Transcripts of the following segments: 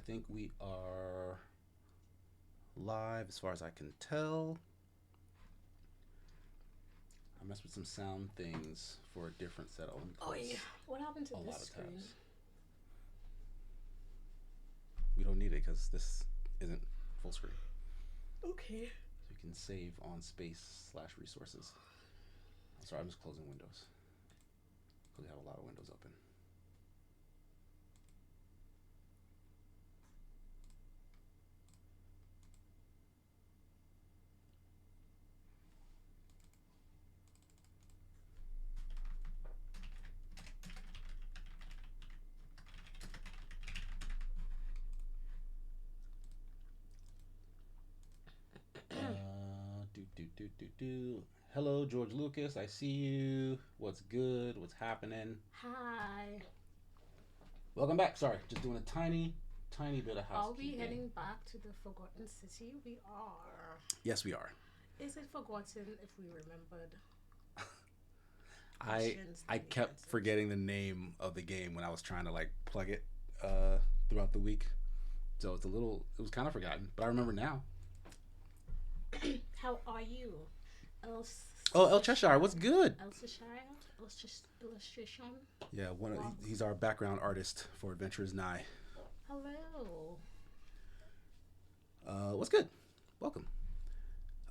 think we are live as far as I can tell. I messed with some sound things for a different setup. Oh yeah. What happened to A this lot of screen? tabs. We don't need it because this isn't full screen. Okay. So you can save on space/resources. I'm sorry, I'm just closing windows because we have a lot of windows open. Do. Hello, George Lucas. I see you. What's good? What's happening? Hi. Welcome back. Sorry, just doing a tiny bit of Are we housekeeping. heading back to the Forgotten City? We are. Yes, we are. Is it forgotten if we remembered? I Questions I and kept answers. forgetting the name of the game when I was trying to like plug it throughout the week. So it was kind of forgotten, but I remember now. How are you? Oh, El Cheshire, what's good? Elsashire? Illustration? Yeah, Wow. he's our background artist for Adventures Nigh. Hello. What's good? Welcome.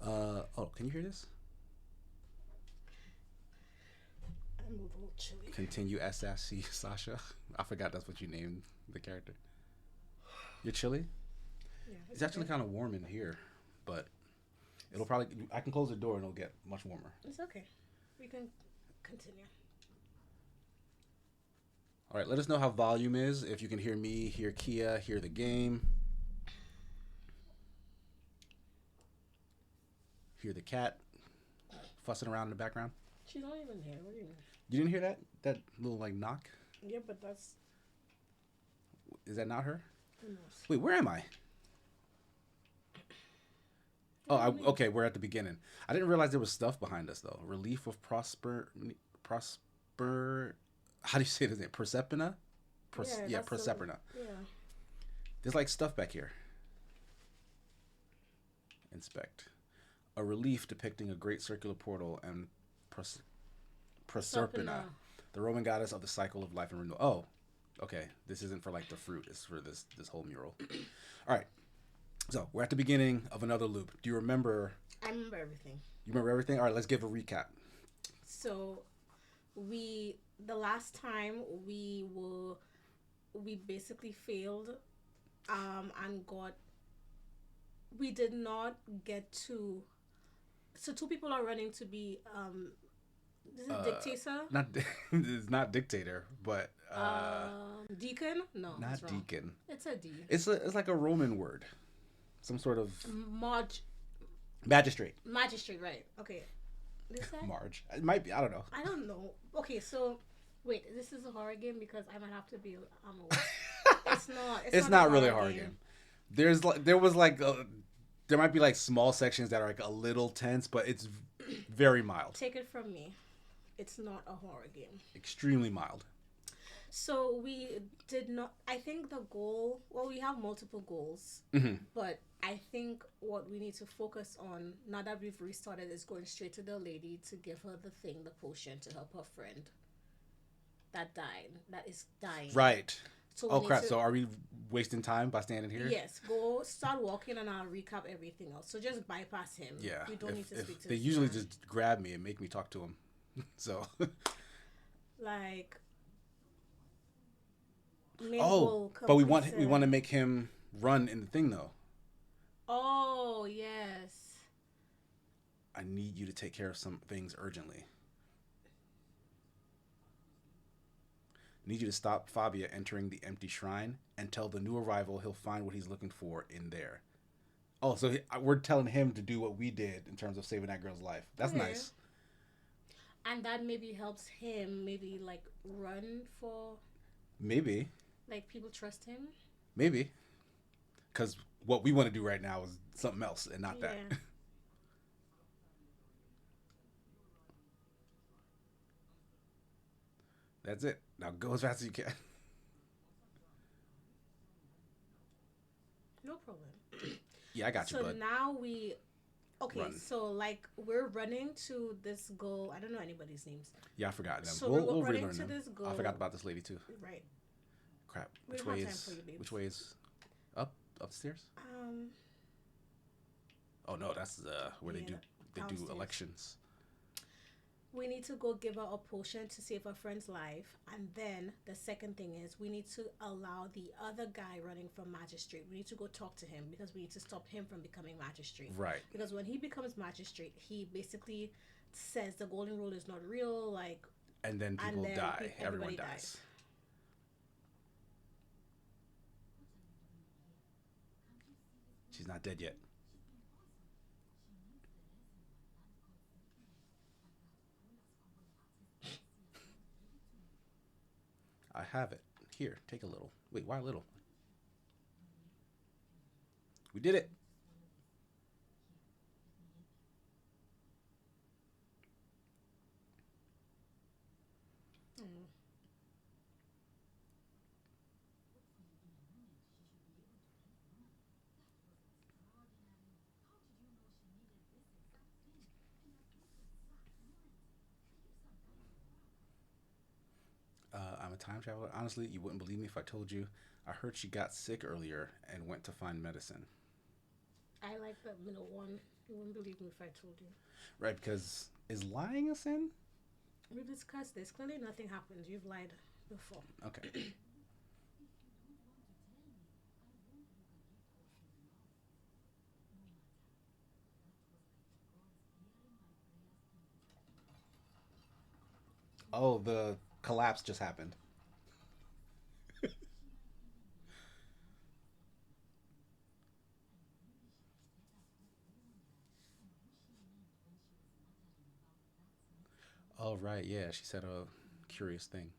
Oh, can you hear this? I'm a little chilly. Continue SSC Sasha. I forgot that's what you named the character. You're chilly? Yeah, It's it's actually okay. kind of warm in here, but it'll probably. I can close the door and it'll get much warmer. It's okay. We can continue. All right, let us know how volume is. If you can hear me, hear Kia, hear the game, hear the cat fussing around in the background. She's not even here. What do you mean? You didn't hear that? That little like knock? Yeah, but that's Is that not her? who knows. Wait, where am I? Oh, What do you mean? okay. We're at the beginning. I didn't realize there was stuff behind us though. Relief of prosper. How do you say this name? Persephone. Yeah, Yeah, that's the Persephone. yeah. There's like stuff back here. Inspect. A relief depicting a great circular portal and Proserpina, Serpina. the Roman goddess of the cycle of life and renewal. Oh, okay. This isn't for like the fruit. It's for this whole mural. All right. So we're at the beginning of another loop. Do you remember? I remember everything. You remember everything? All right. Let's give a recap. So we the last time we basically failed and got we did not get to so two people are running to be this is dictator Not it's not dictator, but deacon no not it's wrong deacon. it's a D It's like a Roman word, some sort of Marge magistrate. magistrate right okay is that Marge. It might be. I don't know. I don't know okay so wait this is a horror game because I might have to be it's It's not a not really a horror horror game. game. There was like there might be like small sections that are like a little tense, but it's very mild, Take it from me, it's not a horror game. extremely mild. So we did not. I think the goal. Well, we have multiple goals, Hmm. but I think what we need to focus on now that we've restarted is going straight to the lady to give her the thing, the potion, to help her friend that died, that is dying. Right. So we Oh need crap! to. So are we wasting time by standing here? Yes, go start walking and I'll recap everything else. So just bypass him. Yeah. We don't need to speak If to they this usually man. just grab me and make me talk to him, so. Like main Oh, goal but we want completed. to make him run in the thing though. Oh yes. I need you to take care of some things urgently. I need you to stop Fabia entering the empty shrine and tell the new arrival he'll find what he's looking for in there. Oh, so we're telling him to do what we did in terms of saving that girl's life. That's Yeah. nice. And that maybe helps him maybe like run for Maybe, like people trust him. maybe, because what we want to do right now is something else and not that. Yeah. That's it. Now go as fast as you can. problem. Yeah, I got you, So bud. now we okay. Run. So like we're running to this goal. I don't know anybody's names. Yeah, I forgot them. So We'll running relearn to them. this I forgot goal. about this lady too. Right. Crap. We don't have time for you, babes. Which way is up? Upstairs? Um. Oh no, that's where Yeah, they do downstairs. elections. We need to go give her a potion to save her friend's life, and then the second thing is we need to allow the other guy running from magistrate. We need to go talk to him because we need to stop him from becoming magistrate. Right. Because when he becomes magistrate, he basically says the golden rule is not real, like, And then people die. Everyone everybody dies. She's not dead yet. I have it. Here, take a little. Wait, why a little? We did it. Mm. I'm a time traveler. Honestly, you wouldn't believe me if I told you. I heard she got sick earlier and went to find medicine. I like the middle one. You wouldn't believe me if I told you. Right, because is lying a sin? We've discussed this. Clearly, nothing happened. You've lied before. Okay. Oh, the collapse just happened. Oh, right. Yeah, she said a curious thing.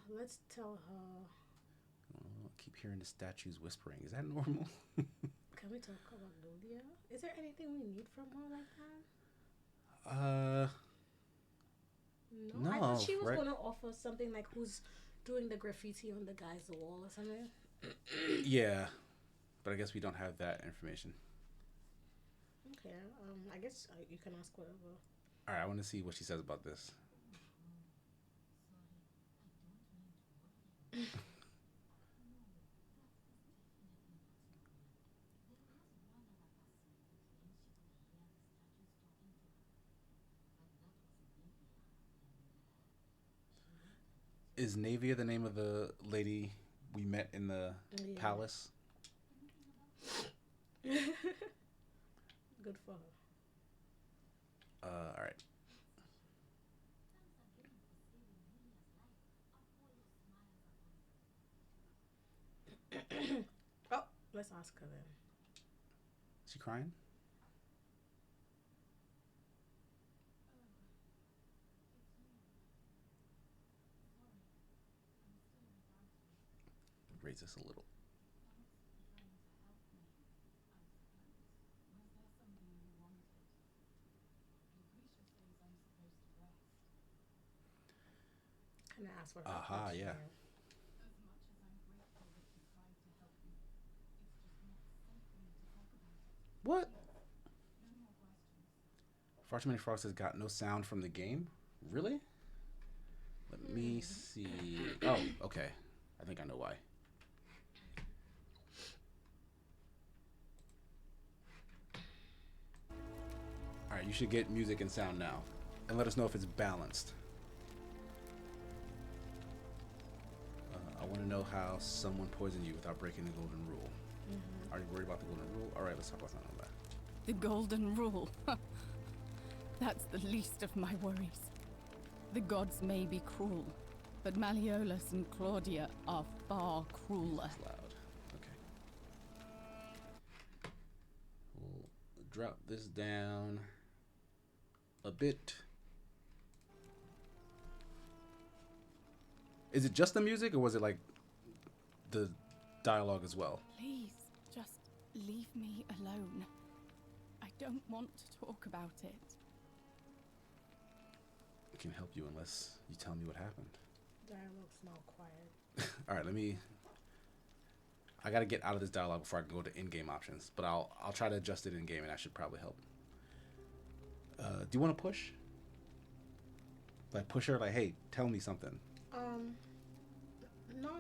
Let's tell her. Oh, I keep hearing the statues whispering. Is that normal? Can we talk about Lulia? Is there anything we need from her like that? uh, No, I thought no, she was right? gonna offer something like who's doing the graffiti on the guy's wall or something. Yeah, but I guess we don't have that information. Okay, I guess you can ask whatever. All right, I want to see what she says about this. Is Navia the name of the lady we met in the palace? Yeah. Good for All right. her. Oh, let's ask her then. Is she crying? Raise this a little. Can I ask for her? Aha, yeah. What? Far too many frogs has got no sound from the game? Really? Let me see. Oh, okay. I think I know why. All right, you should get music and sound now, and let us know if it's balanced. I want to know how someone poisoned you without breaking the golden rule. Are you worried about the golden rule? All right, let's talk about something like that. The golden rule. That's the least of my worries. The gods may be cruel, but Malleolus and Claudia are far crueler. It's loud. Okay. We'll drop this down a bit. Is it just the music, or was it like the dialogue as well? Please, just leave me alone. I don't want to talk about it. I can help you unless you tell me what happened. Dialogue's now quiet. All right, let me. I gotta get out of this dialogue before I can go to in-game options, but I'll try to adjust it in game, and that should probably help. Do you want to push? Like push her, like, hey, tell me something. No.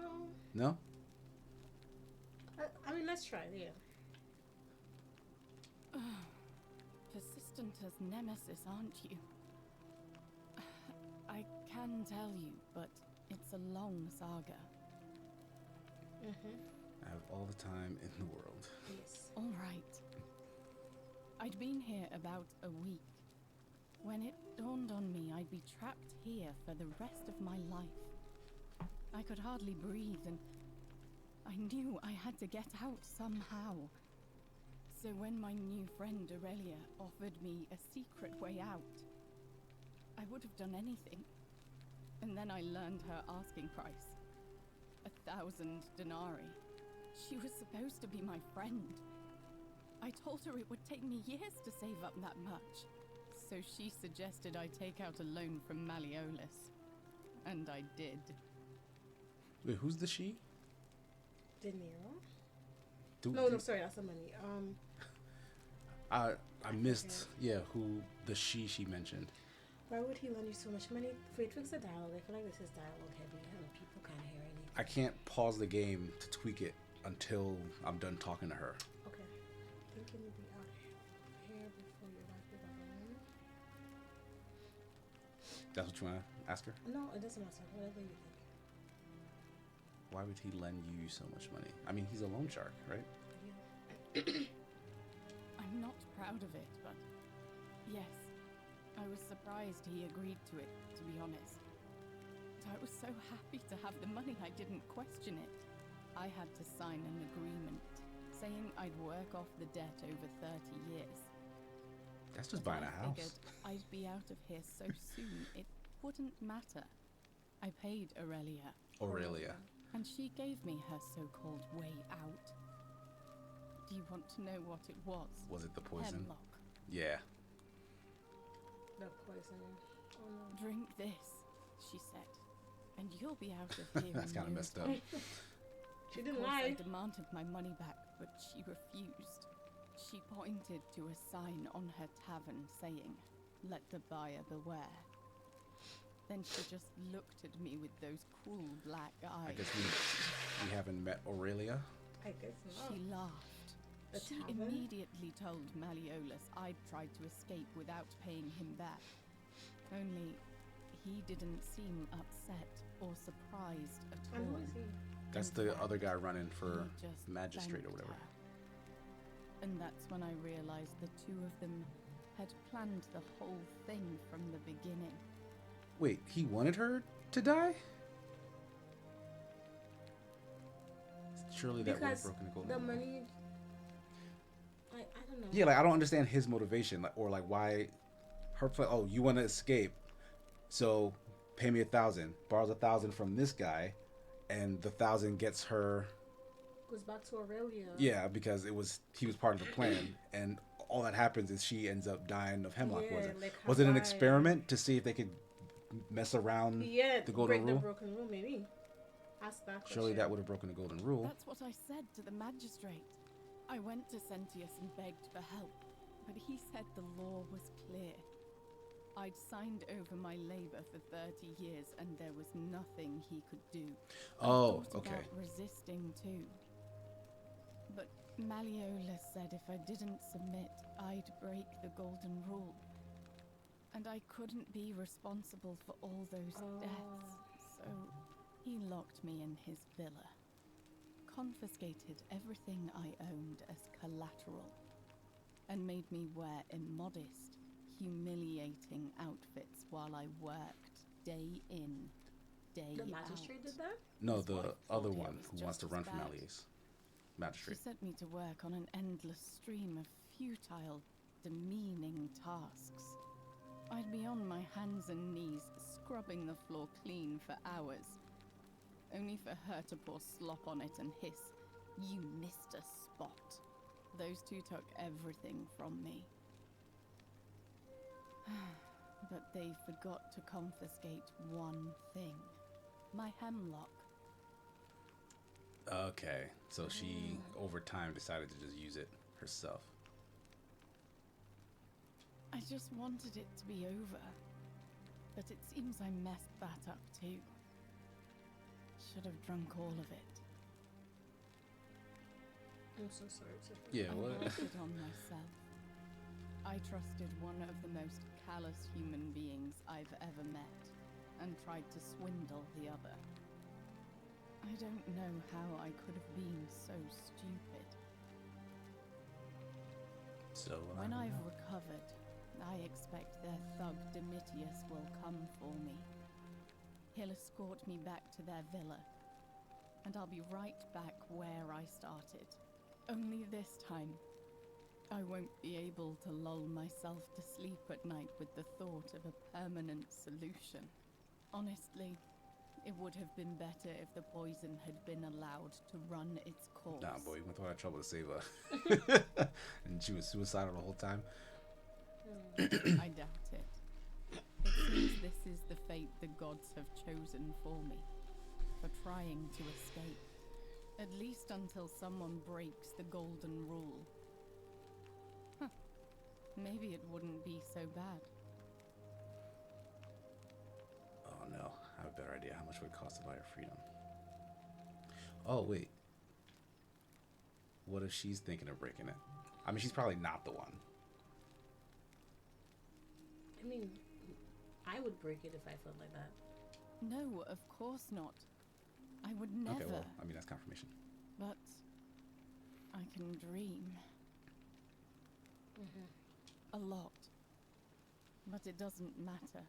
No? I mean, let's try it, yeah. Persistent as Nemesis, aren't you? I can tell you, but it's a long saga. I have all the time in the world. Yes. All right. I'd been here about a week when it dawned on me I'd be trapped here for the rest of my life. I could hardly breathe, and I knew I had to get out somehow. So when my new friend Aurelia offered me a secret way out, I would have done anything. And then I learned her asking price. 1,000 denarii. She was supposed to be my friend. I told her it would take me years to save up that much. So she suggested I take out a loan from Malleolus. And I did. Wait, who's the she? De Niro? No, sorry, that's the money. I missed, who the she mentioned. Why would he lend you so much money? For it fix the dialogue, I feel like this is dialogue heavy and people can't hear anything. I can't pause the game to tweak it until I'm done talking to her. Okay. Thinking you'd be out here before you wife with a loan? That's what you want to ask her? No, it doesn't matter. Whatever you think. Why would he lend you so much money? I mean, he's a loan shark, right? Yeah. I'm not proud of it, but yes, I was surprised he agreed to it, to be honest. But I was so happy to have the money I didn't question it. I had to sign an agreement saying I'd work off the debt over 30 years. That's just But buying a I house. figured I'd be out of here so soon, it wouldn't matter. I paid Aurelia. and she gave me her so-called way out. Do you want to know what it was? Was it the poison? Hemlock. Yeah. The poison. Oh no. Drink this, she said, and you'll be out of here. That's kind of messed up. She Of didn't course, I lie. demanded my money back, but she refused. She pointed to a sign on her tavern saying, "Let the buyer beware." Then she just looked at me with those cruel black eyes. I guess we haven't met Aurelia. I guess not. She laughed. The She tavern? immediately told Malleolus I'd tried to escape without paying him back. Only he didn't seem upset or surprised at And who all. is he? That's In the fact, other guy running for he just magistrate or thanked whatever. her. And that's when I realized the two of them had planned the whole thing from the beginning. Wait, he wanted her to die? Surely that would have Because broken the golden the rule. money. I don't know. Yeah, like I don't understand his motivation, like, or like why her. Oh, you want to escape, so pay me 1,000. Borrows 1,000 from this guy, and the 1,000 gets her. Goes back to Aurelia. Yeah, because he was part of the plan, and all that happens is she ends up dying of hemlock Yeah, poison. like Was it an Hawaii. experiment to see if they could mess around Yeah, the golden break rule? the broken rule, maybe. Ask that question. Surely that would have broken the golden rule. That's what I said to the magistrate. I went to Sentius and begged for help, but he said the law was clear. I'd signed over my labor for 30 years and there was nothing he could do. I Oh, thought okay. about resisting too. But Malleolus said if I didn't submit, I'd break the golden rule. And I couldn't be responsible for all those deaths, so he locked me in his villa. Confiscated everything I owned as collateral, and made me wear immodest, humiliating outfits while I worked day in, day The magistrate out. did that? No, His the wife other thought it one was who wants just to as run from bad. Malleus. She Magistrate. sent me to work on an endless stream of futile, demeaning tasks. I'd be on my hands and knees, scrubbing the floor clean for hours, only for her to pour slop on it and hiss, "You missed a spot." Those two took everything from me. But they forgot to confiscate one thing. my hemlock. Okay, so she over time decided to just use it herself. I just wanted it to be over. But it seems I messed that up too. Should have drunk all of it. I'm so sorry to Yeah, I what? brought it on myself. I trusted one of the most callous human beings I've ever met, and tried to swindle the other. I don't know how I could have been so stupid. So When I've recovered, I expect their thug Domitius will come for me. He'll escort me back to their villa, and I'll be right back where I started. Only this time, I won't be able to lull myself to sleep at night with the thought of a permanent solution. Honestly, it would have been better if the poison had been allowed to run its course. Nah, boy, you went through all that trouble to save her. And she was suicidal the whole time. I doubt it. It seems this is the fate the gods have chosen for me, for trying to escape. At least until someone breaks the golden rule. Huh. Maybe it wouldn't be so bad. Oh no, I have a better idea. How much would it cost to buy her freedom? Oh wait. What if she's thinking of breaking it? I mean, she's probably not the one. I mean, I would break it if I felt like that. No, of course not. I would never. Okay, well, I mean, that's confirmation. But I can dream. A lot. But it doesn't matter.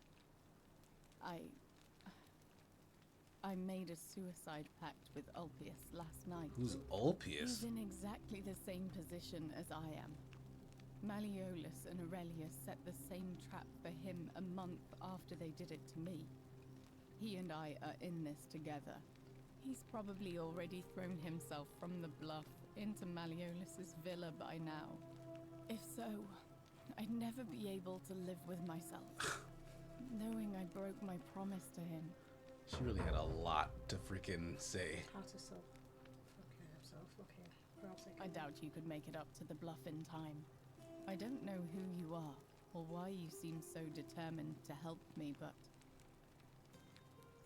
I made a suicide pact with Ulpius last night. Who's Ulpius? He's in exactly the same position as I am. Malleolus and Aurelius set the same trap for him a month after they did it to me. He and I are in this together. He's probably already thrown himself from the bluff into Malleolus's villa by now. If so, I'd never be able to live with myself, knowing I broke my promise to him. She really had a lot to freaking say. How to self-care himself. Okay, perhaps I I can. doubt you could make it up to the bluff in time. I don't know who you are, or why you seem so determined to help me, but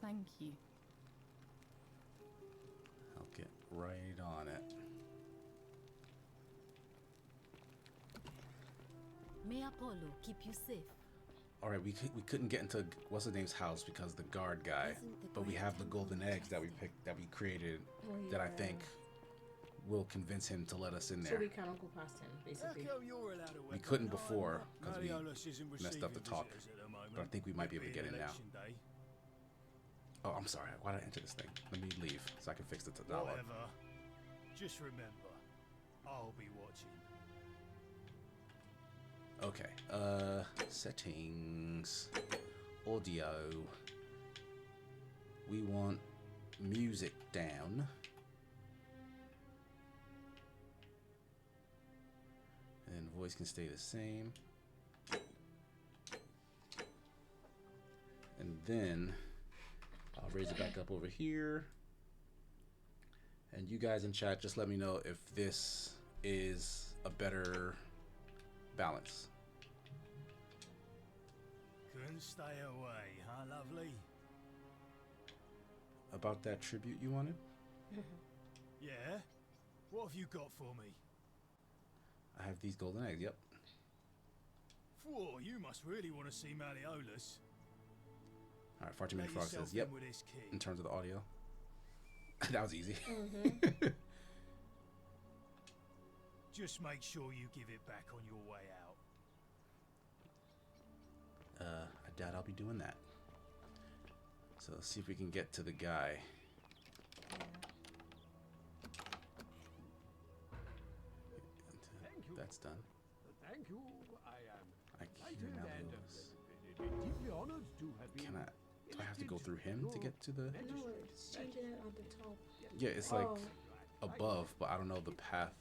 thank you. I'll get right on it. May Apollo keep you safe. All right, we couldn't get into what's his name's house because the guard guy, but we have the golden eggs that we created Oh, that I yeah. think will convince him to let us in So there. we cannot go past him, basically. We couldn't before because we messed up the talk, but I think we might be able to get in now. Oh, I'm sorry. Why did I enter this thing? Let me leave so I can fix the dialogue. Whatever. Just remember, I'll be watching. Okay. Settings. Audio. We want music down. And voice can stay the same. And then I'll raise it back up over here. And you guys in chat, just let me know if this is a better balance. Couldn't stay away, huh, lovely? About that tribute you wanted? Yeah? What have you got for me? I have these golden eggs, yep. Whoa, you must really want to see Malleolus. Alright, Far Too Many Let Frogs yourself says, yep, in with this key. in terms of the audio. That was easy. Just make sure you give it back on your way out. I doubt I'll be doing that. So let's see if we can get to the guy. That's done. Thank you. I am I hear Malleolus. deeply honored to have been. Can I? Do I have to go through him to get to the? No, it's changing it on the top. Yeah, it's like Oh. above, but I don't know the path.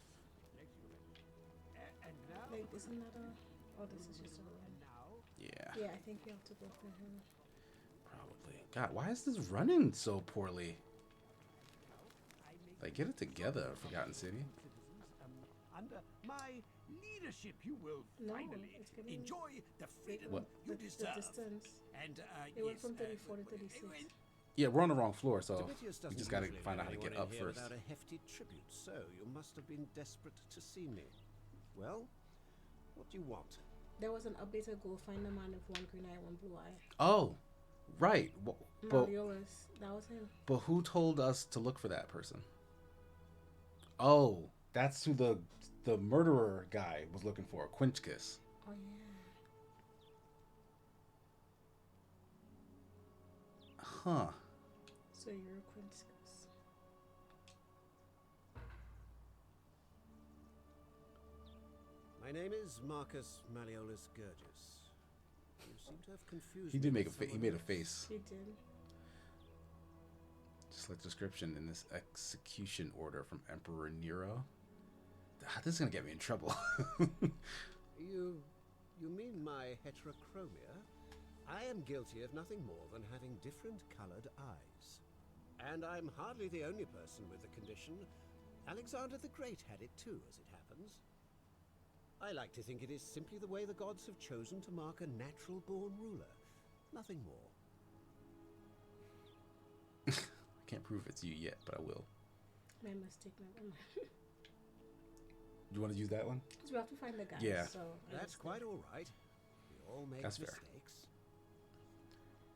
And now, Like, isn't that a... Oh, this is just a... Yeah. Yeah, I think we have to go through him. Probably. God, why is this running so poorly? Like, get it together, Forgotten City. Under my leadership, you will No, finally it's getting enjoy the freedom What? you the deserve. distance. And It went from 34 to 36. Yeah, we're on the wrong floor, so Demetrius we doesn't just gotta usually find out let how to get anyone up in here first. without a hefty tribute, so you must have been desperate to see me. Well, what do you want? There was an updated Go Find the Man with one green eye, one blue eye. Oh, right. But Malleolus. That was him. who told us to look for that person? Oh, that's who the murderer guy was looking for, Quinchus. Oh, yeah. Huh. So you're Quintus. My name is Marcus Malleolus Gurgis. You seem to have confused He me did make with he someone made a else. face. He did. Just like description in this execution order from Emperor Nero. Ah, this is gonna get me in trouble. You mean my heterochromia? I am guilty of nothing more than having different colored eyes. And I'm hardly the only person with the condition. Alexander the Great had it too, as it happens. I like to think it is simply the way the gods have chosen to mark a natural-born ruler. Nothing more. I can't prove it's you yet, but I will. My mistake. You want to use that one? Because we have to find the guy. Yeah. So That's quite all right. We all make That's fair. mistakes.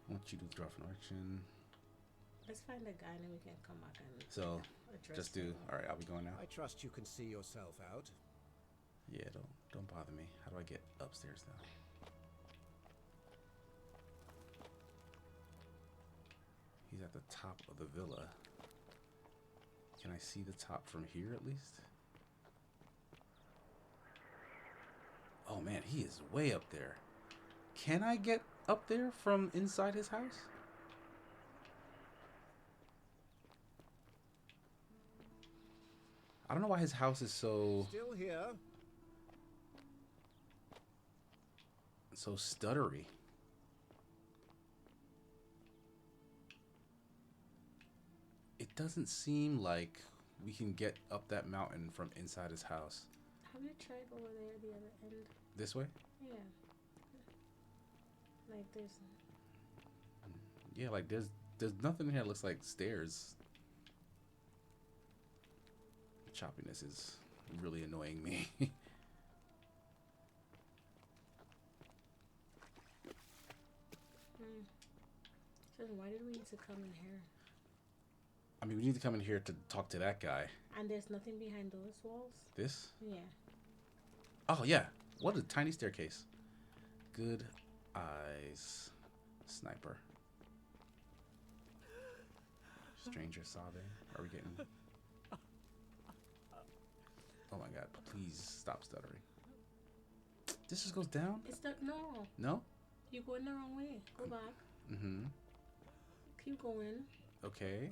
I want you to draw an auction. Let's find the guy and then we can come back and So, address just do. him. All right, I'll be going now. I trust you can see yourself out. Yeah, don't bother me. How do I get upstairs now? He's at the top of the villa. Can I see the top from here at least? Oh man, he is way up there. Can I get up there from inside his house? I don't know why his house is so Still here. stuttery. It doesn't seem like we can get up that mountain from inside his house. Have you tried over there the other end? This way? Yeah. Like there's. Yeah, like there's nothing in here that looks like stairs. Choppiness is really annoying me. So why did we need to come in here? I mean, we need to come in here to talk to that guy. And there's nothing behind those walls? This? Yeah. Oh, yeah. What a tiny staircase. Good eyes. Sniper. Stranger sobbing. Are we getting... Oh my god, please stop stuttering. This just goes down? It's the no. No? You're going the wrong way. Go back. Mm-hmm. Keep going. Okay.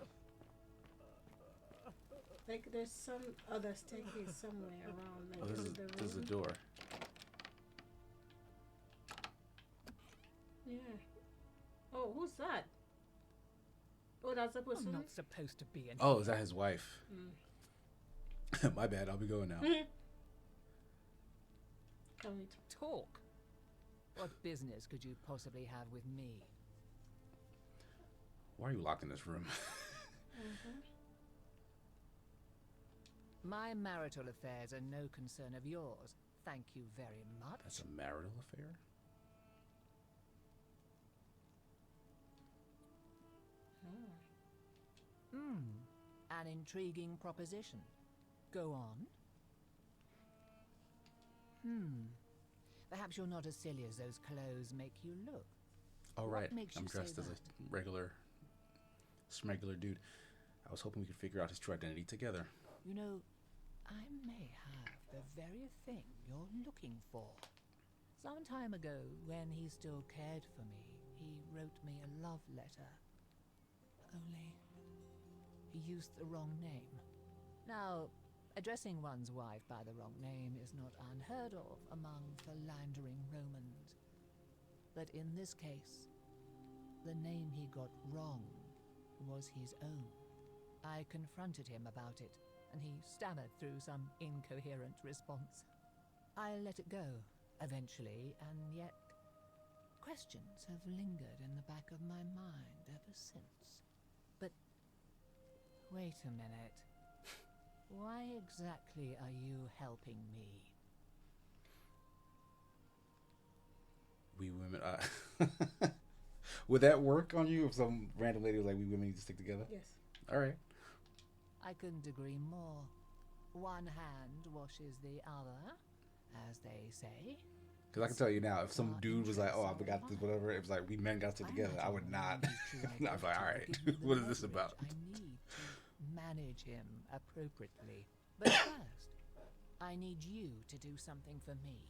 Like there's some other staircase somewhere around. Like Oh, this is the this is a room. door. Yeah. Oh, who's that? Oh, that's a I'm person. not supposed to be in Oh, is that his wife? Mm. My bad, I'll be going now. Can we talk. What business could you possibly have with me? Why are you locked in this room? My marital affairs are no concern of yours. Thank you very much. That's a marital affair? An intriguing proposition. Go on. Perhaps you're not as silly as those clothes make you look. Oh, What right. makes I'm you say dressed as a that? regular dude. I was hoping we could figure out his true identity together. You know, I may have the very thing you're looking for. Some time ago, when he still cared for me, he wrote me a love letter. Only, he used the wrong name. Now, addressing one's wife by the wrong name is not unheard of among philandering Romans. But in this case, The name he got wrong was his own. I confronted him about it, and he stammered through some incoherent response. I let it go, eventually, and yet questions have lingered in the back of my mind ever since. But wait a minute. Why exactly are you helping me? We women. Would that work on you if some random lady was like, "We women need to stick together"? Yes. All right. I couldn't agree more. One hand washes the other, as they say. Because I can tell you now, if some dude was like, "Oh, I forgot this," whatever, it was like we men got to stick together, I would not. I'd be like, "All right, what is this about?" I need to manage him appropriately. But first, I need you to do something for me.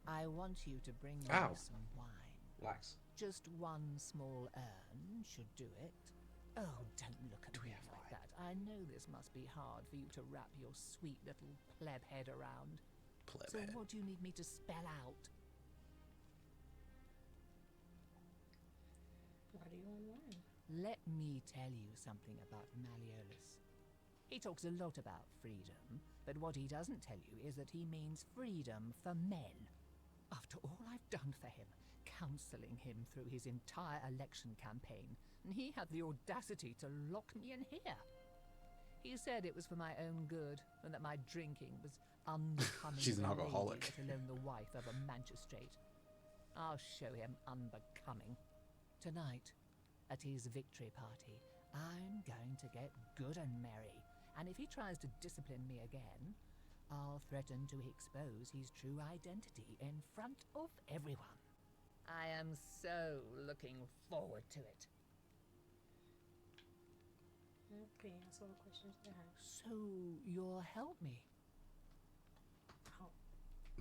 I want you to bring me Ow. some wine. Relax. Just one small urn should do it. Oh, don't look at me like that. I know this must be hard for you to wrap your sweet little pleb head around. Pleb So head. what do you need me to spell out? Why do you want wine? Let me tell you something about Malleolus. He talks a lot about freedom, but what he doesn't tell you is that he means freedom for men. After all I've done for him, counseling him through his entire election campaign, and he had the audacity to lock me in here. He said it was for my own good, and that my drinking was unbecoming. She's an of a alcoholic. lady, let alone the wife of a magistrate. I'll show him unbecoming. Tonight, at his victory party, I'm going to get good and merry, and if he tries to discipline me again, I'll threaten to expose his true identity in front of everyone. I am so looking forward to it. Okay, that's all the questions I have. So, you'll help me? How?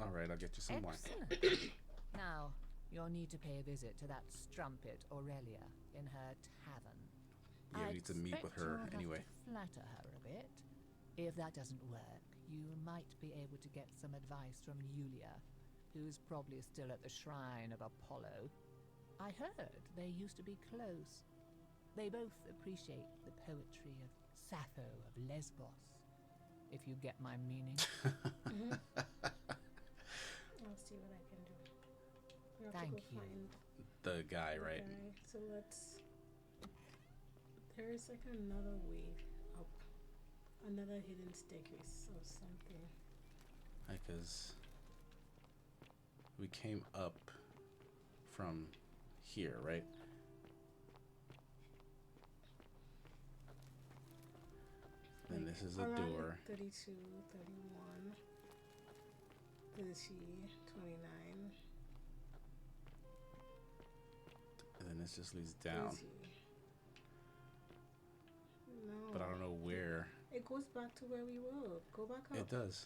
All right, I'll get you some wine. Excellent. Now, you'll need to pay a visit to that strumpet Aurelia in her tavern. Yeah, I we need to meet with expect her you'll have anyway. to flatter her a bit. If that doesn't work, you might be able to get some advice from Yulia, who's probably still at the shrine of Apollo. I heard they used to be close. They both appreciate the poetry of Sappho of Lesbos, if you get my meaning. I'll see what I can do. We have Thank to go you. find The guy, the right? guy. So let's. There is like another way up, another hidden staircase or something. Because we came up from here, right? And Like, this is a around door. 32, 31, 30, 29, And then this just leads down. 30. No. But I don't know where. It goes back to where we were. Go back up. It does.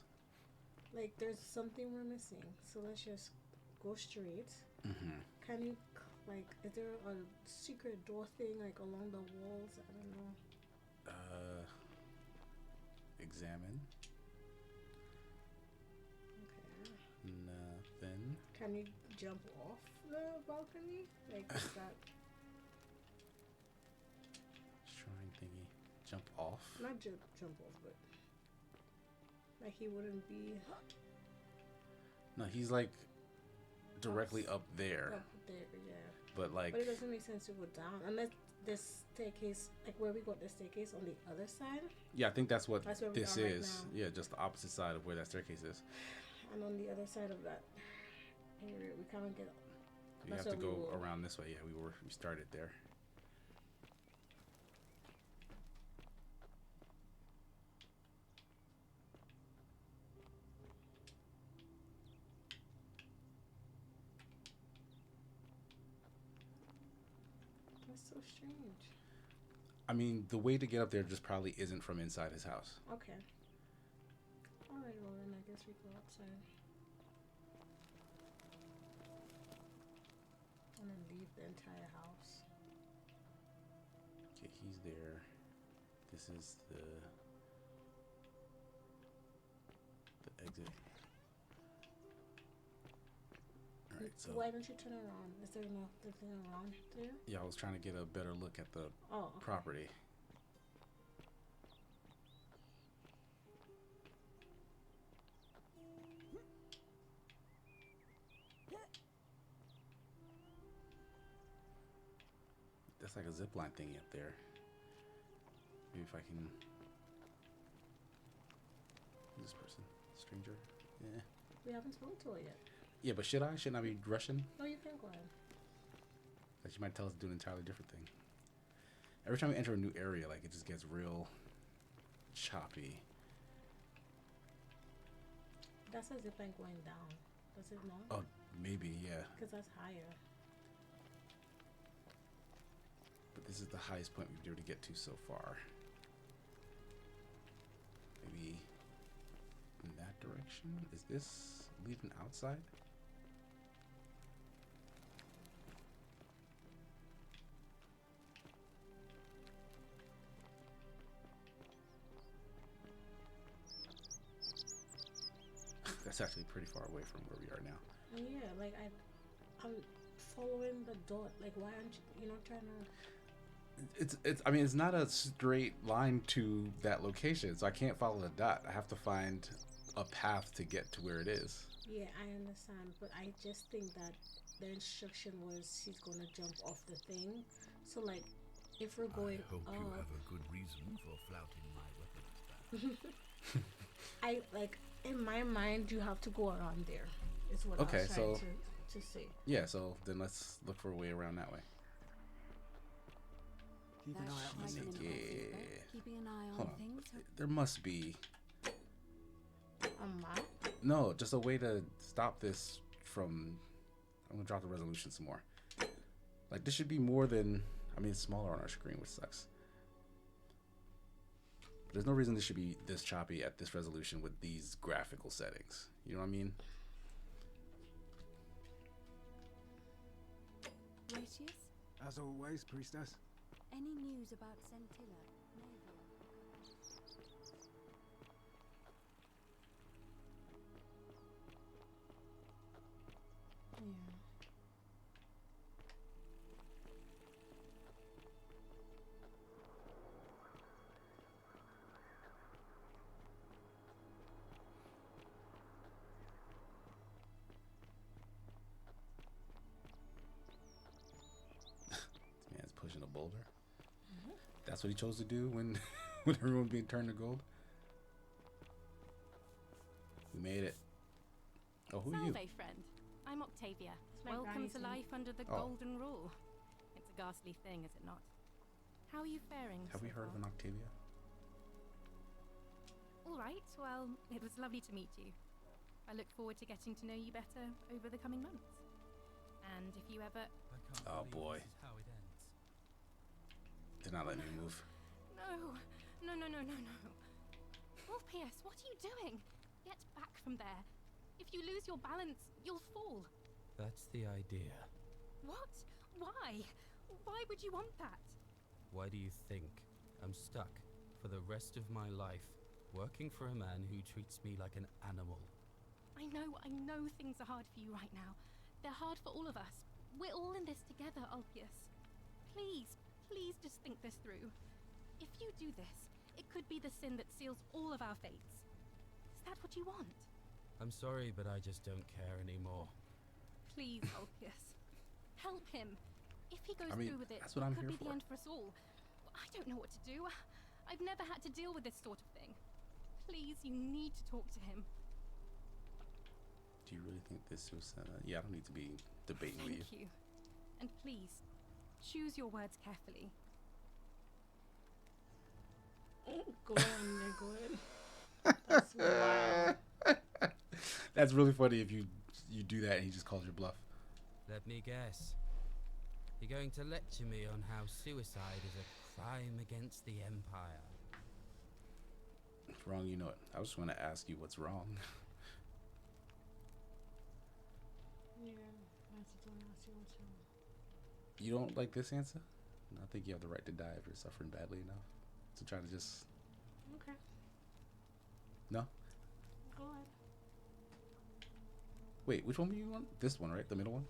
Like there's something we're missing. So let's just go straight. Mm-hmm. Can you like? Is there a secret door thing like along the walls? I don't know. Examine. Okay. Nothing. Can you jump off the balcony? Like is that Shrine thingy. Jump off. not jump off, but like he wouldn't be No, he's like directly up there. up there, yeah. But like, But it doesn't make sense to go down unless this staircase, like where we got the staircase on the other side, yeah, I think that's what That's where we this are right is. now. Yeah, just the opposite side of where that staircase is. and on the other side of that area, we can't get. You That's have to where we go were. around this way. Yeah, we started there. That's so strange. I mean, the way to get up there just probably isn't from inside his house. Okay. Alright, well then I guess we go outside. And then leave the entire house. Okay, he's there. This is the exit. All right, So Why don't you turn around? Is there nothing around there? yeah, I was trying to get a better look at the Oh, property. That's like a zip line thingy up there. Maybe if I can. Who's this person? Stranger? Yeah. we haven't spoken to her yet. Yeah, but should I? Shouldn't I be rushing? No, you can go ahead. Like she might tell us to do an entirely different thing. Every time we enter a new area, like it just gets real choppy. That's a zip line going down. Does it not? Oh, maybe, yeah. Because that's higher. But this is the highest point we've been able to get to so far. Maybe in that direction? Is this leading outside? That's actually pretty far away from where we are now. And yeah, like I'm following the dot. Like, why aren't you not trying to? It's I mean it's not a straight line to that location, so I can't follow the dot. I have to find a path to get to where it is. Yeah, I understand, but I just think that the instruction was he's gonna jump off the thing. So like, if we're going I hope up, you have a good reason for flouting my weapons ban. I like in my mind you have to go around there. Is what Okay, I was trying so- to say. Yeah, so then let's look for a way around that way. Keep an eye out for That's me. quite Yeah. Keeping an eye Hold on on. things. There must be A map. no, just a way to stop this from. I'm gonna drop the resolution some more. Like this should be more than. I mean, it's smaller on our screen, which sucks. But there's no reason this should be this choppy at this resolution with these graphical settings. You know what I mean? Ratius, As always, priestess. any news about Centilla? Navia? Yeah. This man's pushing a boulder. That's what he chose to do when, when everyone being turned to gold. We made it. Oh, who are you? Salve, friend. I'm Octavia. my Welcome to granny's name. life under the Oh. golden rule. It's a ghastly thing, is it not? How are you faring? Have we so heard of far? an Octavia? All right. Well, it was lovely to meet you. I look forward to getting to know you better over the coming months. And if you ever... Oh boy. Did not let me move. No. Orpheus, what are you doing? Get back from there. If you lose your balance, you'll fall. That's the idea. What? Why? Why would you want that? Why do you think I'm stuck for the rest of my life working for a man who treats me like an animal? I know things are hard for you right now. They're hard for all of us. We're all in this together, Ulpius. Please just think this through. If you do this, it could be the sin that seals all of our fates. Is that what you want? I'm sorry, but I just don't care anymore. Please, Ulpius. Help him. If he goes I mean, through with it, that's what I'm it could here be the for. end for us all. I don't know what to do. I've never had to deal with this sort of thing. Please, you need to talk to him. Do you really think this was? Yeah, I don't need to be debating with you. Thank you. And please, choose your words carefully. Go on, there, go ahead. That's wild. That's really funny if you do that and he just calls your bluff. Let me guess. You're going to lecture me on how suicide is a crime against the Empire. If wrong, you know it. I just want to ask you what's wrong. Yeah, I just don't ask you what's wrong. You don't like this answer? I think you have the right to die if you're suffering badly enough. To try to just Okay, no. go ahead. Wait, which one were you on? This one, right? The middle one?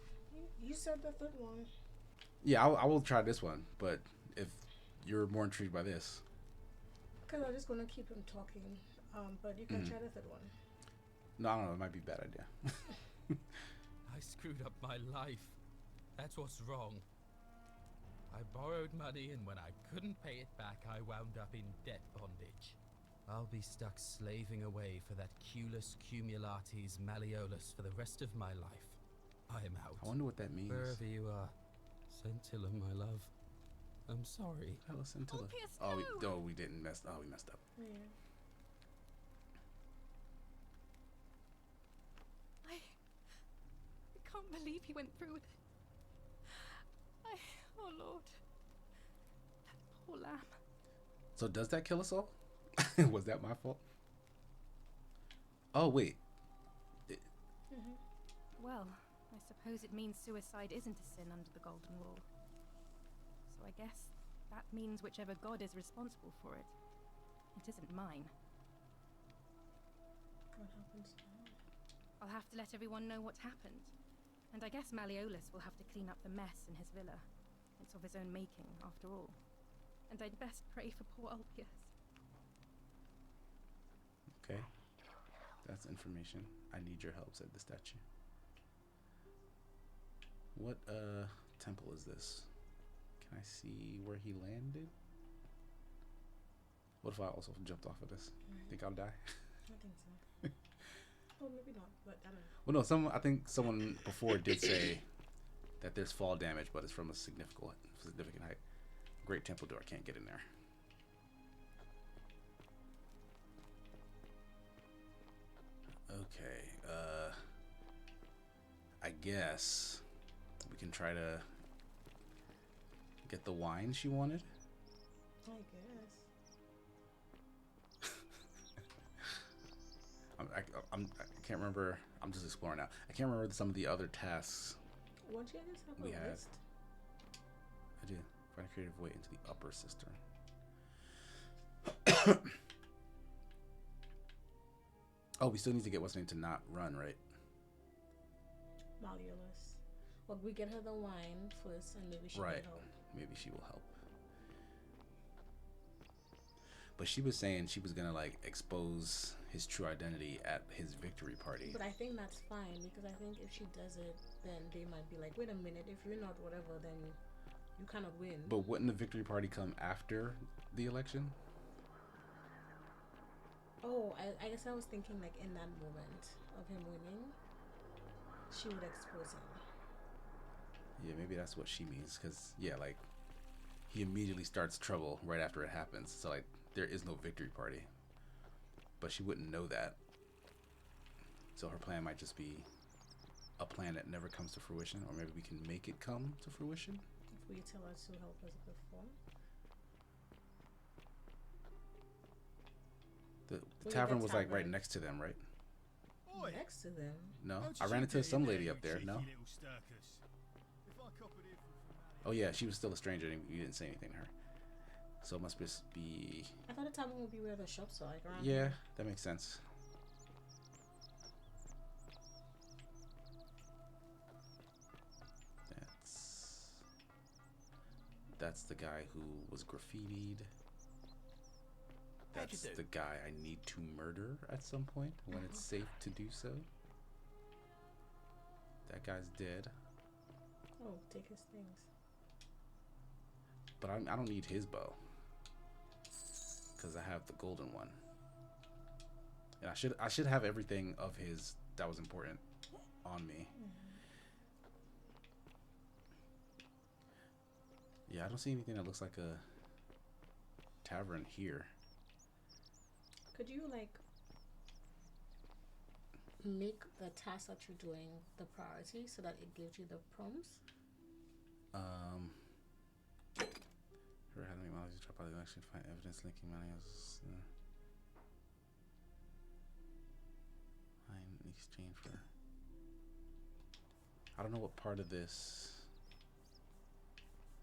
You said the third one. Yeah, I will try this one, but if you're more intrigued by this. Because I'm just going to keep him talking. But you can try the third one. No, I don't know. It might be a bad idea. I screwed up my life. That's what's wrong. I borrowed money, and when I couldn't pay it back, I wound up in debt bondage. I'll be stuck slaving away for that Culus Cumulatis Malleolus for the rest of my life. I am out. I wonder what that means. Wherever you are, Scintilla, my love. I'm sorry. Hello, Scintilla. Orpheus, no! We didn't mess. Oh, we messed up. Yeah. I can't believe he went through with it. Oh Lord. That poor lamb. So does that kill us all? Was that my fault? Oh, wait. Well, I suppose it means suicide isn't a sin under the Golden Rule. So I guess that means whichever god is responsible for it. It isn't mine. What happens now? I'll have to let everyone know what's happened. And I guess Malleolus will have to clean up the mess in his villa. It's of his own making, after all. And I'd best pray for poor Ulpius. Okay. That's information. I need your help, said the statue. What temple is this? Can I see where he landed? What if I also jumped off of this? Think I'll die? I think so. Well, maybe not, but I don't know. Well, no. I think someone before did say that there's fall damage, but it's from a significant height. Great temple door. Can't get in there. Okay. I guess we can try to get the wine she wanted. I guess. I can't remember. I'm just exploring now. I can't remember some of the other tasks Won't you just have we a had. list? I do. Find a creative way into the upper cistern. Oh, we still need to get what's name to not run, right? Malleolus. Well, we get her the wine first, and maybe she Right. can help. Maybe she will help. But she was saying she was gonna like expose his true identity at his victory party. But I think that's fine, because I think if she does it, then they might be like, wait a minute, if you're not whatever, then you kind of win. But wouldn't the victory party come after the election? Oh, I guess I was thinking like in that moment of him winning, she would expose him. Yeah, maybe that's what she means. Because, yeah, like, he immediately starts trouble right after it happens. So, like, there is no victory party. But she wouldn't know that. So her plan might just be a plan that never comes to fruition. Or maybe we can make it come to fruition. If we tell her to help us before. The tavern was, like, right next to them, right? Oi, Next to them. No? how did I you ran get into in some there, lady you up there. cheeky No? little stirkers? If I coppered it from Oh, yeah, she was still a stranger and you didn't say anything to her. So it must just be... I thought the tavern would be where the shops are, like around Yeah, here. that makes sense. That's the guy who was graffitied. That's the guy I need to murder at some point when it's safe to do so. That guy's dead. Oh, take his things. But I don't need his bow. Because I have the golden one. And I should have everything of his that was important on me. Yeah, I don't see anything that looks like a tavern here. Could you like make the task that you're doing the priority so that it gives you the prompts? Her having knowledge to drop out the election, find evidence linking money as in exchange for. I don't know what part of this.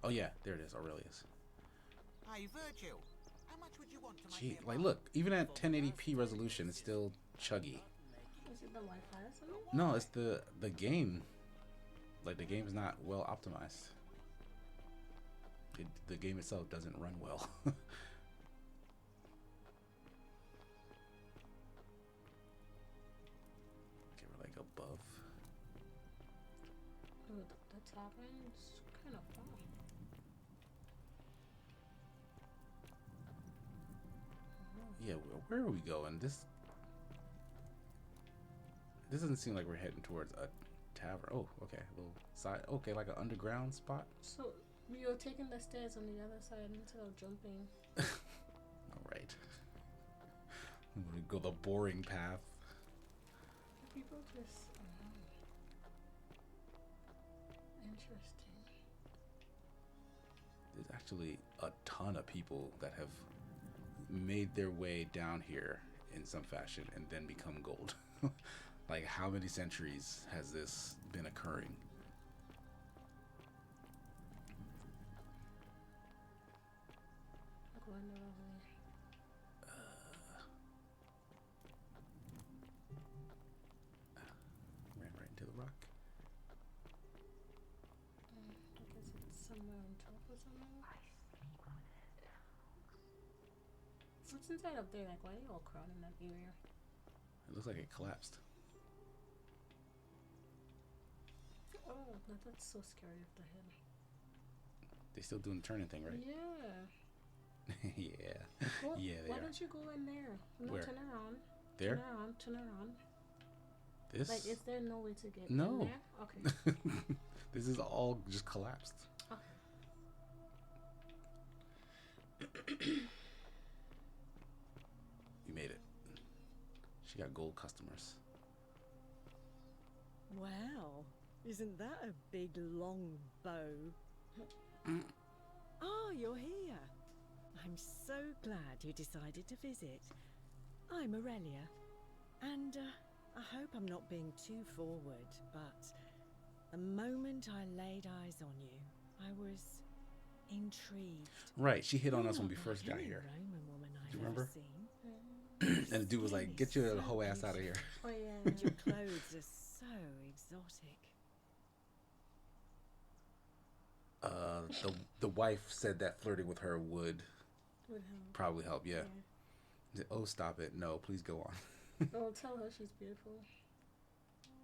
Oh yeah, there it is, Aurelius. Hey Virgil, how much would you want to make Gee, me a like mark? look, even at 1080p resolution, it's still chuggy. Is it the Wi-Fi or something? No, it's the game. Like, the game is not well optimized. The game itself doesn't run well. Okay, we're like above. Oh, the tavern's kind of far. Yeah, where are we going? This doesn't seem like we're heading towards a tavern. Oh, okay, a little side. Okay, like an underground spot. So you're taking the stairs on the other side instead of jumping. All right. I'm gonna go the boring path. People just interesting. There's actually a ton of people that have made their way down here in some fashion and then become gold. Like, how many centuries has this been occurring? I'll go in the wrong way. Ran right into the rock. I guess it's somewhere on top or something. What's inside up there? Like, why are they all crowded in that area? It looks like it collapsed. Oh, that's so scary up the hill. They still doing the turning thing, right? Yeah. Yeah. Well, Yeah, they why are. don't you go in there? No, Where? turn around. There? Turn around. Turn around. This? Like, is there no way to get No. in there? Okay. This is all just collapsed. Okay. You made it. She got gold customers. Wow, isn't that a big long bow? Ah, you're here. I'm so glad you decided to visit. I'm Aurelia, and I hope I'm not being too forward, but the moment I laid eyes on you, I was intrigued. Right, she hit on You're us when not we first like got any here. Roman woman I've Do you ever remember? seen. And the dude was like, "Get your hoe ass out of here." Oh yeah. Your clothes are so exotic. The wife said that flirting with her would Would help. probably help. Yeah. Oh, stop it! No, please go on. Oh, tell her she's beautiful.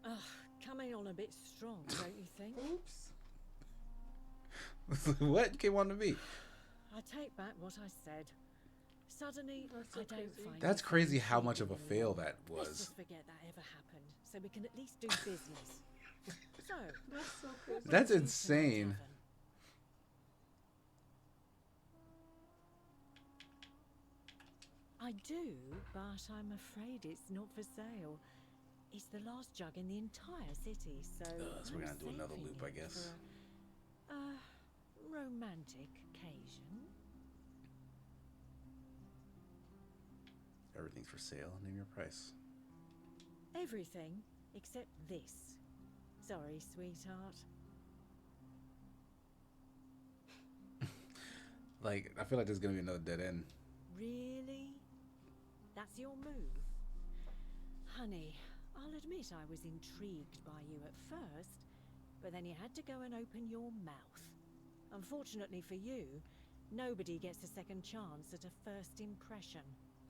Ugh, coming on a bit strong, don't you think? Oops. What came on to me? I take back what I said. Suddenly, That's so I don't crazy. find That's it crazy how much of a intriguing fail anymore. that Let's was. just forget that ever happened, so we can at least do business. So, That's so crazy. That's what do you insane. tavern? I do, but I'm afraid it's not for sale. It's the last jug in the entire city, so So we're I'm gonna do another saving loop, I it guess. for a romantic occasion. Everything's for sale. Name your price. Everything except this. Sorry, sweetheart. Like, I feel like there's gonna be another dead end. Really? That's your move? Honey, I'll admit I was intrigued by you at first, but then you had to go and open your mouth. Unfortunately for you, nobody gets a second chance at a first impression.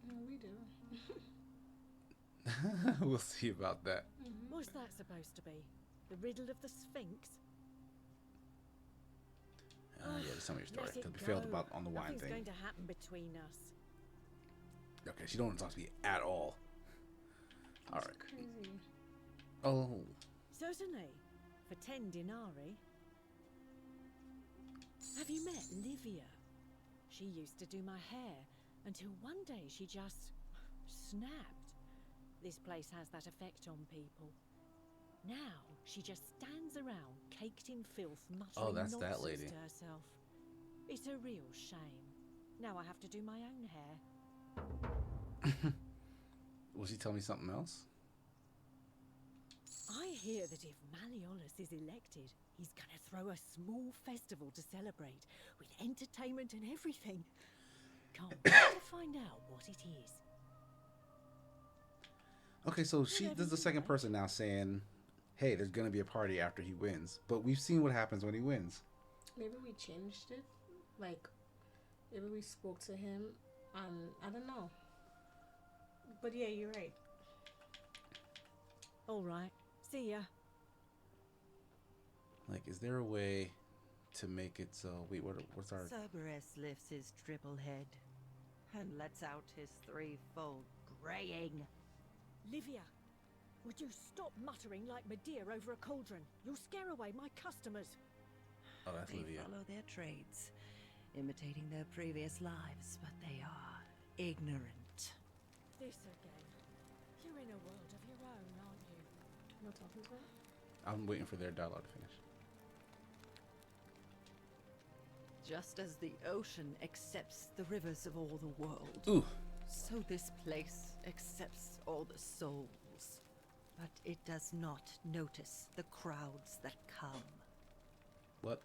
No, we do. We'll see about that. What's that supposed to be? The riddle of the Sphinx? Yeah, just tell me your story. Let it Because we failed go. about on the wine Nothing's thing. going to happen between us. Okay, she don't want to talk to me at all. All That's right. crazy. Oh, Certainly. For 10 denarii. Have you met Livia? She used to do my hair until one day she just snapped. This place has that effect on people. Now she just stands around, caked in filth, muttering that's that nonsense lady. to herself. It's a real shame. Now I have to do my own hair. will she tell me something else? I hear that if Malleolus is elected, he's gonna throw a small festival to celebrate, with entertainment and everything. Can't wait to find out what it is. Okay, so this is the second person now saying, "Hey, there's gonna be a party after he wins," but we've seen what happens when he wins. Maybe we changed it. Like, maybe we spoke to him, and I don't know. But yeah, you're right. All right. See ya. Like, is there a way to make it so? Wait, what's our? Cerberus lifts his triple head and lets out his threefold graying. Livia, would you stop muttering like Medea over a cauldron? You'll scare away my customers. Oh, that's They Livia. follow their trades, imitating their previous lives, but they are ignorant. This again. You're in a world of your own, aren't you? Not talking about. I'm waiting for their dialogue to finish. Just as the ocean accepts the rivers of all the world, Ooh. so this place accepts all the souls. But it does not notice the crowds that come. What?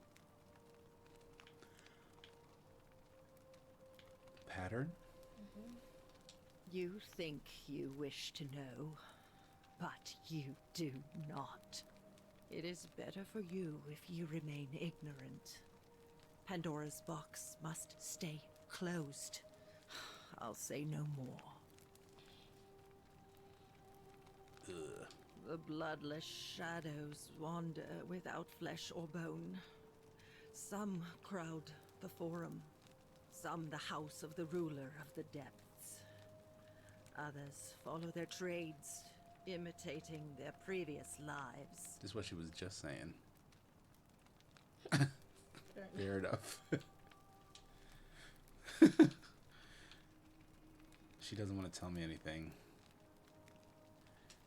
Pattern? You think you wish to know, but you do not. It is better for you if you remain ignorant. Pandora's box must stay closed. I'll say no more. Ugh. The bloodless shadows wander without flesh or bone. Some crowd the forum, some the house of the ruler of the depths. Others follow their trades, imitating their previous lives. This is what she was just saying. Fair enough. She doesn't want to tell me anything.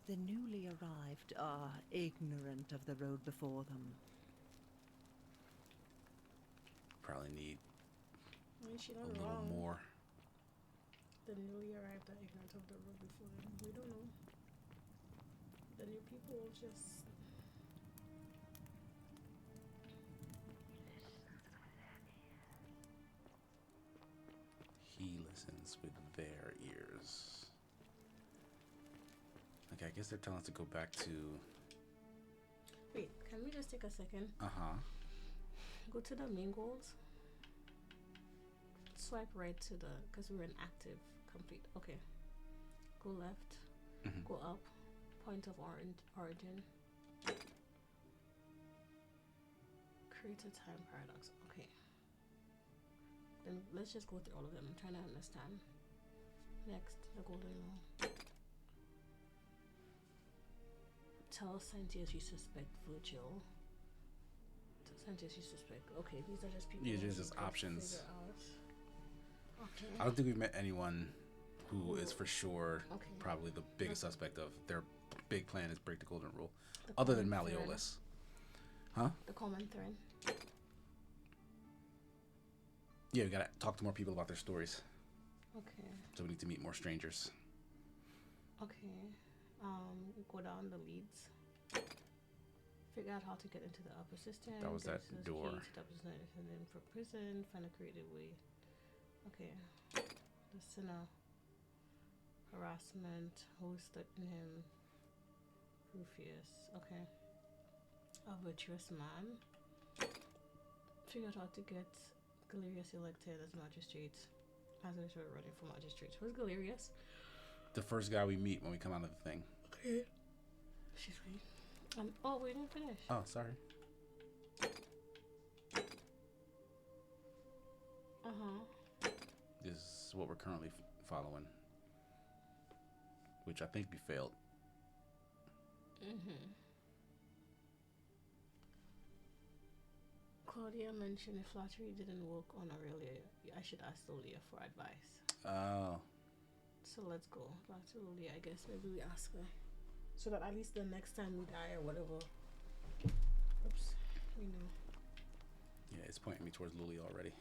The newly arrived are ignorant of the road before them. Probably need I mean, she a not little wrong. more. The newly arrived are ignorant of the road before them. We don't know. The new people will just. He listens with their ears. Okay, I guess they're telling us to go back to... Wait, can we just take a second? Uh-huh. Go to the main goals. Swipe right to the, because we're in active, complete. Okay. Go left. Mhm. Go up. Point of origin. Create a time paradox. Okay. Then let's just go through all of them. I'm trying to understand. Next, the golden law. Tell scientists you suspect Virgil. Tell scientists you suspect. Okay, these are just people. Yeah, who just we could options. figure out. Okay. I don't think we've met anyone who is for sure Okay. probably the biggest suspect of their big plan is break the golden rule. The Other than common thread. Malleolus. Huh? The common thread. Yeah, we gotta talk to more people about their stories. Okay. So we need to meet more strangers. Okay. Go down the leads. Figure out how to get into the upper system. That was get that access key door. to the upper system, and then for prison, find a creative way. Okay. The sinner. Harassment. Who's threatening him? Rufus. Okay. A virtuous man. Figure out how to get Galerius elected as magistrate. As I started running for magistrate. Who's Galerius? The first guy we meet when we come out of the thing. Okay. She's right. Oh, we didn't finish. Oh, sorry. This is what we're currently following. Which I think we failed. Claudia mentioned if flattery didn't work on Aurelia, I should ask Lolia for advice. Oh. So let's go back to Lolia. I guess maybe we ask her. So that at least the next time we die or whatever. Oops. We know. Yeah, it's pointing me towards Lily already.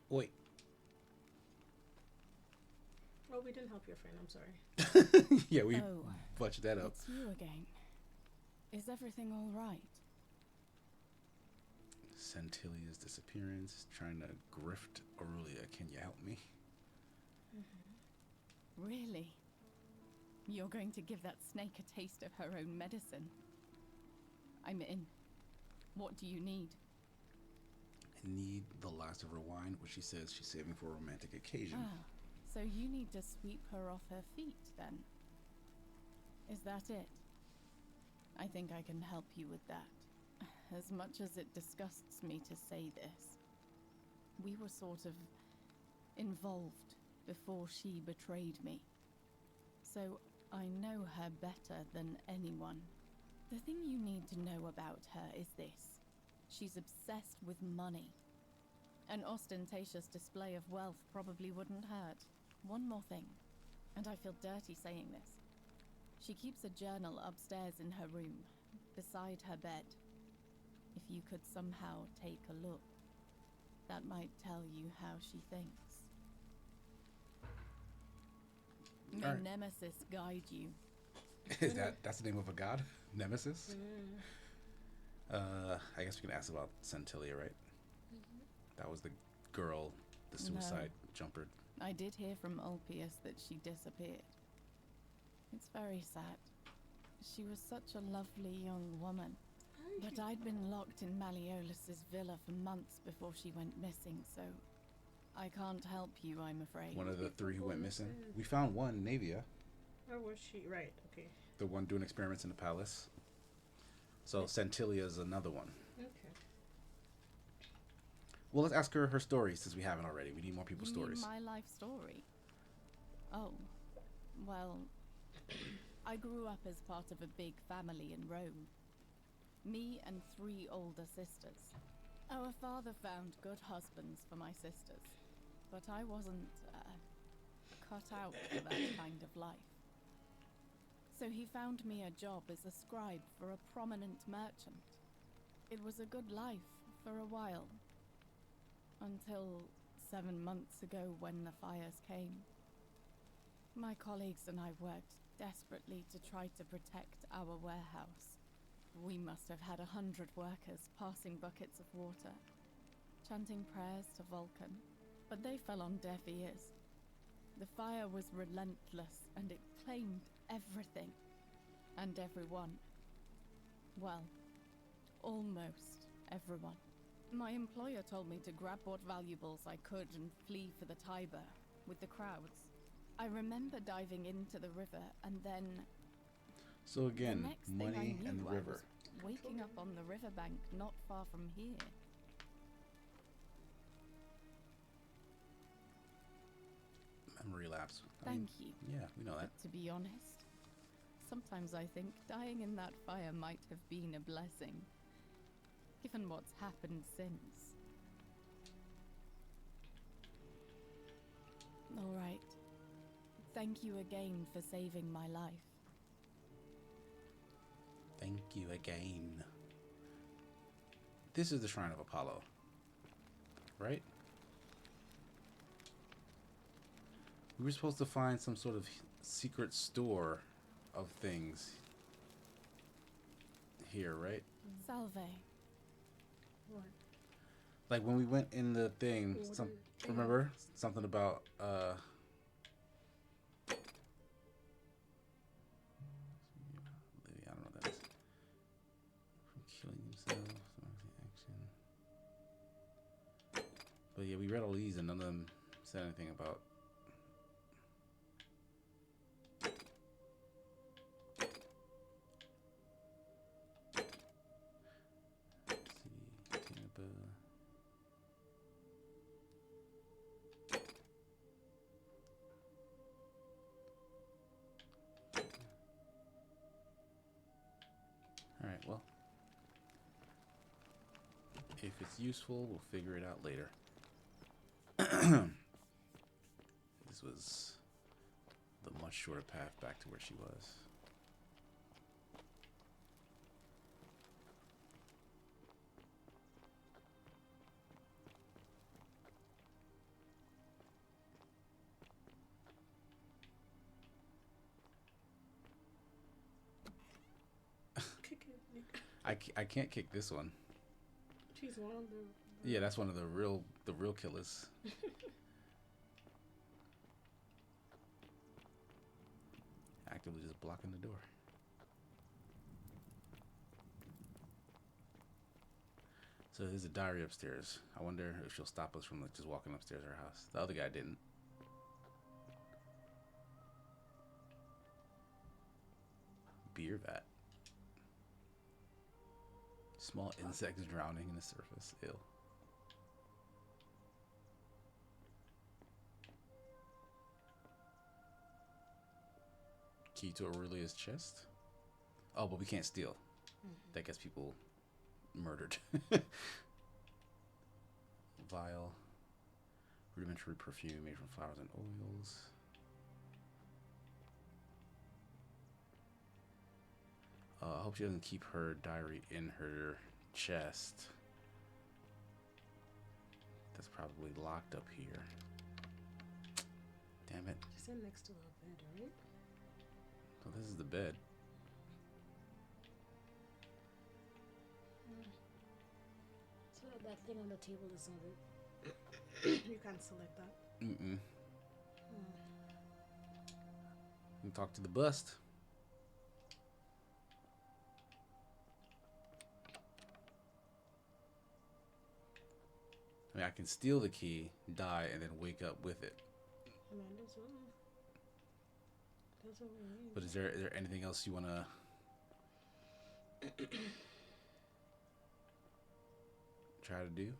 Wait. Oh, we didn't help your friend. I'm sorry. Yeah, we Oh, butchered that up. it's you again. Is everything all right? Centilia's disappearance, trying to grift Aurelia. Can you help me? Really? You're going to give that snake a taste of her own medicine? I'm in. What do you need? I need the last of her wine, which she says she's saving for a romantic occasion. Ah, so you need to sweep her off her feet, then? Is that it? I think I can help you with that. As much as it disgusts me to say this, we were sort of involved before she betrayed me. So I know her better than anyone. The thing you need to know about her is this. She's obsessed with money. An ostentatious display of wealth probably wouldn't hurt. One more thing, and I feel dirty saying this. She keeps a journal upstairs in her room, beside her bed. If you could somehow take a look, that might tell you how she thinks. May Alright. Nemesis guide you. That's the name of a god? Nemesis? I guess we can ask about Centilia, right? That was the girl, the suicide jumper. I did hear from Ulpius that she disappeared. It's very sad. She was such a lovely young woman. But I'd been locked in Malleolus's villa for months before she went missing, so I can't help you, I'm afraid. One of the three who went missing. We found one, Navia. Where was she? Right, okay. The one doing experiments in the palace. So Centilia is another one. Okay. Well, let's ask her her story since we haven't already. We need more people's You mean stories. my life story? Oh, well, I grew up as part of a big family in Rome. Me and 3 older sisters. Our father found good husbands for my sisters, but I wasn't cut out for that kind of life. So he found me a job as a scribe for a prominent merchant. It was a good life for a while, until 7 months ago when the fires came. My colleagues and I worked desperately to try to protect our warehouse. We must have had 100 workers passing buckets of water, chanting prayers to Vulcan, but they fell on deaf ears. The fire was relentless, and it claimed everything and everyone. Well, almost everyone. My employer told me to grab what valuables I could and flee for the Tiber with the crowds. I remember diving into the river and then So again, the next thing I money knew, and the I river. was waking up on the riverbank not far from here. Memory lapse. Thank you. Yeah, we know that. But to be honest, sometimes I think dying in that fire might have been a blessing, given what's happened since. All right. Thank you again for saving my life. Thank you again. This is the Shrine of Apollo, right? We were supposed to find some sort of secret store of things here, right? Salve. What? Like when we went in the thing, What some is- remember something about Lady, I don't know what that is. From killing himself, action. But yeah, we read all these and none of them said anything about. Let's see, Tampa. Alright, well. If it's useful, we'll figure it out later. This was the much shorter path back to where she was. I can't kick this one. She's one of the. Yeah, that's one of the real killers. Actively just blocking the door. So there's a diary upstairs. I wonder if she'll stop us from like just walking upstairs her house. The other guy didn't. Beer vat. Small insects drowning in the surface. Ew. Key to Aurelia's chest. Oh, but we can't steal. That gets people murdered. Vial. Rudimentary perfume made from flowers and oils. I hope she doesn't keep her diary in her chest. That's probably locked up here. Damn it. She said next to the bed, right? So this is the bed. So that thing on the table is not it. You can't select that. Mm-mm. You can talk to the bust. I mean, I can steal the key, die, and then wake up with it. I mean, that's what we need. But is there anything else you wanna try to do?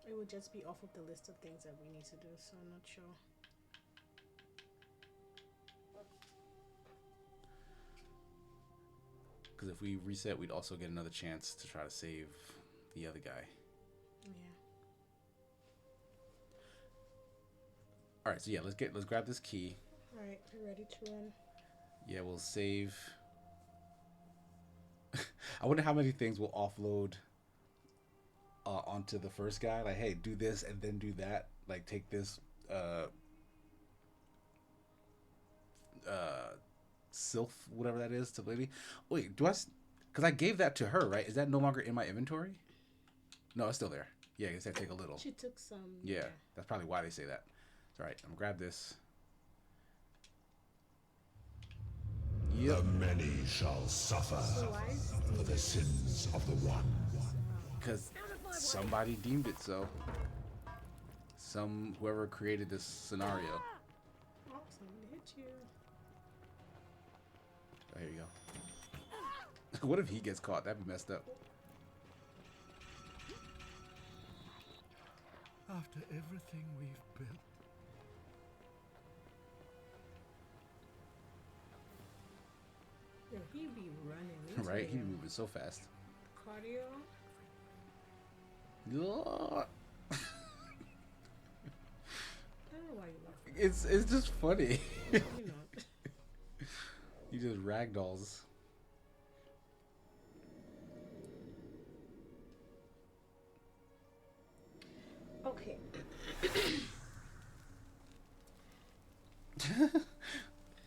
It would just be off of the list of things that we need to do, so I'm not sure. Because if we reset, we'd also get another chance to try to save the other guy. Yeah. All right, so yeah, let's grab this key. All right, you ready to run? Yeah, we'll save. I wonder how many things we'll offload onto the first guy. Like, hey, do this and then do that. Like, take this sylph, whatever that is, to lady. Wait, because I gave that to her, right? Is that no longer in my inventory? No, it's still there. Yeah, I guess I take a little. She took some. Yeah, that's probably why they say that. It's all right. I'm gonna grab this. Yep. The many shall suffer for the sins of the one. Because somebody deemed it so. Whoever created this scenario. Oh, somebody hit you. Oh, here you go. What if he gets caught? That'd be messed up. After everything we've built. Yeah, he be running. Right? He moving so fast. Cardio. Ugh. I don't know why you laugh. It's just funny. You know. He just ragdolls. Okay.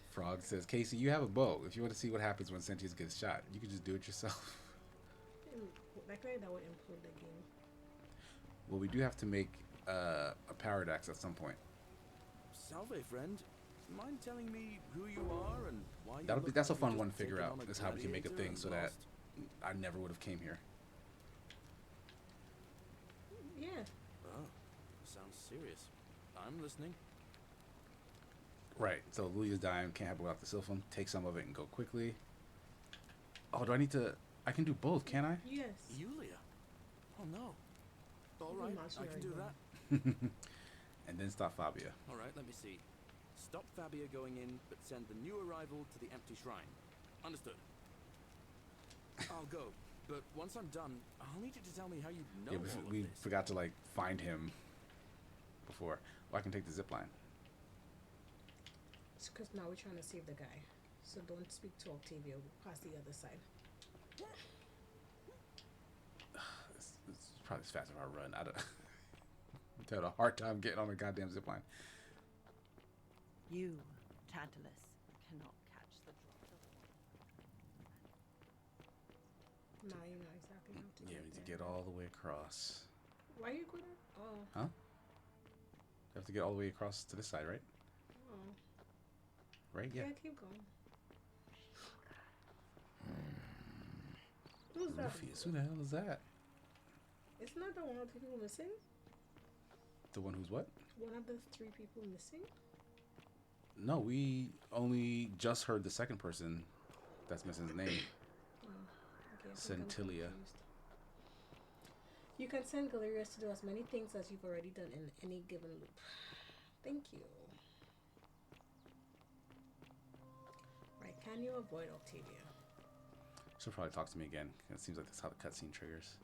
Frog says, Casey, you have a bow. If you want to see what happens when Sentius gets shot, you can just do it yourself. That would improve the game. Well, we do have to make a powered axe at some point. Salve, friend. Mind telling me who you are and why you That's a like fun you've one to just figure taken out. on a Is how we can make a gladiator thing and so that lost? I never would have came here. Yeah. Oh, sounds serious. I'm listening. Right. So Lulia's dying. Can't have it without the Sylphum. Take some of it and go quickly. Oh, do I need to? I can do both, can't I? Yes. Yulia. Oh no. All You right, must I can already do know. that. And then stop Fabia. All right, let me see. Stop Fabia going in, but send the new arrival to the empty shrine. Understood. I'll go, but once I'm done, I'll need you to tell me how you know Yeah, all of we this. forgot to like find him before. Well, I can take the zip line. It's because now we're trying to save the guy. So don't speak to Octavia. We'll pass the other side. It's probably as fast as I run. I don't. I'm having a hard time getting on the goddamn zip line. You, Tantalus, cannot catch the drops of Now you know exactly how to Yeah, get we need to there. get all the way across. Why are you going? Oh. Huh? You have to get all the way across to this side, right? Oh. Right? Yeah. Yeah, keep going. Who's that? Rufus, who the hell is that? Isn't that the one of the people missing? The one who's what? One of the 3 people missing? No, we only just heard the second person that's missing his name. Oh, okay, Centilia. You can send Galerius to do as many things as you've already done in any given loop. Thank you. Right, can you avoid Octavia? She'll probably talk to me again. It seems like that's how the cutscene triggers.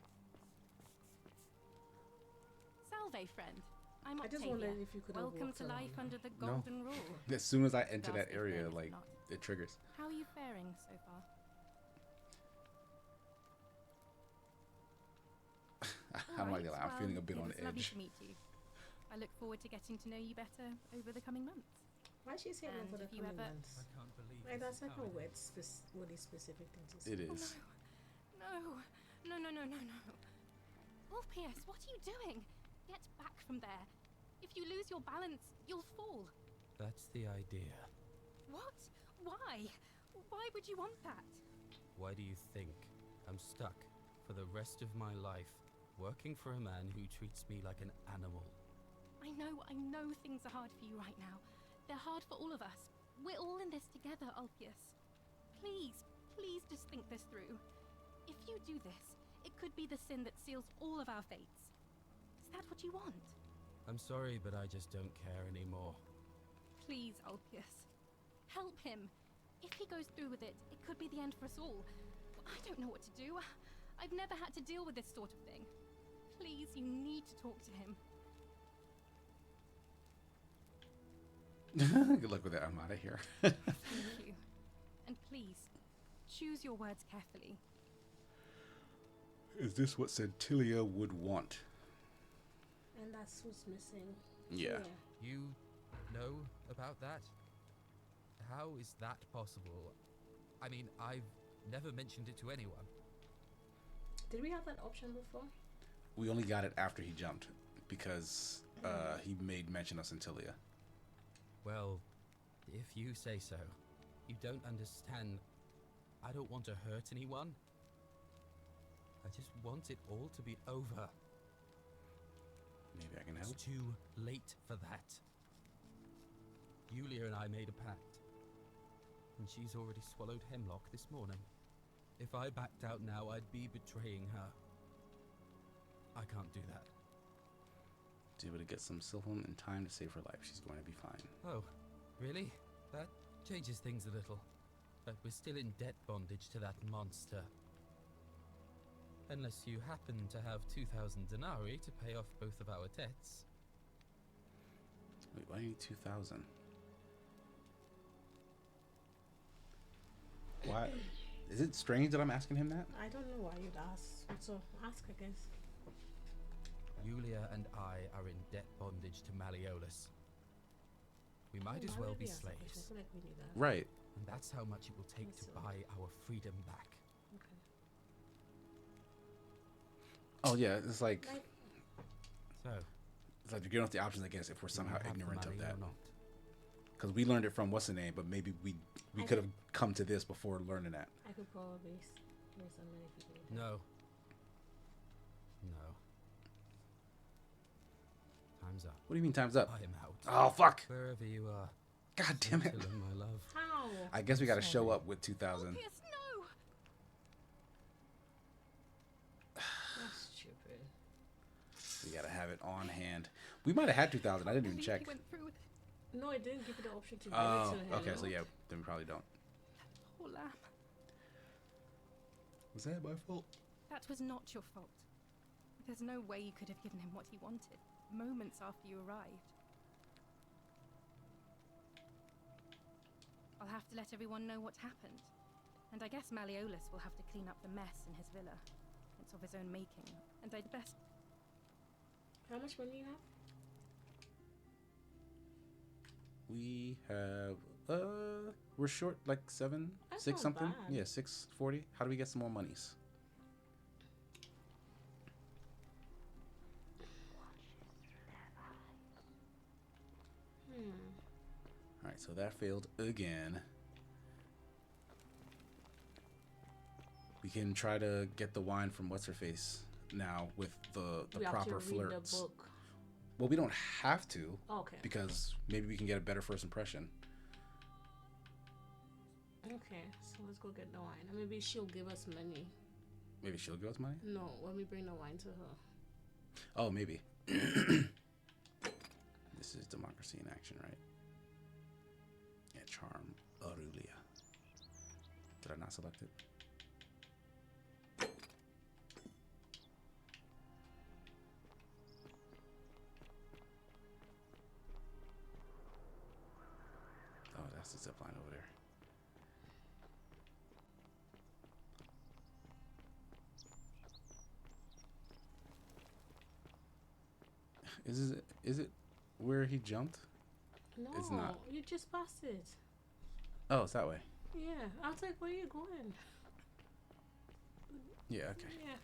Salve, friend. I'm I just Octavia. wondered if you could have Welcome walked to life around. under the golden rule. As soon as I enter that Ghastly area, things, like, not. it triggers. How are you faring so far? I'm All like, right, I'm feeling a well, bit on it was lovely edge. to meet you. I look forward to getting to know you better over the coming months. Why is she saying And over the if you coming ever- months? I can't believe Like, this that's is like how a it weird, is. really specific thing to say. It is. No. Orpheus, what are you doing? Get back from there. If you lose your balance, you'll fall. That's the idea. What? Why? Why would you want that? Why do you think I'm stuck for the rest of my life working for a man who treats me like an animal? I know things are hard for you right now. They're hard for all of us. We're all in this together, Orpheus. Please just think this through. If you do this, it could be the sin that seals all of our fates. Is that what you want? I'm sorry, but I just don't care anymore. Please, Orpheus. Help him. If he goes through with it, it could be the end for us all. I don't know what to do. I've never had to deal with this sort of thing. Please, you need to talk to him. Good luck with that. I'm out of here. Thank you. And please, choose your words carefully. Is this what Centilia would want? And that's who's missing. Yeah. You know about that? How is that possible? I mean, I've never mentioned it to anyone. Did we have that option before? We only got it after he jumped because he made mention of Centilia. Well, if you say so. You don't understand. I don't want to hurt anyone. I just want it all to be over. Maybe I can help. It's too late for that. Yulia and I made a pact. And she's already swallowed hemlock this morning. If I backed out now, I'd be betraying her. I can't do that. To be able to get some silphum in time to save her life. She's going to be fine. Oh, really? That changes things a little. But we're still in debt bondage to that monster. Unless you happen to have 2,000 denarii to pay off both of our debts. Wait, why do you need 2,000? Why? Is it strange that I'm asking him that? I don't know why you'd ask. So ask, I guess. Yulia and I are in debt bondage to Malleolus. We might as well be slaves. I feel like we knew that. Right. And that's how much it will take to buy our freedom back. Okay. Oh yeah, it's like So, it's like you're giving us the options, I guess, if we're somehow have the ignorant of money that. or not? Because we learned it from what's the name, but maybe we I could have come to this before learning that. I could probably hear so many people. No. No. Time's up. What do you mean time's up? I am out. Oh fuck! Wherever you are. God damn it! Centilia, my love. How? I guess we got to show up with 2,000. Orpheus, no! That's stupid. We got to have it on hand. We might have had 2,000. I didn't even check. He went through with it. No, it didn't give you the option to give Oh, it to him. okay. So yeah, then we probably don't. Poor lamb. Was that my fault? That was not your fault. There's no way you could have given him what he wanted, moments after you arrived. I'll have to let everyone know what happened. And I guess Malleolus will have to clean up the mess in his villa. It's of his own making, and I'd best... How much money you have? We have we're short like 6 not something. bad. Yeah, 640. How do we get some more monies? so that failed again. We can try to get the wine from what's her face now with the We have proper to read flirts. the book. Well, we don't have to. Okay. Because maybe we can get a better first impression. Okay, so let's go get the wine. And maybe she'll give us money. Maybe she'll give us money? No, when we bring the wine to her. Oh, maybe. This is democracy in action, right? Yeah, charm Aurelia. Did I not select it? Oh, that's the zip line over there. Is it where he jumped? No, It's not. you just passed it. Oh, it's that way. Yeah, I was like, where are you going? Yeah, okay. Yeah.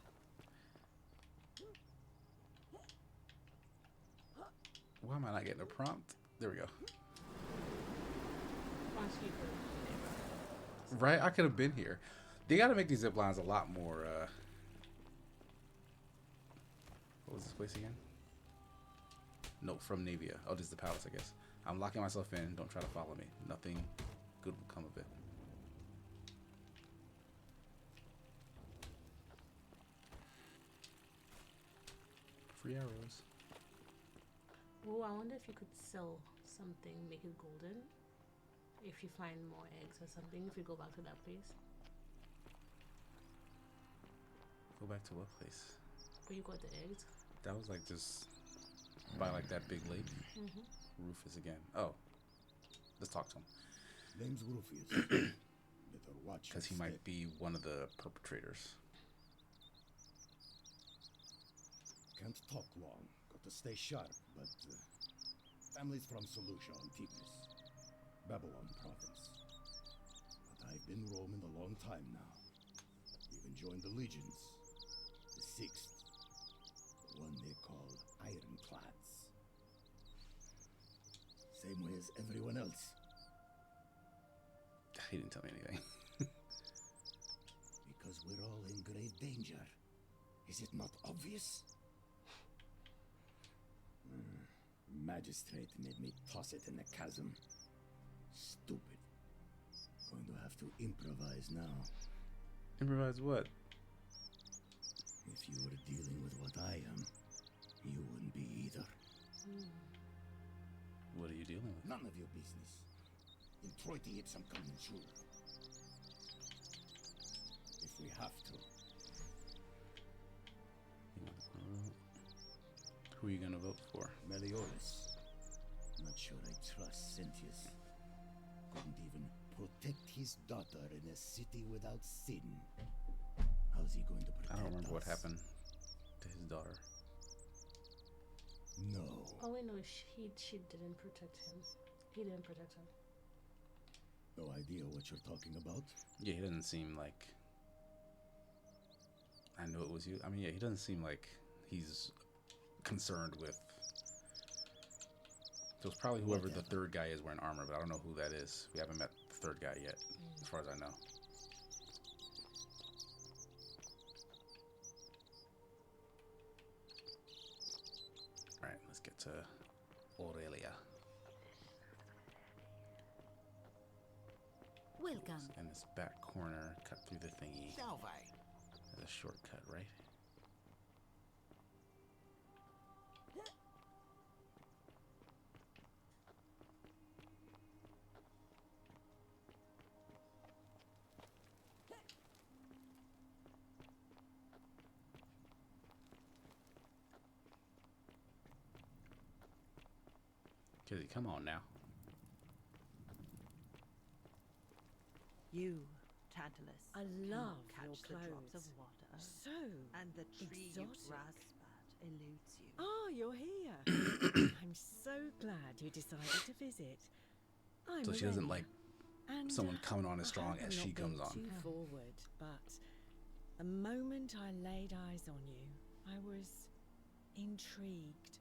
Why am I not getting a prompt? There we go. Right? I could have been here. They got to make these zip lines a lot more, what was this place again? No, from Navia. Oh, this is the palace, I guess. I'm locking myself in. Don't try to follow me. Nothing good will come of it. Free arrows. Oh, I wonder if you could sell something, make it golden. If you find more eggs or something, if you go back to that place. Go back to what place? Where you got the eggs. That was like just by like that big lake. Rufus again. Oh, let's talk to him. Name's Rufus. Better watch. Because he might be one of the perpetrators. Can't talk long. Got to stay sharp, but family's from Seleucia on Tigris, Babylon province. But I've been roaming a long time now. Even joined the legions. The 6th. The one they call Ironclads. Same way as everyone else. He didn't tell me anything. Because we're all in grave danger. Is it not obvious? Magistrate made me toss it in the chasm. Stupid. Going to have to improvise now. Improvise what? If you were dealing with what I am, you wouldn't be either. What are you dealing with? None of your business. In Troiti ipsam conjure. If we have to. Who are you gonna vote for? Meliodas. Not sure I trust Sentius. Couldn't even protect his daughter in a city without sin. How's he going to protect us? I don't remember what happened to his daughter. No. Oh wait, no, she didn't protect him. He didn't protect her. No idea what you're talking about? Yeah, he doesn't seem like... I know it was you. I mean, yeah, he doesn't seem like he's concerned with... So it's probably whoever the third guy is wearing armor, but I don't know who that is. We haven't met the third guy yet, as far as I know. Alright, let's get to Aurelia. Welcome. In this back corner, cut through the thingy. Salve. There's a shortcut, right? Kizzy, come on now. You, Tantalus. I love catch your the drops clothes. of water. So And the tree you exotic. grasp at eludes you. Oh, you're here. I'm so glad you decided to visit. I'm So she doesn't Elenia, like and, someone coming on as I strong hope I'm as she not being comes on. Too forward, but the moment I laid eyes on you, I was intrigued.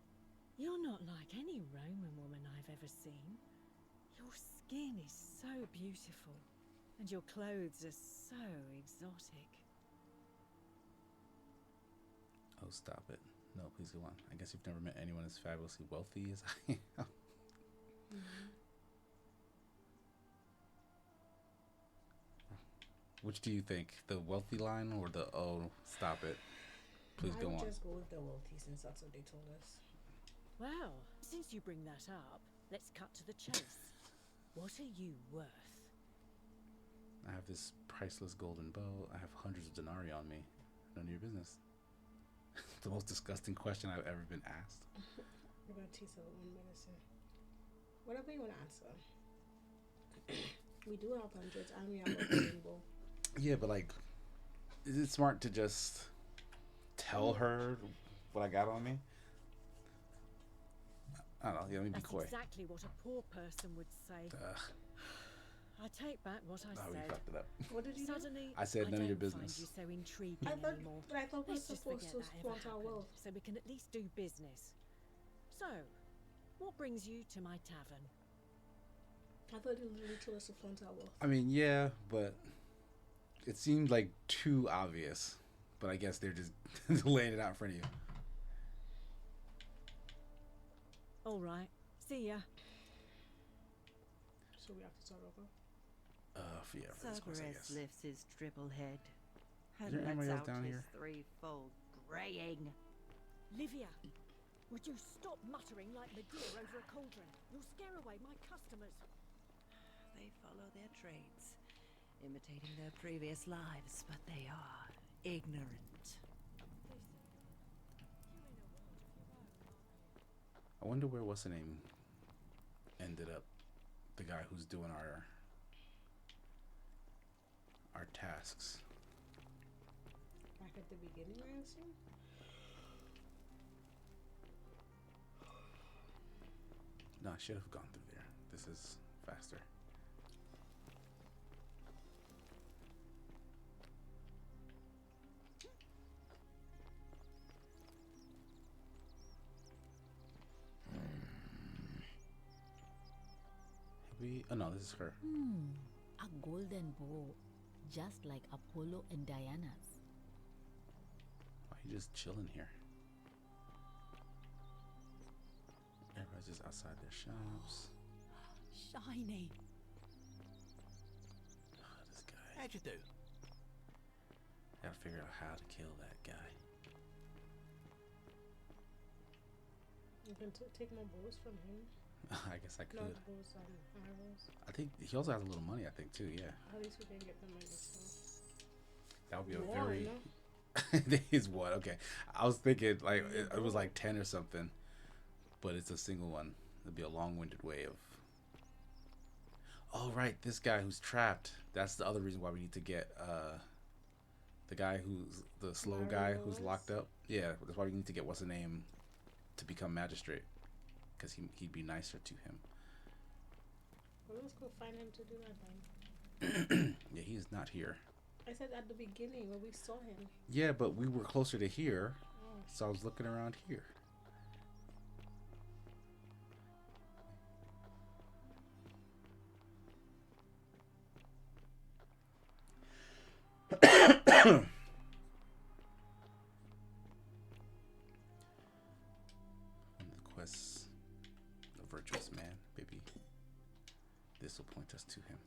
You're not like any Roman woman I've ever seen. Your skin is so beautiful, and your clothes are so exotic. Oh, stop it. No, please go on. I guess you've never met anyone as fabulously wealthy as I am. Mm-hmm. Which do you think? The wealthy line or the, oh, stop it? Please I go would on. just go with the wealthy since that's what they told us. Well, since you bring that up, let's cut to the chase. What are you worth? I have this priceless golden bow. I have hundreds of denarii on me. None of your business. The most disgusting question I've ever been asked. We're going to taste one medicine. Whatever you want to answer. We do have hundreds and we have a golden bow. Yeah, but like, is it smart to just tell her what I got on me? I don't know. Yeah, let me be coy. That's exactly what a poor person would say. I take back what I said. We fucked it up. What did you Suddenly, I said none of your business. I don't find you so intriguing anymore. But I thought we were Let's just supposed forget to that flaunt ever our happened, wealth. so we can at least do business. So, what brings you to my tavern? I thought you literally told us to flaunt our wealth. I mean, yeah, but it seemed like too obvious. But I guess they're just laying it out in front of you. All right. See ya. So we have to start over? Yeah, for this course, I Cerberus guess. lifts his triple head and Is there lets anybody else out down his here? threefold braying. Livia, would you stop muttering like Medea over a cauldron? You'll scare away my customers. They follow their trades, imitating their previous lives, but they are ignorant. I wonder where what's the name ended up. The guy who's doing our tasks. Back at the beginning, I assume? No, I should have gone through there. This is faster. Oh no, this is her. A golden bow, just like Apollo and Diana's. Why are you just chilling here? Everybody's just outside their shops. Shiny. Oh, this guy. How'd you do? Gotta figure out how to kill that guy. You can take more bows from him. I guess I could. Not bows, arrows. I think he also has a little money, I think, too, yeah. At least we can get the money, so. That would be a One. very... It is one, okay. I was thinking, like, it was like 10 or something. But it's a single one. It'd be a long-winded way of... Oh, right, this guy who's trapped. That's the other reason why we need to get, the guy who's... The slow guy who's locked up. Yeah, that's why we need to get what's-the-name to become magistrate. Because he'd be nicer to him. Well, let's go find him to do that then. Yeah, he is not here. I said at the beginning when we saw him. Yeah, but we were closer to here. Oh. So I was looking around here. The quest, the virtuous man, maybe this will point us to him.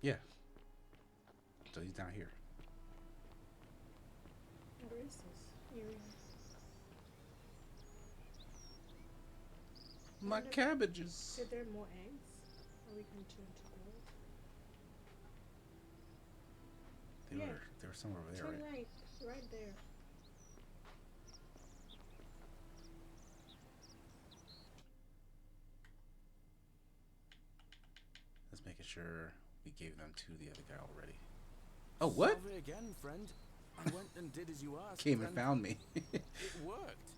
Yeah. So he's down here. Where is this area? My cabbages. Is there more eggs? Or we can turn to gold? They were somewhere over there, Turn right? right there. Let's make sure we gave them to the other guy already. Oh, what? Sorry again, friend. I went and did as you asked. Came and found me. It worked.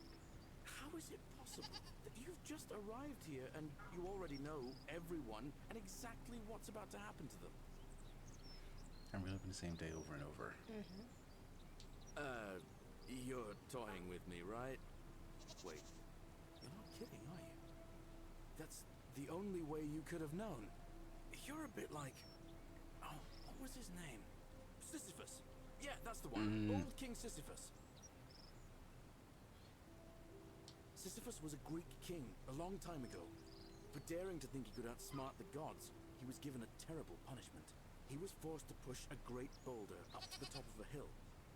How is it possible that you've just arrived here and you already know everyone and exactly what's about to happen to them? I'm reliving the same day over and over. You're toying with me, right? Wait, you're not kidding, are you? the only way you could have known. You're a bit like... Oh, what was his name? Sisyphus. Yeah, that's the one. Old King Sisyphus. Sisyphus was a Greek king a long time ago. For daring to think he could outsmart the gods, he was given a terrible punishment. He was forced to push a great boulder up to the top of a hill.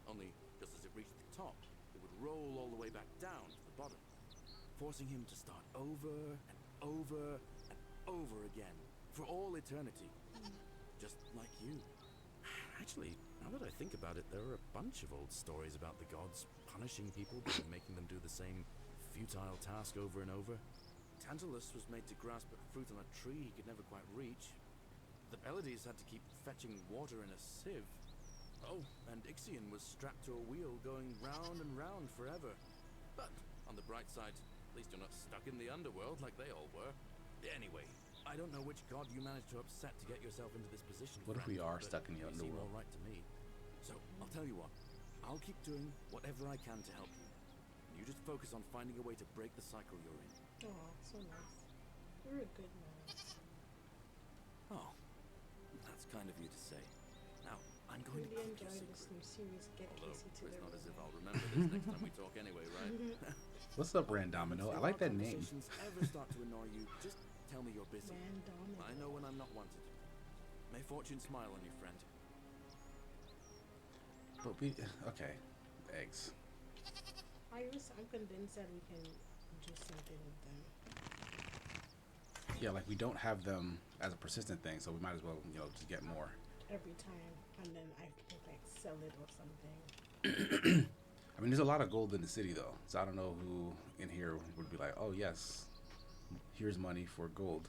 Only, just as it reached the top, it would roll all the way back down to the bottom, forcing him to start over and over and over again for all eternity. Just like you. Actually, now that I think about it, there are a bunch of old stories about the gods punishing people by making them do the same futile task over and over. Tantalus was made to grasp a fruit on a tree he could never quite reach. The Pleiades had to keep fetching water in a sieve. Oh, and Ixion was strapped to a wheel going round and round forever. But, on the bright side, at least you're not stuck in the underworld like they all were. Anyway, I don't know which god you managed to upset to get yourself into this position. What if we are stuck in the You seem underworld? all right to me. So, I'll tell you what. I'll keep doing whatever I can to help you. You just focus on finding a way to break the cycle you're in. Oh, so nice. You're a good man. Oh, that's kind of you to say. Now, I'm going Really to keep your enjoying this secret. new series. Get Although, Casey to it's the not as if river. I'll remember this next time we talk anyway, right? What's up, Randomino? I like that name. If our conversations ever start to annoy you, just tell me you're busy. Randomino. I know when I'm not wanted. May fortune smile on you, friend. But we okay, eggs. I'm convinced that we can do something with them. Yeah, like we don't have them as a persistent thing, so we might as well, just get more. Every time, and then I could like sell it or something. I mean, there's a lot of gold in the city, though, so I don't know who in here would be like, oh yes, here's money for gold.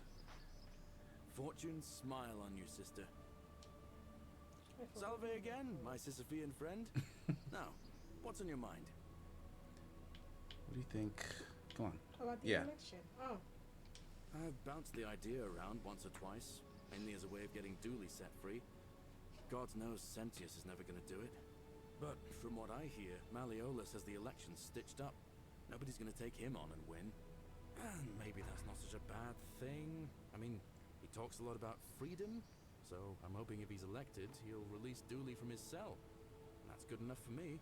Fortune smile on you, sister. Salve again, my Sisyphean friend. Now, what's on your mind? What do you think? Come on. How about the Yeah. election? Oh, I've bounced the idea around once or twice, mainly as a way of getting Dooley set free. God knows Sentius is never going to do it. But from what I hear, Malleolus has the election stitched up. Nobody's going to take him on and win. And maybe that's not such a bad thing. I mean, he talks a lot about freedom, so I'm hoping if he's elected, he'll release Dooley from his cell. That's good enough for me.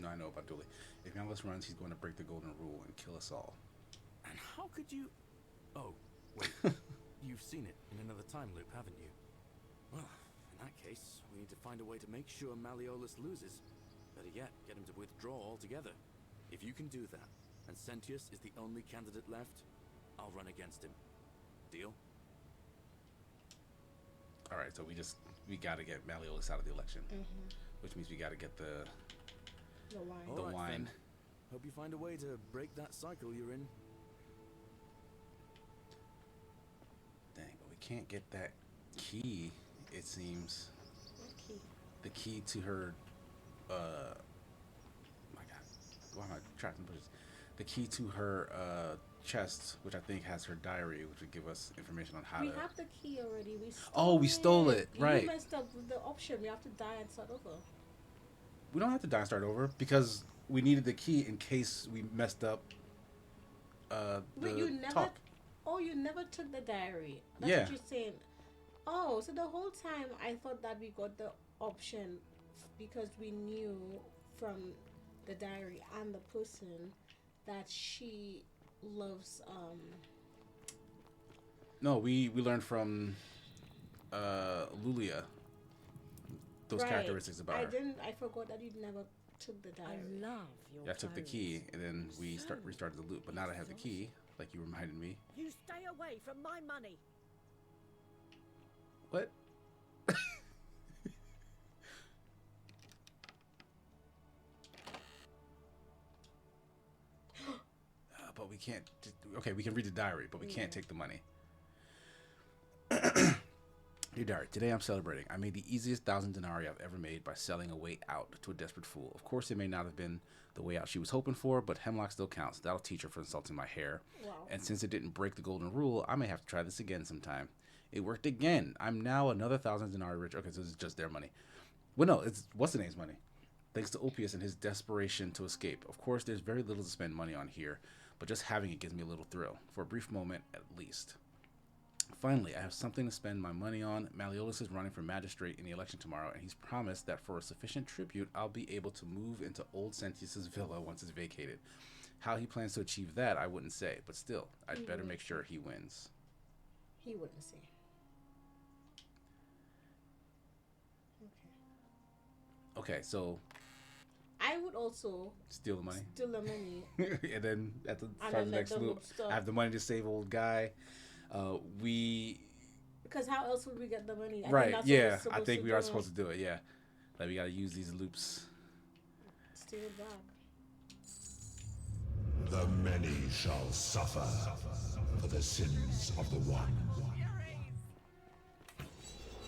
No, I know about Dooley. If Malleus runs, he's going to break the golden rule and kill us all. And how could you... Oh, wait. You've seen it in another time loop, haven't you? Well, in that case, we need to find a way to make sure Malleolus loses. Better yet, get him to withdraw altogether. If you can do that, and Sentius is the only candidate left, I'll run against him. Deal? All right, so we got to get Malleolus out of the election, Mm-hmm. which means we got to get the wine. All the right, wine. then. Hope you find a way to break that cycle you're in. Dang, but we can't get that key. It seems. What key? The key to her. My God, why am I trapped in bushes? The key to her chest, which I think has her diary, which would give us information on how We to. have the key already. We stole Oh, we stole it, right. You messed up with the option. We have to die and start over. We don't have to die and start over because we needed the key in case we messed up. Wait, you never? talk. Oh, you never took the diary. That's Yeah. what you're saying. Oh, so the whole time I thought that we got the option because we knew from the diary and the person that she loves. No, we learned from Lulia those Right. characteristics about her. I forgot that you never took the diary. I love your Yeah, I took the clothes. key and then we restarted the loop. But now that I have the key, like you reminded me. You stay away from my money. What? But we can't. Okay, we can read the diary, but we can't take the money. Dear diary, today I'm celebrating. I made the easiest 1,000 denarii I've ever made by selling a way out to a desperate fool. Of course, it may not have been the way out she was hoping for, but hemlock still counts. That'll teach her for insulting my hair. Wow. And since it didn't break the golden rule, I may have to try this again sometime. It worked again. I'm now another 1,000 denarii rich. Okay, so this is just their money. Well, no, it's what's the name's money. Thanks to Ulpius and his desperation to escape. Of course, there's very little to spend money on here, but just having it gives me a little thrill, for a brief moment at least. Finally, I have something to spend my money on. Malleolus is running for magistrate in the election tomorrow, and he's promised that for a sufficient tribute, I'll be able to move into old Sentius's villa once it's vacated. How he plans to achieve that, I wouldn't say, but still, I'd better make sure he wins. He wouldn't say. Okay, so I would also steal the money. Steal the money. And then at the start of the next loop, I have the money to save old guy. Because how else would we get the money? Right, yeah. I think we are supposed to do it, yeah. Like, we gotta use these loops. Steal it back. The many shall suffer for the sins of the one.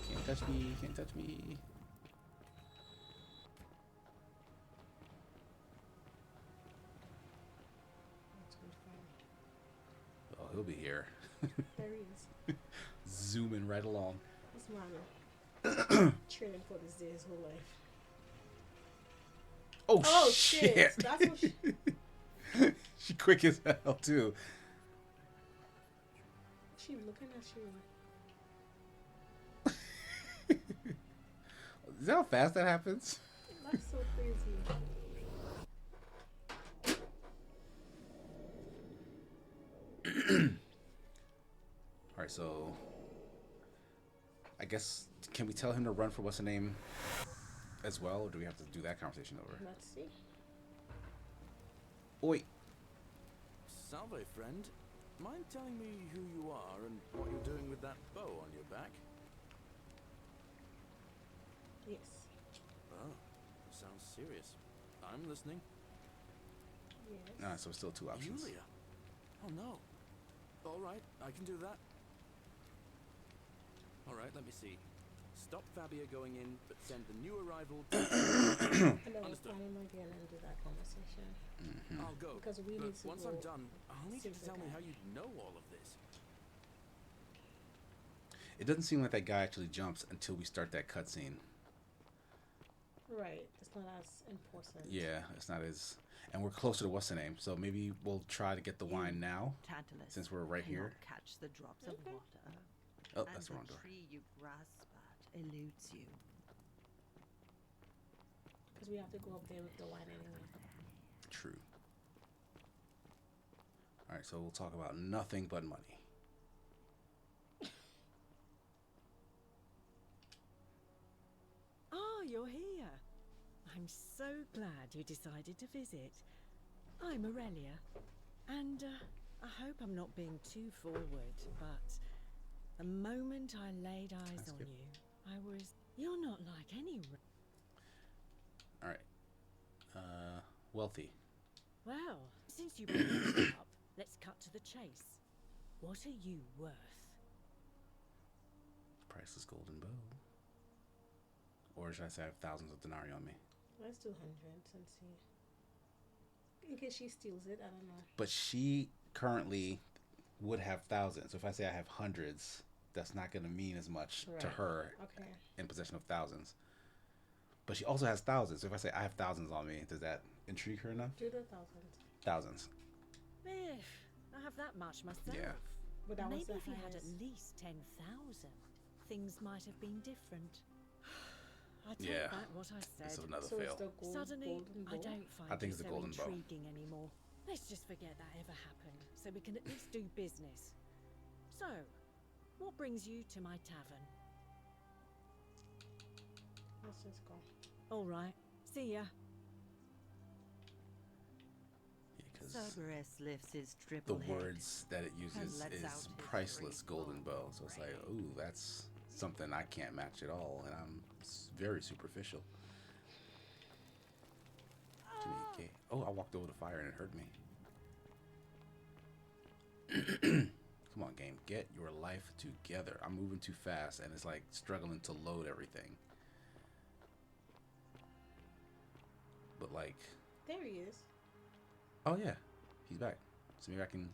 Can't touch me, can't touch me. Oh, he'll be here. There he is. Zooming right along. This man training for this day his whole life. Oh shit! That's what she quick as hell too. She looking at you. Is that how fast that happens? That's so crazy. Alright, so I guess, can we tell him to run for what's the name as well, or do we have to do that conversation over? Let's see. Oi. Salve, friend. Mind telling me who you are and what you're doing with that bow on your back? Yes. Oh, sounds serious. I'm listening. Yes. Nah, so still two options. Julia. Oh no. All right, I can do that. All right, let me see. Stop Fabia going in, but send the new arrival to... Understood. Again and do that conversation. I'll go. Because we need to once go I'm done, I'll need you to see the tell me guy. how you know all of this. It doesn't seem like that guy actually jumps until we start that cutscene. Right. It's not as important. Yeah, it's not as... And we're closer to what's the name, so maybe we'll try to get the wine now, Tantalus, since we're right here. catch the drops of water. Oh, that's the wrong door. tree you grasp at eludes you. Because we have to go up there with the wine anyway. True. Alright, so we'll talk about nothing but money. Ah, you're here. I'm so glad you decided to visit. I'm Aurelia, and I hope I'm not being too forward, but the moment I laid eyes on you, I was... You're not like any... Alright. Wealthy. Well, since you brought it up, let's cut to the chase. What are you worth? Priceless golden bow. Or should I say I have thousands of denarii on me? Let's do hundreds and see. In case she steals it, I don't know. But she currently would have thousands. So if I say I have hundreds, that's not going to mean as much to her in possession of thousands. But she also has thousands. So if I say I have thousands on me, does that intrigue her enough? Do the thousands. Thousands. I have that much myself. Yeah. But that maybe was the if you had at highest. least 10,000, things might have been different. I take Yeah. back what I said. It's another So fail. it's the Suddenly, golden I bow? don't find I think it it's the so golden bow. intriguing anymore. Let's just forget that ever happened, so we can at least do business. So, what brings you to my tavern? Let's just go. All right, see ya. Cerberus lifts his The triple head words that it uses lets out is his priceless golden bow. So it's like, ooh, that's something I can't match at all. And I'm very superficial. Jimmy, oh, I walked over the fire and it hurt me. Come on, game. Get your life together. I'm moving too fast and it's like struggling to load everything. But like... There he is. Oh, yeah. He's back. So maybe I can...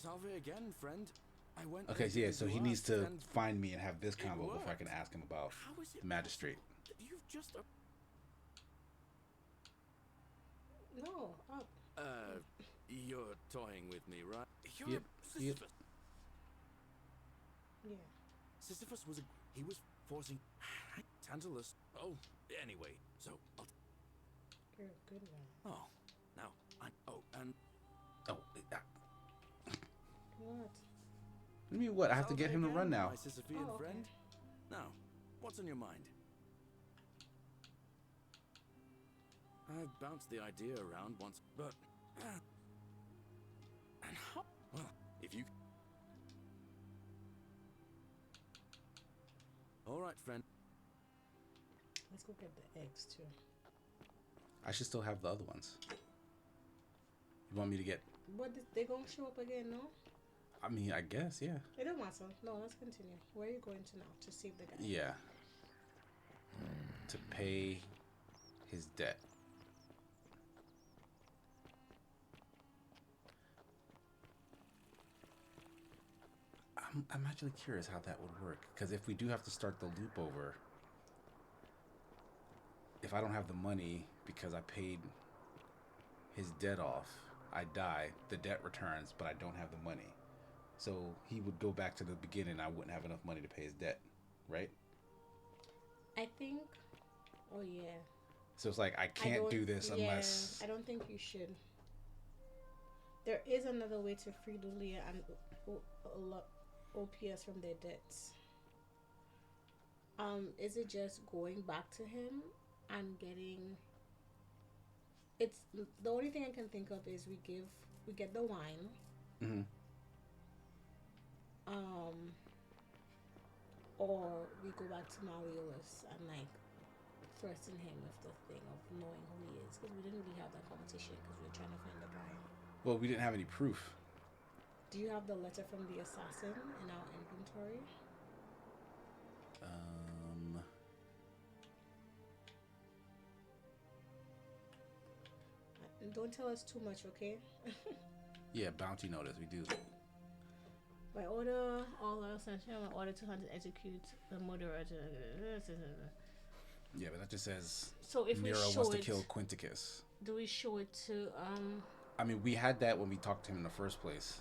Salve again, friend. I went... Okay, so yeah, so he needs to and find me and have this it combo before I worked. can ask him about How is it the magistrate. possible that you've just... No, up. You're toying with me, right? You're Yep, yep. Sisyphus. Yeah. Sisyphus was he was forcing Tantalus. Oh, anyway, so You're a good one. oh, now and Oh, What? I mean, what? I have to get him to run now. my Sisyphean Oh, okay. friend. Now, what's on your mind? I've bounced the idea around once, but and how? Well, if you. All right, friend. Let's go get the eggs too. I should still have the other ones. You want me to get? But they gonna show up again, no? I mean, I guess, yeah. It don't matter. No, let's continue. Where are you going to now to save the guy? Yeah. To pay his debt. I'm actually curious how that would work, because if we do have to start the loop over, if I don't have the money because I paid his debt off, I die, the debt returns, but I don't have the money. So he would go back to the beginning, I wouldn't have enough money to pay his debt, right? I think. Oh yeah. So it's like I can't do this unless. I don't think you should. There is another way to free Lulia and OPS from their debts. Is it just going back to him and getting? It's the only thing I can think of is we get the wine. Mm-hmm. Or we go back to Mariolus and like threaten him with the thing of knowing who he is, because we didn't really have that conversation because we were trying to find the guy. Well, we didn't have any proof. Do you have the letter from the assassin in our inventory? Don't tell us too much, okay? Yeah, bounty notice, we do. By order, all else and order to hunt and execute the murderer. Yeah, but that just says so if Nero we show wants to it, kill Quinticus. do we show it to I mean, we had that when we talked to him in the first place,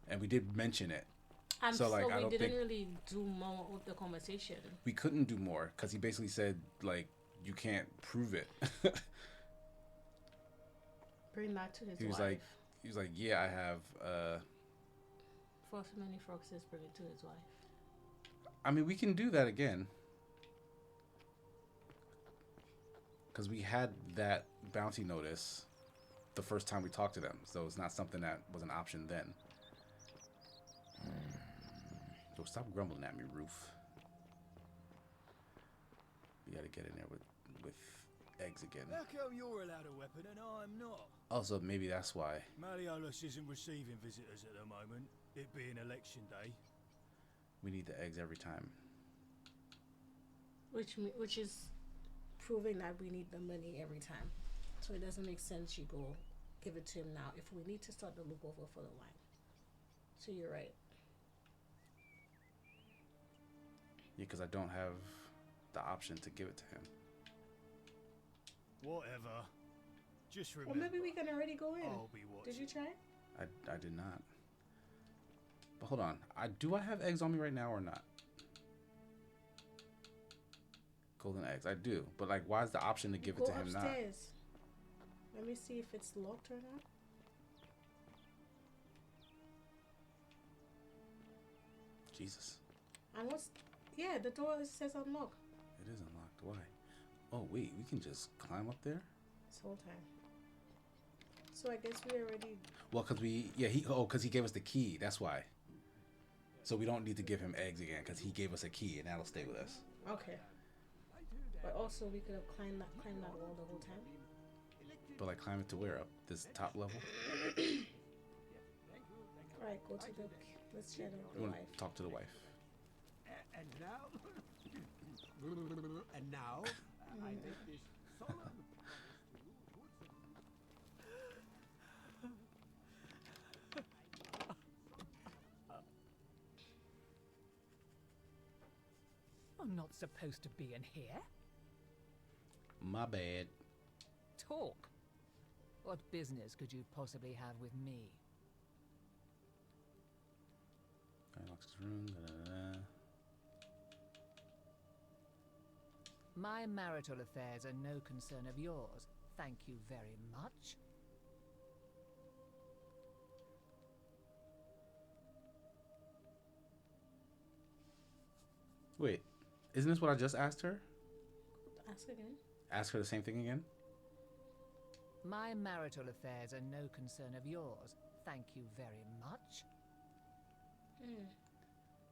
and we did mention it. So like, I don't we didn't think really do more with the conversation. we couldn't do more because he basically said like you can't prove it. Bring that to his He was wife. like, yeah, I have. For so many foxes, bring it to his wife. I mean, we can do that again. Because we had that bounty notice the first time we talked to them. So it's not something that was an option then. So stop grumbling at me, Roof. We gotta get in there with eggs again. How come you're allowed a weapon and I'm not? Also, maybe that's why. Malleolus isn't receiving visitors at the moment, it being election day. We need the eggs every time. Which is proving that we need the money every time. So it doesn't make sense you go give it to him now if we need to start the loop over for the wine. So you're right. Yeah, because I don't have the option to give it to him. Whatever. Just Well, remember. maybe we can already go in. I'll be watching. Did you try? I did not. But hold on. Do I have eggs on me right now or not? Golden eggs. I do. But like, why is the option to give it to him not? Upstairs. Let me see if it's locked or not. Jesus. And yeah, the door says unlock. It is unlocked. Why? Oh, wait. We can just climb up there? This whole time. So I guess we already... Well, because he gave us the key. That's why. So we don't need to give him eggs again because he gave us a key and that'll stay with us. Okay. But also we could have climbed that wall the whole time. But like climb it to where? Up this top level? Alright, go to the... Let's chat out We the want wife. to talk to the wife. And now, I make this solemn I'm not supposed to be in here. My bad. Talk. What business could you possibly have with me? Unlocks his room. My marital affairs are no concern of yours. Thank you very much. Wait, isn't this what I just asked her? Ask again. Ask her the same thing again? My marital affairs are no concern of yours. Thank you very much.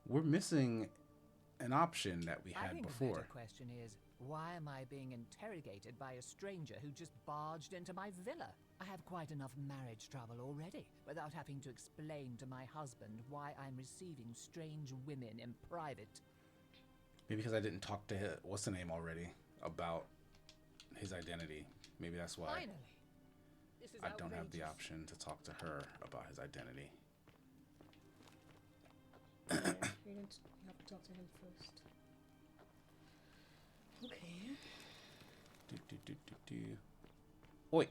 We're missing an option that we I had think before. the better question is, why am I being interrogated by a stranger who just barged into my villa? I have quite enough marriage trouble already, without having to explain to my husband why I'm receiving strange women in private. Maybe because I didn't talk to what's the name already about his identity. Maybe that's why. Finally. This is I don't have the outrageous. option to talk to her about his identity. Yeah, you have to talk to him first. Okay. Oi!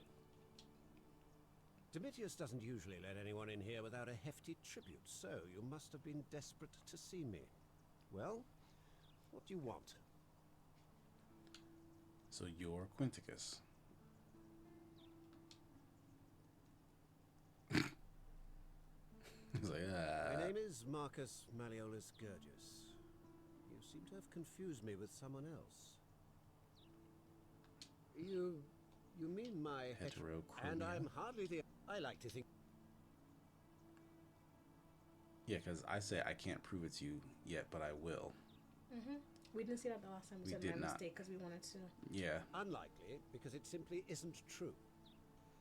Domitius doesn't usually let anyone in here without a hefty tribute, so you must have been desperate to see me. Well, what do you want? So you're Quinticus. He's like, My name is Marcus Malleolus Gurgis. You seem to have confused me with someone else. You mean my Heterochromia. And I'm hardly the... I like to think... Yeah, because I say I can't prove it to you yet, but I will. We didn't see that the last time. We said did my not. mistake because we wanted to. Yeah. Unlikely, because it simply isn't true.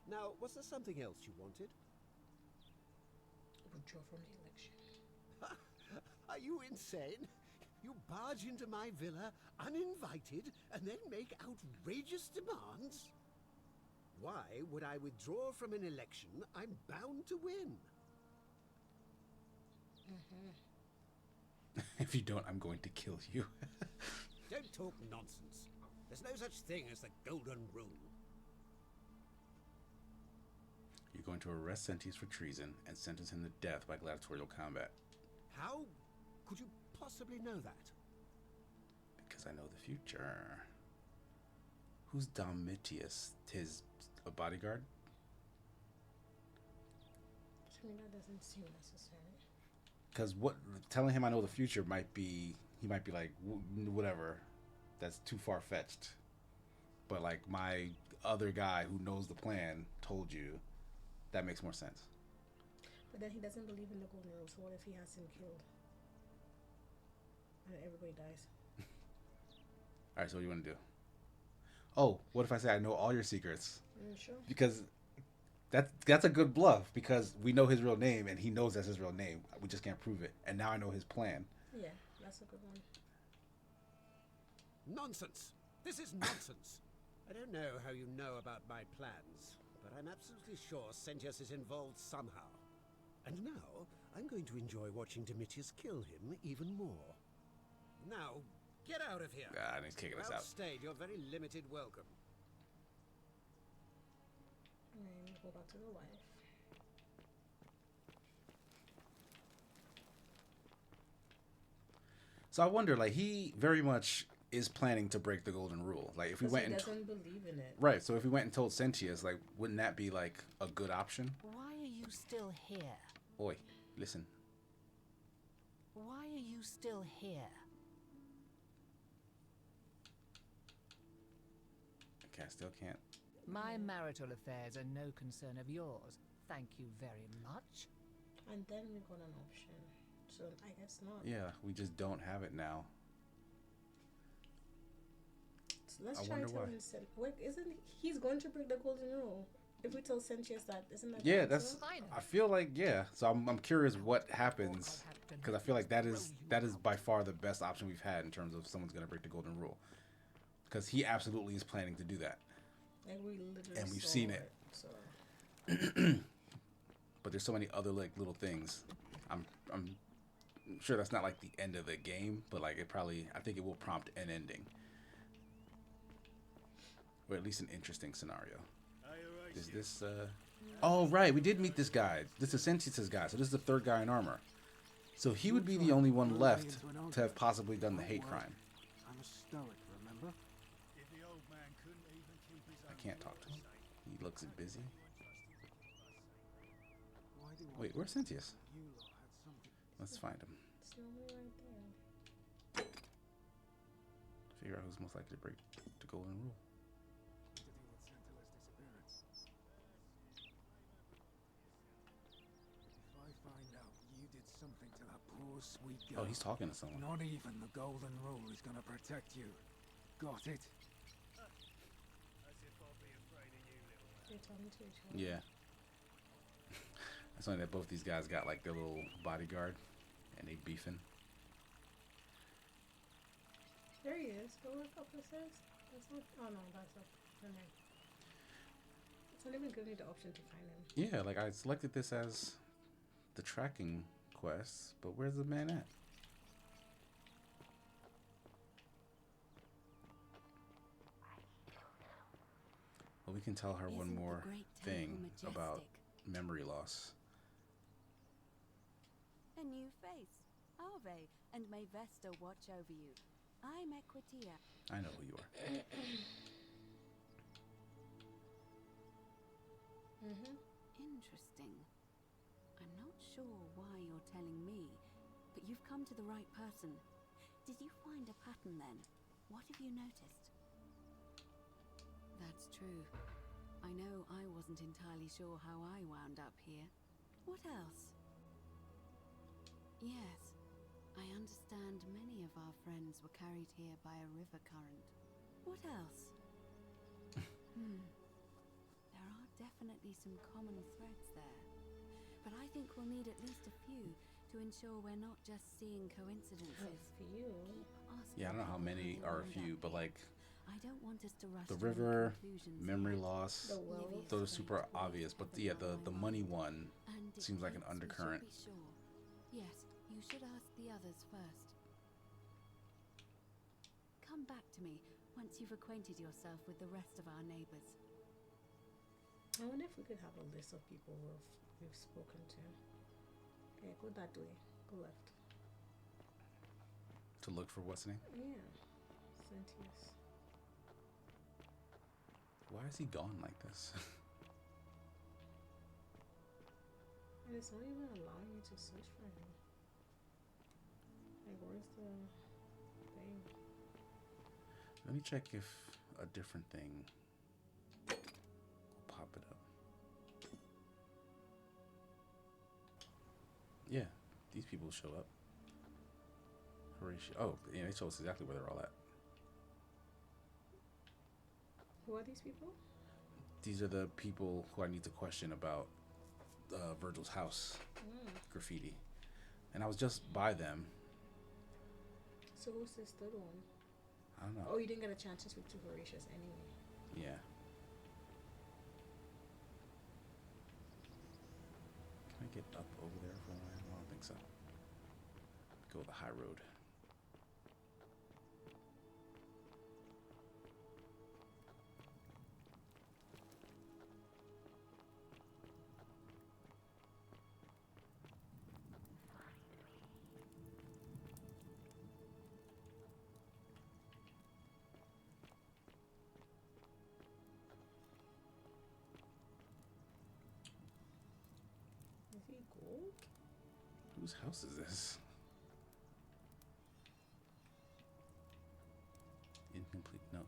Now, was there something else you wanted? Withdraw from the election. Are you insane? You barge into my villa uninvited and then make outrageous demands? Why would I withdraw from an election I'm bound to win? If you don't, I'm going to kill you. Don't talk nonsense. There's no such thing as the golden rule. You're going to arrest Sentius for treason and sentence him to death by gladiatorial combat. How could you possibly know that? Because I know the future. Who's Domitius? His a bodyguard? To me, that doesn't seem necessary. Because what telling him I know the future might be, he might be like, whatever, that's too far fetched. But like my other guy who knows the plan told you, that makes more sense. But then he doesn't believe in the golden rule. So what if he has him killed? And everybody dies. All right, so what do you want to do? Oh, what if I say I know all your secrets? Sure. Because that's a good bluff, because we know his real name and he knows that's his real name. We just can't prove it. And now I know his plan. Yeah, that's a good one. Nonsense! This is nonsense! I don't know how you know about my plans, but I'm absolutely sure Sentius is involved somehow. And now, I'm going to enjoy watching Domitius kill him even more. Now, get out of here! God, he's kicking us out. Outstayed your very limited welcome. And go back to the wife. So I wonder, like, he very much is planning to break the golden rule. Like, if we went he and doesn't believe in it. right, so if we went and told Sentius, like, wouldn't that be like a good option? Why are you still here? Oi, listen. Why are you still here? Okay, I still can't. My marital affairs are no concern of yours. Thank you very much. And then we got an option. So I guess not. Yeah, we just don't have it now. So let's I try wonder telling Wait, isn't he's going to break the golden rule? If we tell Sentius that, isn't that? Yeah, that's. I feel like So I'm curious what happens, because I feel like that is by far the best option we've had in terms of someone's gonna break the golden rule, because he absolutely is planning to do that. Like we literally and we've saw seen it. So. But there's so many other like little things. I'm sure that's not like the end of the game, but like I think it will prompt an ending, or at least an interesting scenario. Is this oh right, we did meet this guy. This is Sentius's guy, so this is the third guy in armor. So he would be the only one left to have possibly done the hate crime. I'm a stoic, remember? I can't talk to him. He looks busy. Wait, where's Sentius? Let's find him. It's normally right there. Figure out who's most likely to break the golden rule. If I find out you did something to that poor sweet girl, Oh, he's talking to someone. not even the golden rule is gonna protect you. Got it? They're talking to each other. Yeah. That's funny that both these guys got like their little bodyguard and they beefing. There he is. Go look up, it says. That's not. Oh no, that's up. Never mind. It's not even giving me the option to find him. Yeah, like I selected this as the tracking quest, but where's the man at? Well, we can tell her one more thing about memory loss. A new face. Ave, and may Vesta watch over you. I'm Equitia. I know who you are. Interesting. I'm not sure why you're telling me, but you've come to the right person. Did you find a pattern then? What have you noticed? That's true. I know I wasn't entirely sure how I wound up here. What else? Yes, I understand many of our friends were carried here by a river current. What else? There are definitely some common threads there. But I think we'll need at least a few to ensure we're not just seeing coincidences. Yeah, I don't know how many are a few, but like I don't want us to rush the to any river, conclusions memory yet. loss, those are super obvious. But yeah, the money one And it seems like an means we should undercurrent. be sure. Yes, you should ask the others first. Come back to me once you've acquainted yourself with the rest of our neighbors. I wonder if we could have a list of people we've spoken to. Okay, go that way. Go left. To look for what's name? Yeah. Sentius. Why is he gone like this? And it's not even allowing you to search for him. Like, where's the thing? Let me check if a different thing will pop it up. Yeah, these people show up. Horatio. Oh, yeah, they show us exactly where they're all at. Who are these people? These are the people who I need to question about Virgil's house graffiti. And I was just by them. So who's this third one? I don't know. Oh, you didn't get a chance to speak to Horatius anyway. Yeah. Can I get up over there for a while? I don't think so. Go the high road. Is he gold? Whose house is this? Incomplete note.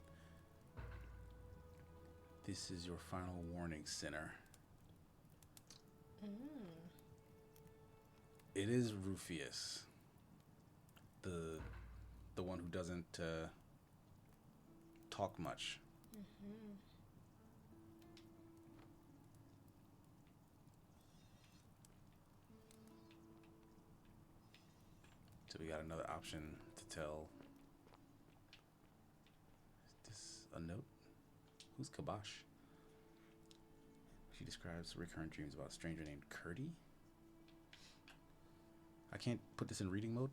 This is your final warning, sinner. It is Rufius, the one who doesn't talk much. So we got another option to tell. Is this a note? Who's Kabosh? She describes recurrent dreams about a stranger named Curdy. I can't put this in reading mode.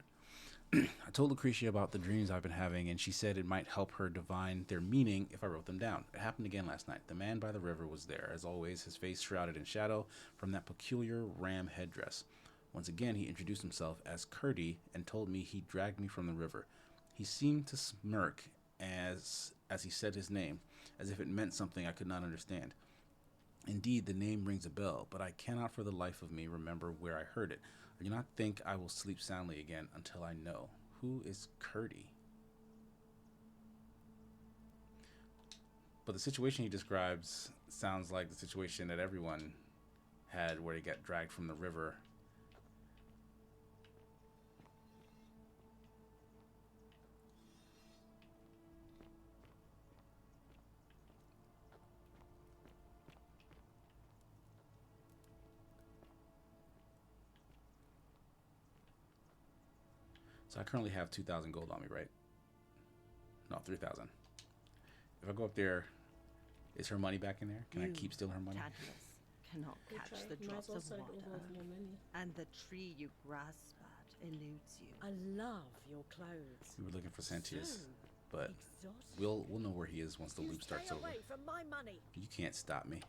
I told Lucretia about the dreams I've been having, and she said it might help her divine their meaning if I wrote them down. It happened again last night. The man by the river was there, as always, his face shrouded in shadow from that peculiar ram headdress. Once again, he introduced himself as Curdy and told me he dragged me from the river. He seemed to smirk as he said his name, as if it meant something I could not understand. Indeed, the name rings a bell, but I cannot for the life of me remember where I heard it. I do not think I will sleep soundly again until I know. Who is Curdy? But the situation he describes sounds like the situation that everyone had where he got dragged from the river. So I currently have 2,000 gold on me, right? No, 3,000. If I go up there, is her money back in there? Can I keep stealing her money? Cannot catch the drops of water, and the tree you grasp at eludes you. I love your clothes. We were looking for Sentius, So but we'll know where he is once the loop starts over. away from my money. You can't stop me.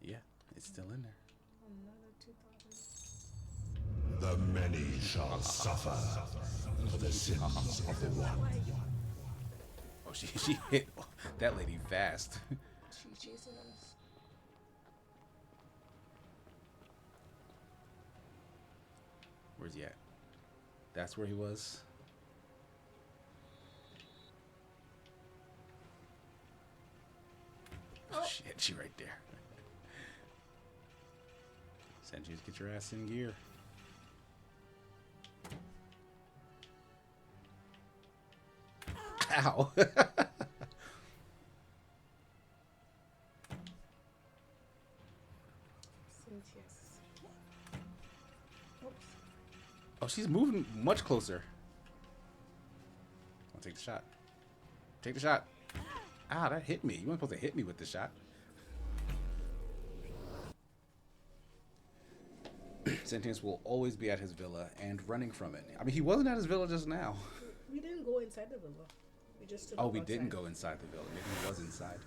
Yeah, it's still in there. Another 2,000. The many shall suffer for the sins of the one. Oh, she hit that lady fast. She's chasing us. Where's he at? That's where he was. Oh shit, she right there. Sentius, get your ass in gear. Ow. Oh, she's moving much closer. I'll take the shot. Take the shot. Ah, that hit me. You weren't supposed to hit me with the shot. Sentius will always be at his villa and running from it. I mean, he wasn't at his villa just now. We didn't go inside the villa. We just stood Oh, outside. we didn't go inside the villa. Maybe he was inside.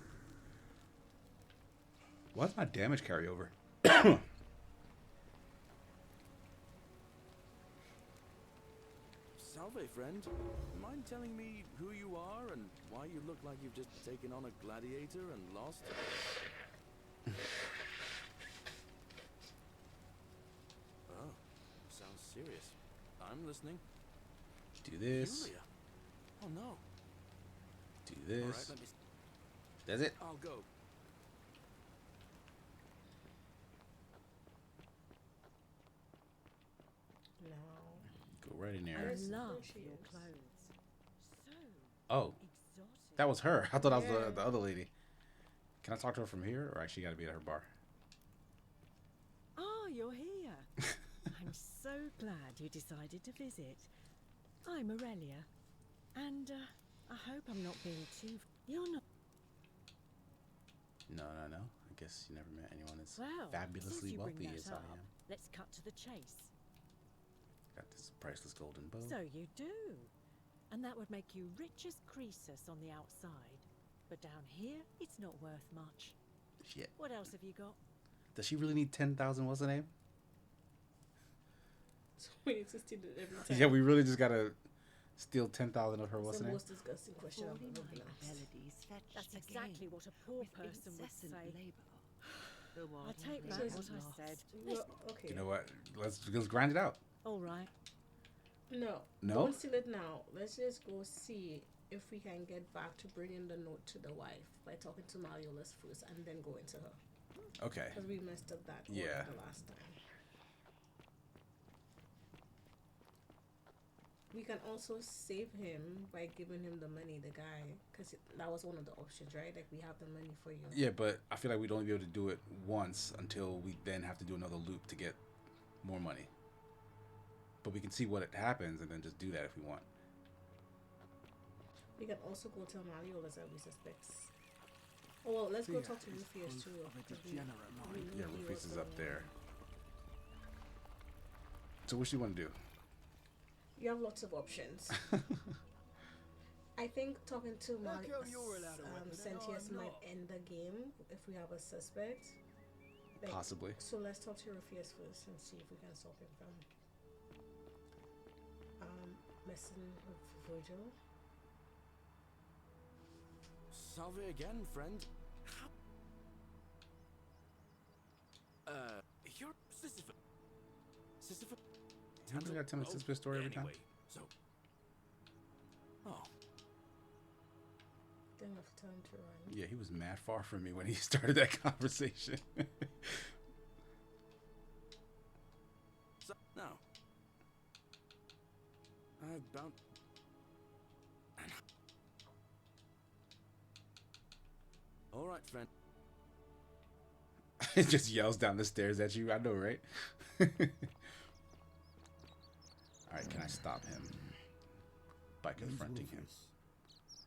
Why's my damage carryover? Salve, friend. Mind telling me who you are and why you look like you've just taken on a gladiator and lost? Oh, sounds serious. I'm listening. Do this. Julia. Oh no. Do this. All right, let me... That's it. I'll go. No. Go right in there. I love your clothes. So Oh, exotic. that was her. I thought that was the other lady. Can I talk to her from here, or actually got to be at her bar? Ah, you're here. I'm so glad you decided to visit. I'm Aurelia, and I hope I'm not being too... You're not... No. I guess you never met anyone as Well, fabulously since you bring wealthy that as I up, am. let's cut to the chase. Got this priceless golden bow. So you do. And that would make you rich as Croesus on the outside. But down here, it's not worth much. Shit. What else have you got? Does she really need 10,000? What's the name? So we need to steal it every time. Yeah, we really just gotta steal 10,000 of her. It's What's the the name? most disgusting question I've ever been asked. That's exactly what a poor person would say. I take back what I said. Well, okay. You know what? Let's grind it out. All right. No. No? Don't steal it now. Let's just go see if we can get back to bringing the note to the wife by talking to Malleolus first and then go into her. Okay. Because we messed up that one Yeah. the last time. We can also save him by giving him the money, the guy, because that was one of the options, right? Like, we have the money for you. Yeah, but I feel like we'd only be able to do it once until we then have to do another loop to get more money. But we can see what happens and then just do that if we want. We can also go tell Malleolus that we suspect. Oh, well, let's go talk to Rufus too. Of a degenerate mind. Yeah, Rufus is up there. So what do you want to do? You have lots of options. I think talking to Sentius might end the game if we have a suspect. Like, Possibly. So let's talk to Rufus first and see if we can stop him from messing with Virgil. Salve again, friend. You're Sisyphus. Sisyphus. You really gotta tell me Sisyphus story every time? So. Oh. Didn't have time to run. Yeah, he was mad far from me when he started that conversation. So, now. I've bound. All right, friend. It just yells down the stairs at you. I know, right? Alright, can I stop him by confronting him?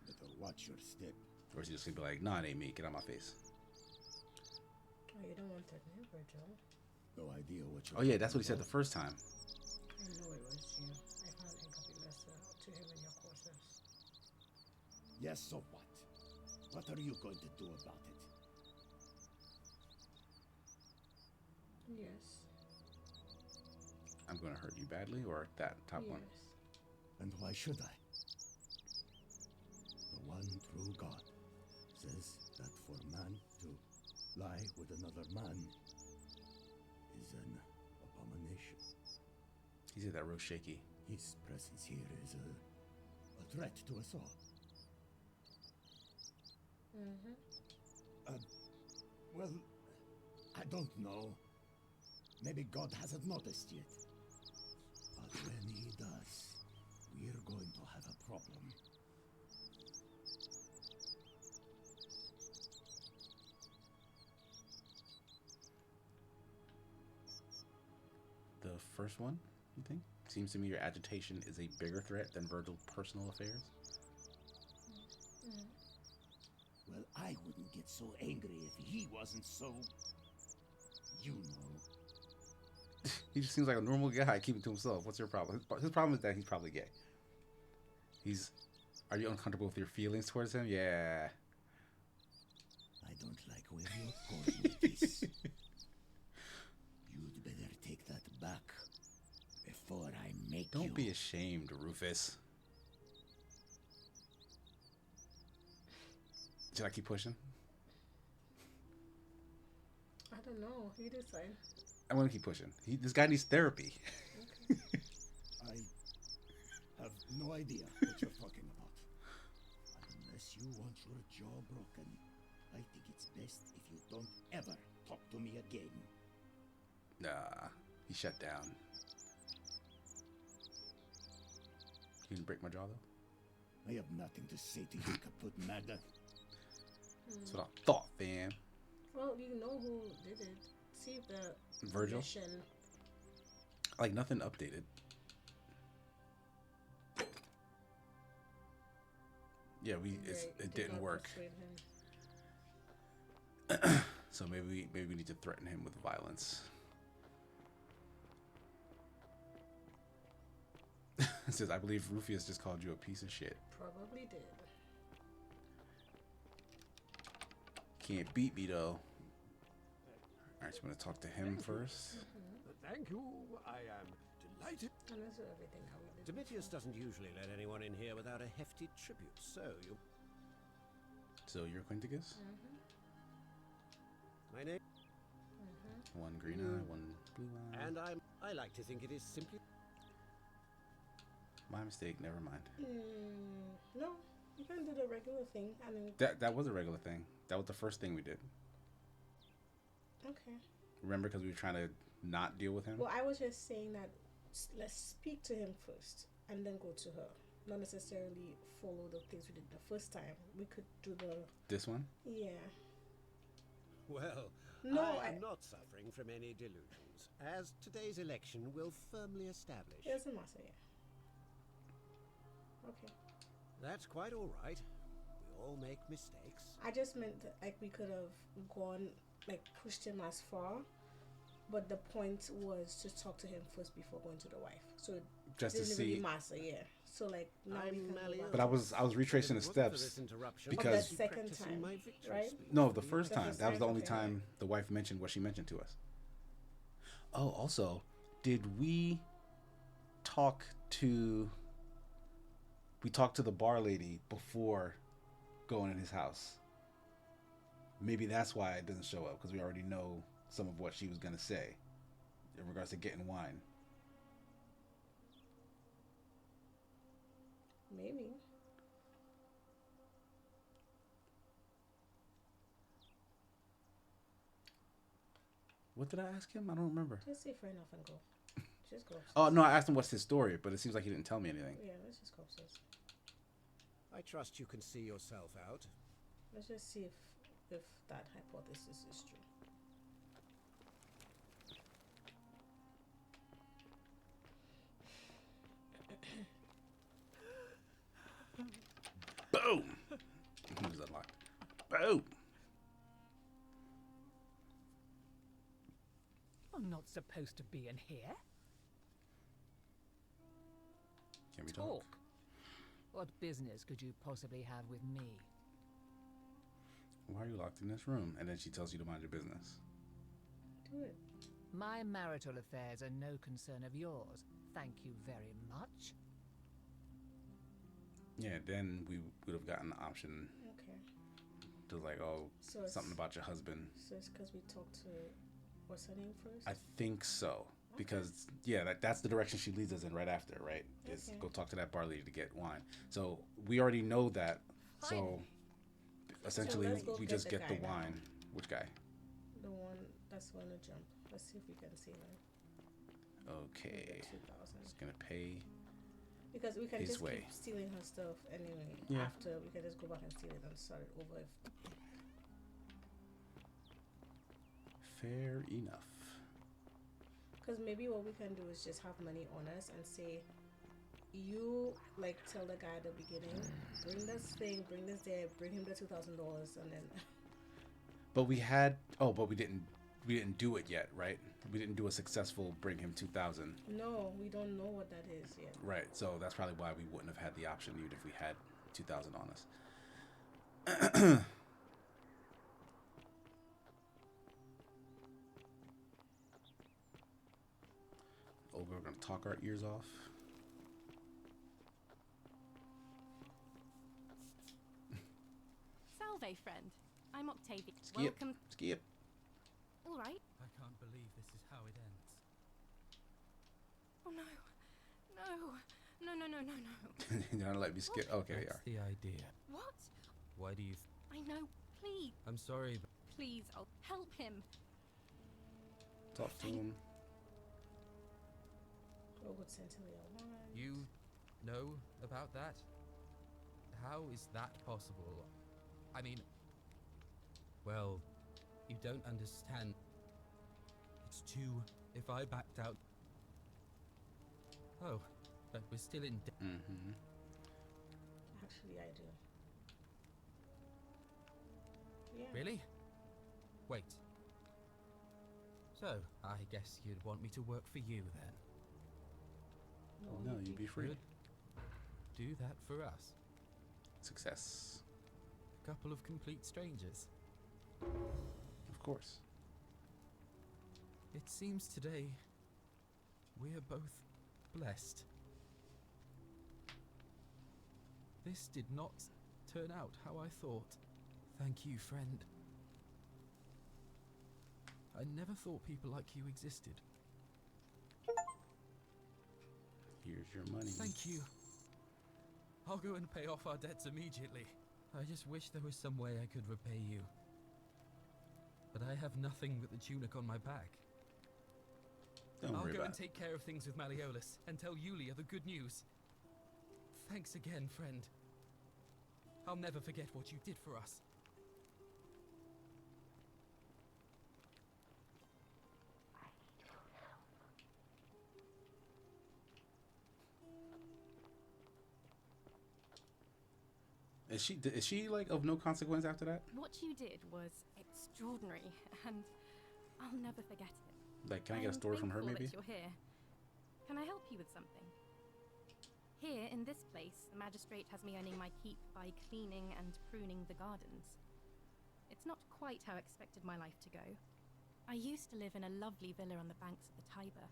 Better watch your step. Or is he just gonna be like, nah, it ain't me, get out my face? Oh, you don't want that name, Virgil. No idea what you're Oh yeah, that's what he said the first time. I know it was you. I found incomplete to him in your courses. Yes, so what? What are you going to do about it? Yes. I'm gonna hurt you badly, or that top one? And why should I? The one true God says that for man to lie with another man is an abomination. He said that real shaky. His presence here is a threat to us all. Well, I don't know. Maybe God hasn't noticed yet. But when he does, we're going to have a problem. The first one, you think? Seems to me your agitation is a bigger threat than Virgil's personal affairs. Well, I wouldn't get so angry if he wasn't so... You know. He just seems like a normal guy keeping to himself. What's your problem? His problem is that he's probably gay. Are you uncomfortable with your feelings towards him? Yeah. I don't like where you're going with this. You'd better take that back before I make you... Don't be ashamed, Rufus. Should I keep pushing? I don't know. You decide. I want to keep pushing. This guy needs therapy. Okay. I have no idea what you're talking about. Unless you want your jaw broken, I think it's best if you don't ever talk to me again. Nah, he shut down. You didn't break my jaw, though? I have nothing to say to you, kaput magda. That's what I thought, fam. Well, you know who did it. See if the Virgil? mission... Like, nothing updated. Yeah, it didn't work. So maybe we need to threaten him with violence. It says, I believe Rufus just called you a piece of shit. Probably did. Can't beat me, though. Alright, so I'm going to talk to him first. Thank you. I am delighted. And that's everything how we did. Demetrius doesn't usually let anyone in here without a hefty tribute, so you... So you're Quinticus? My name... One green eye, one blue eye. And I like to think it is simply... My mistake, never mind. No, you can do the regular thing. I mean... That was a regular thing. That was the first thing we did. Okay. Remember, because we were trying to not deal with him? Well, I was just saying that let's speak to him first and then go to her. Not necessarily follow the things we did the first time. We could do This one? Yeah. Well, no, I am not suffering from any delusions, as today's election will firmly establish. It doesn't matter, yeah. Okay. That's quite all right. We all make mistakes. I just meant that, like, we could have gone, like, pushed him as far But the point was to talk to him first before going to the wife. So it Just to didn't really see. matter, yeah. So like now we can go back. But I was retracing the steps because of that second time, right? no, the first The time. first That was the time? only Okay. time the wife mentioned what she mentioned to us. Oh, also, did we talk to the bar lady before going in his house? Maybe that's why it doesn't show up, because we already know some of what she was gonna say in regards to getting wine. Maybe. What did I ask him? I don't remember. Just say fair enough and go. Just go upstairs. Oh no, I asked him what's his story, but it seems like he didn't tell me anything. Yeah, let's just go upstairs. I trust you can see yourself out. Let's just see if that hypothesis is true. Boom! It was unlocked. Boom! I'm not supposed to be in here. Can we talk? What business could you possibly have with me? Why are you locked in this room? And then she tells you to mind your business. Do it. My marital affairs are no concern of yours. Thank you very much. Yeah, then we would have gotten the option Okay. to like, oh, So it's- something about your husband. So it's because we talked to what's her name first? I think so. Because, yeah, that's the direction she leads us in right after, right? Is Okay. go talk to that bar lady to get wine. So we already know that. So essentially, let's go we get just the get the guy now. wine. Which guy? The one that's going to jump. Let's see if we can see her. Okay. 2,000. Just gonna pay. Because we can his just way. keep stealing her stuff anyway. Yeah. After we can just go back and steal it and start it over. Fair enough. Because maybe what we can do is just have money on us and say, you like tell the guy at the beginning, bring this thing, bring this there, bring him the $2,000, and then. But we had. Oh, but we didn't do it yet, right? We didn't do a successful bring him 2,000. No, we don't know what that is yet. Right. So that's probably why we wouldn't have had the option even if we had 2,000 on us. Oh, we're gonna talk our ears off. Salve, friend. I'm Octavia. Skip. Welcome. Skip. All right. I can't believe this is how it ends. Oh no, no, no, no, no, no, no. You're gonna let me skip? Okay, we That's are. the idea. What? Why do you? I know. Please, I'm sorry, but please, I'll help him. Talk to him. Oh, good Centennial wine. you know about that? How is that possible? I mean, well, you don't understand. It's too. If I backed out. Oh, but we're still in. Mm-hmm. Actually, I do. Yeah. Really? Wait. So, I guess you'd want me to work for you then? No, you'd be free. You'd do that for us. Success. A couple of complete strangers. Of course. It seems today we are both blessed. This did not turn out how I thought. Thank you, friend. I never thought people like you existed. Here's your money. Thank you. I'll go and pay off our debts immediately. I just wish there was some way I could repay you. But I have nothing but the tunic on my back. Don't I'll worry go about and it. take care of things with Malleolus and tell Yulia the good news. Thanks again, friend. I'll never forget what you did for us. Is she like of no consequence after that? What you did was extraordinary, and I'll never forget it. Like, can I get a story from her, thankful maybe? that you're here. Can I help you with something? Here, in this place, the magistrate has me earning my keep by cleaning and pruning the gardens. It's not quite how I expected my life to go. I used to live in a lovely villa on the banks of the Tiber.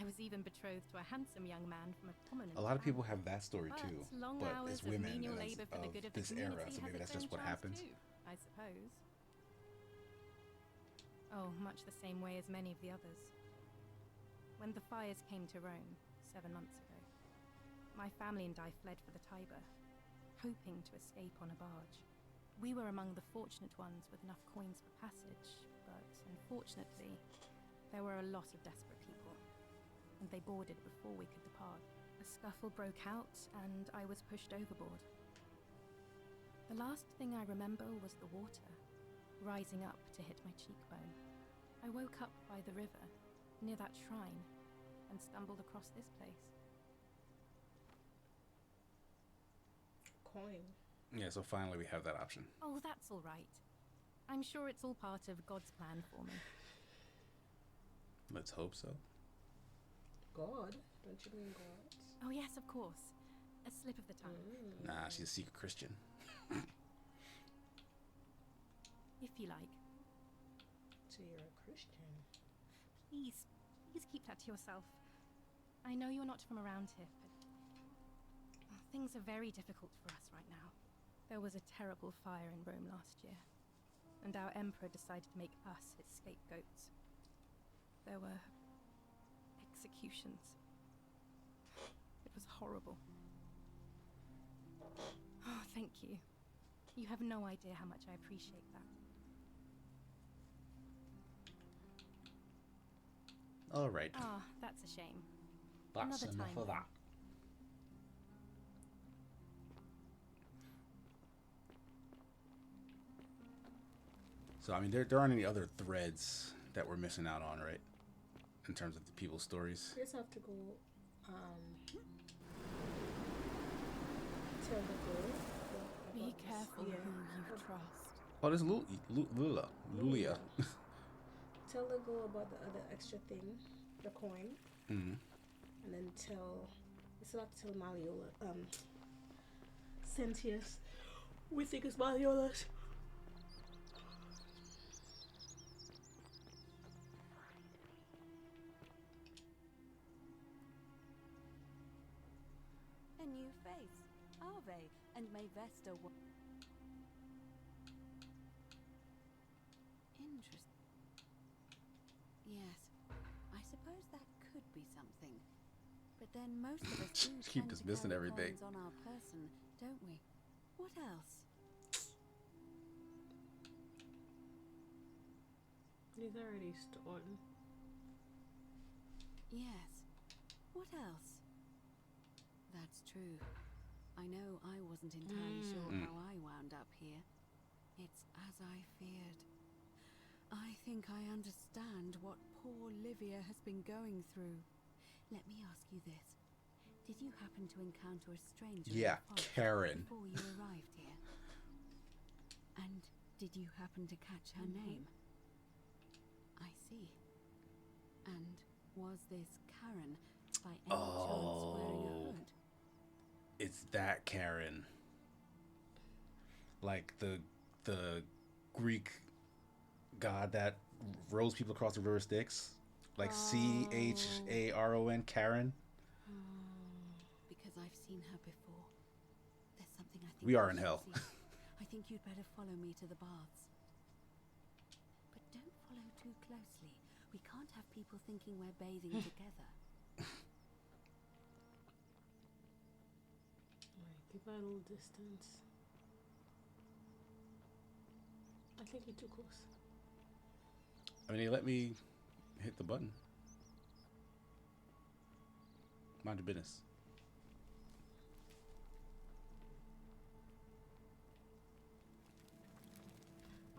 I was even betrothed to a handsome young man from a prominent A lot of people family. have that story But too, long but hours it's of women menial and labor for the good of the this era, community so maybe has that's its just what own charms happens. too, I suppose. Oh, much the same way as many of the others. When the fires came to Rome 7 months ago, my family and I fled for the Tiber, hoping to escape on a barge. We were among the fortunate ones with enough coins for passage, but unfortunately, there were a lot of desperate people, and they boarded before we could depart. A scuffle broke out, and I was pushed overboard. The last thing I remember was the water, rising up to hit my cheekbone. I woke up by the river, near that shrine, and stumbled across this place. Coin. Yeah, so finally we have that option. Oh, that's all right. I'm sure it's all part of God's plan for me. Let's hope so. God? Don't you mean God? Oh, yes, of course. A slip of the tongue. Nah, she's a secret Christian. If you like. So you're a Christian? Please keep that to yourself. I know you're not from around here, but things are very difficult for us right now. There was a terrible fire in Rome last year, and our emperor decided to make us his scapegoats. There were executions. It was horrible. Oh, thank you. You have no idea how much I appreciate that. All right. Ah, that's a shame. That's Another enough time of then. that. So, I mean, there aren't any other threads that we're missing out on, right? In terms of the people's stories. You just have to go tell the girl. Be careful who you trust. Oh, there's Lulia. Tell the girl about the other extra thing, the coin. Mm-hmm. And then it's not tell Maliola, Centius. We think it's Maliola's. A new face, Ave, and may Vesta Interesting. Yes, I suppose that could be something. But then most of us do Keep tend to dismissing carry everything. coins on our person, don't we? What else? He's already stolen. Yes. What else? That's true. I know I wasn't entirely sure how I wound up here. It's as I feared. I think I understand what poor Livia has been going through. Let me ask you this. Did you happen to encounter a stranger in Yeah, the forest Karen. before you arrived here? And did you happen to catch her name? I see. And was this Karen by any chance wearing a hood? It's that Karen. Like the Greek god that rows people across the river Styx. Like Charon, Karen. Because I've seen her before. There's something I think We are in should hell. see. I think you'd better follow me to the baths. But don't follow too closely. We can't have people thinking we're bathing together. Alright, keep a little distance. I think you're too close. I mean, they let me hit the button. Mind your business.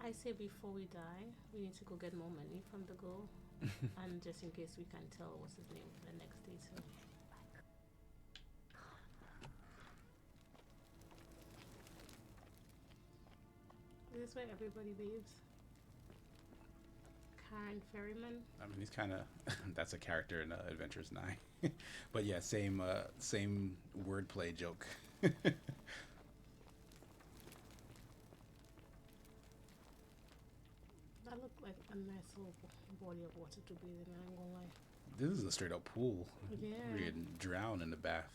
I say before we die, we need to go get more money from the girl. And just in case we can tell what's his name for the next day too. Is this where everybody bathes? Karen Ferryman. I mean, he's kind of that's a character in Adventures 9. But yeah, same wordplay joke. That looked like a nice little body of water to bathe in. I ain't gonna lie. This is a straight up pool. Yeah. You can drown in the bath.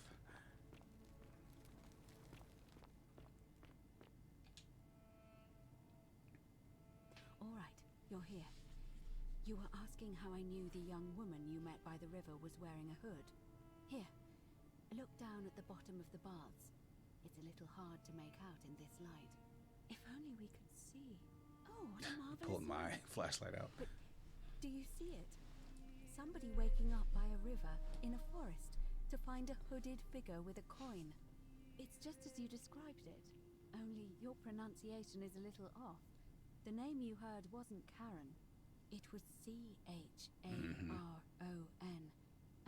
All right, you're here. You were asking how I knew the young woman you met by the river was wearing a hood. Here, look down at the bottom of the baths. It's a little hard to make out in this light. If only we could see. Oh, what a marvelous Pulled my light. flashlight out. But do you see it? Somebody waking up by a river in a forest to find a hooded figure with a coin. It's just as you described it, only your pronunciation is a little off. The name you heard wasn't Karen. It was Charon,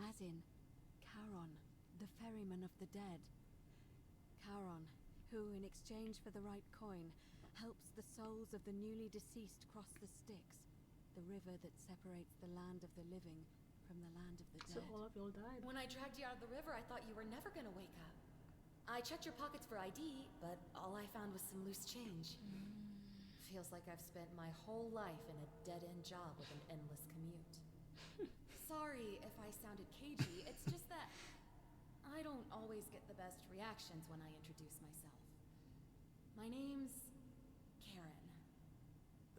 as in Charon, the ferryman of the dead. Charon, who in exchange for the right coin, helps the souls of the newly deceased cross the Styx, the river that separates the land of the living from the land of the So dead. all of y'all died. When I dragged you out of the river, I thought you were never gonna wake up. I checked your pockets for ID, but all I found was some loose change. Feels like I've spent my whole life in a dead-end job with an endless commute. Sorry if I sounded cagey, it's just that I don't always get the best reactions when I introduce myself. My name's Karen.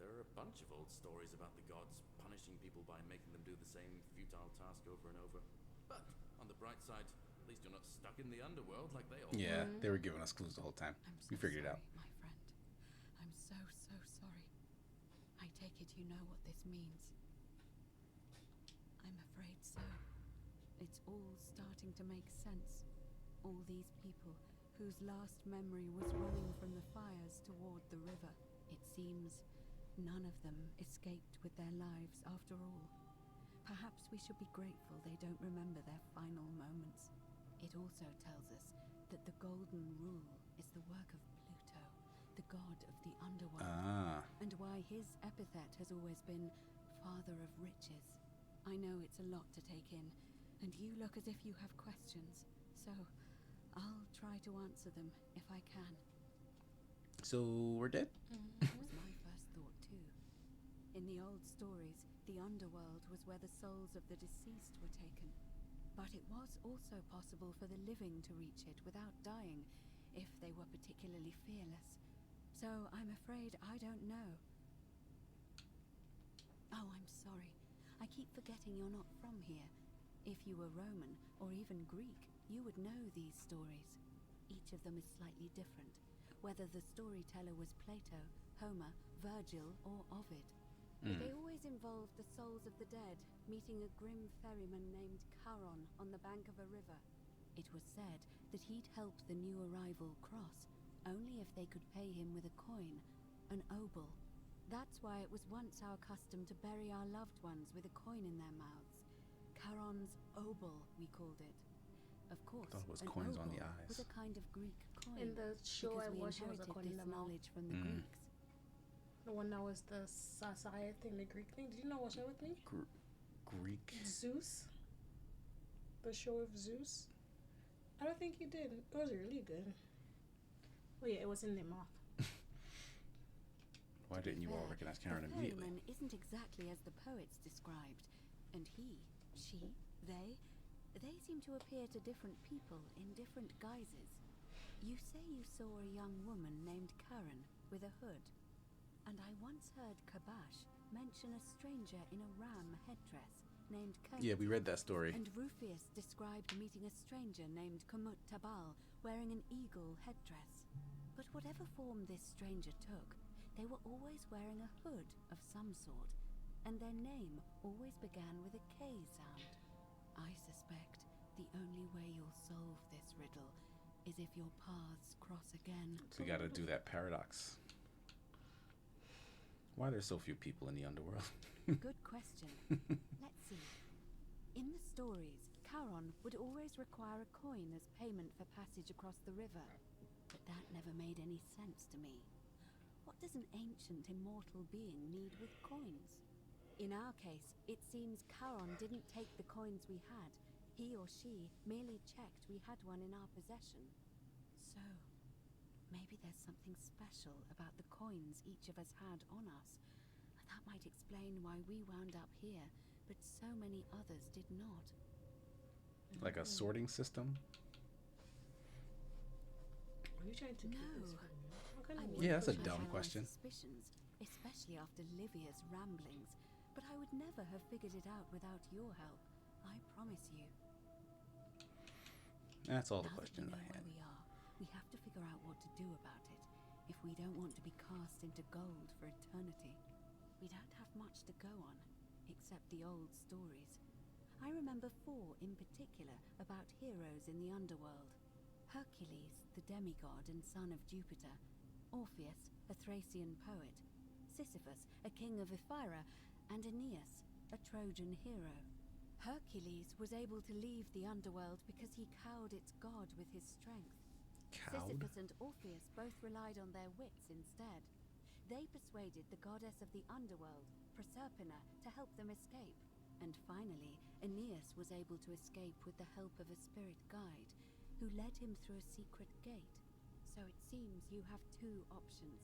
There are a bunch of old stories about the gods punishing people by making them do the same futile task over and over. But on the bright side, at least you're not stuck in the underworld like they all Yeah, were. they were giving us clues the whole time. We figured it out. My friend, I'm so sorry. I take it you know what this means. I'm afraid so. It's all starting to make sense. All these people whose last memory was running from the fires toward the river. It seems none of them escaped with their lives after all. Perhaps we should be grateful they don't remember their final moments. It also tells us that the Golden Rule is the work of Pluto, the god of the underworld, and why his epithet has always been Father of Riches. I know it's a lot to take in, and you look as if you have questions, so I'll try to answer them if I can. So we're dead? That was my first thought too. In the old stories, the underworld was where the souls of the deceased were taken. But it was also possible for the living to reach it without dying, if they were particularly fearless. So I'm afraid I don't know. Oh, I'm sorry. I keep forgetting you're not from here. If you were Roman, or even Greek, you would know these stories. Each of them is slightly different, whether the storyteller was Plato, Homer, Virgil, or Ovid. But they always involved the souls of the dead meeting a grim ferryman named Charon on the bank of a river. It was said that he'd help the new arrival cross, only if they could pay him with a coin, an obol. That's why it was once our custom to bury our loved ones with a coin in their mouths. Charon's obol, we called it. Of course, I thought it was an coins on the obol eyes. was a kind of Greek coin. In the show I because we watched, it was a inherited coin in this the mouth. knowledge from the Greeks. The one that was the Sasaya thing, the Greek thing. Did you not watch it with me? Greek? Zeus? The show of Zeus? I don't think you did. It was really good. Oh yeah, it was in their mouth. Why didn't you all recognize Karen immediately? The ferryman isn't exactly as the poets described. And he, she, they seem to appear to different people in different guises. You say you saw a young woman named Karen with a hood. And I once heard Kabash mention a stranger in a ram headdress named Kurt. Yeah, we read that story. And Rufius described meeting a stranger named Kumut Tabal wearing an eagle headdress. But whatever form this stranger took, they were always wearing a hood of some sort, and their name always began with a K sound. I suspect the only way you'll solve this riddle is if your paths cross again. We gotta do that paradox. Why are there so few people in the underworld? Good question. Let's see. In the stories, Charon would always require a coin as payment for passage across the river. But that never made any sense to me. What does an ancient immortal being need with coins? In our case, it seems Charon didn't take the coins we had. He or she merely checked we had one in our possession. So, maybe there's something special about the coins each of us had on us. That might explain why we wound up here, but so many others did not. Like a sorting system? Are you trying to keep this from me? Yeah, that's a dumb question. Suspicions, especially after Livia's ramblings, but I would never have figured it out without your help. I promise you. That's all the Now questions that I we know had. where we are, we have to figure out what to do about it if we don't want to be cast into gold for eternity. We don't have much to go on, except the old stories. I remember 4 in particular about heroes in the underworld. Hercules, the demigod and son of Jupiter. Orpheus, a Thracian poet. Sisyphus, a king of Ephyra. And Aeneas, a Trojan hero. Hercules was able to leave the underworld because he cowed its god with his strength. Cowed? Sisyphus and Orpheus both relied on their wits instead. They persuaded the goddess of the underworld, Proserpina, to help them escape. And finally, Aeneas was able to escape with the help of a spirit guide, who led him through a secret gate. So it seems you have 2 options: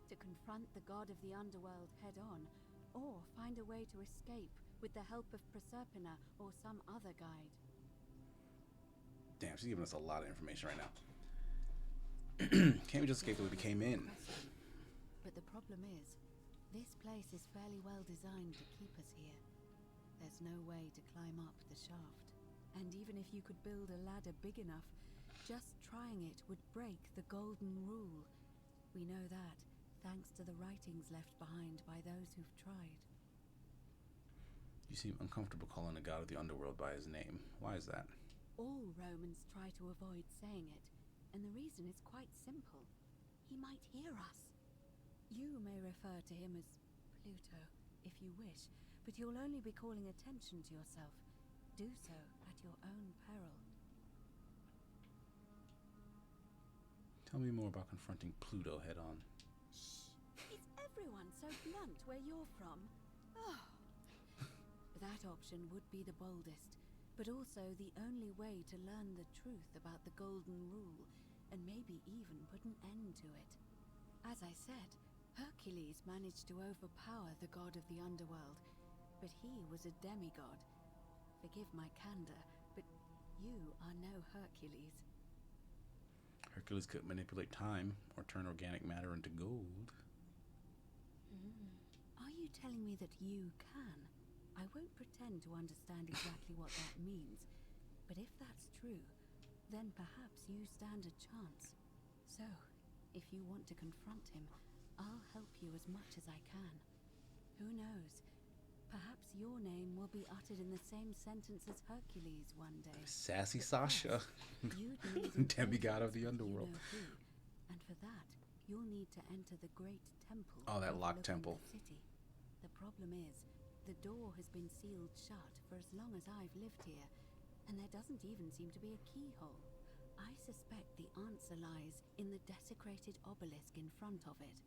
to confront the god of the underworld head-on, or find a way to escape with the help of Proserpina or some other guide. Damn, she's giving us a lot of information right now. Can't we just escape the way we came in? But the problem is, this place is fairly well designed to keep us here. There's no way to climb up the shaft. And even if you could build a ladder big enough, just trying it would break the golden rule. We know that, thanks to the writings left behind by those who've tried. You seem uncomfortable calling the god of the underworld by his name. Why is that? All Romans try to avoid saying it, and the reason is quite simple. He might hear us. You may refer to him as Pluto, if you wish, but you'll only be calling attention to yourself. Do so at your own peril. Tell me more about confronting Pluto head-on. Is everyone so blunt where you're from? Oh. That option would be the boldest, but also the only way to learn the truth about the Golden Rule, and maybe even put an end to it. As I said, Hercules managed to overpower the god of the underworld, but he was a demigod. Forgive my candor, but you are no Hercules. Hercules could manipulate time or turn organic matter into gold. Are you telling me that you can? I won't pretend to understand exactly what that means, but if that's true, then perhaps you stand a chance. So, if you want to confront him, I'll help you as much as I can. Who knows? Perhaps your name will be uttered in the same sentence as Hercules one day. Sassy Sasha, demigod of the underworld. You know who, and for that, you'll need to enter the great temple. Oh, that locked temple. The city. The problem is, the door has been sealed shut for as long as I've lived here, and there doesn't even seem to be a keyhole. I suspect the answer lies in the desecrated obelisk in front of it.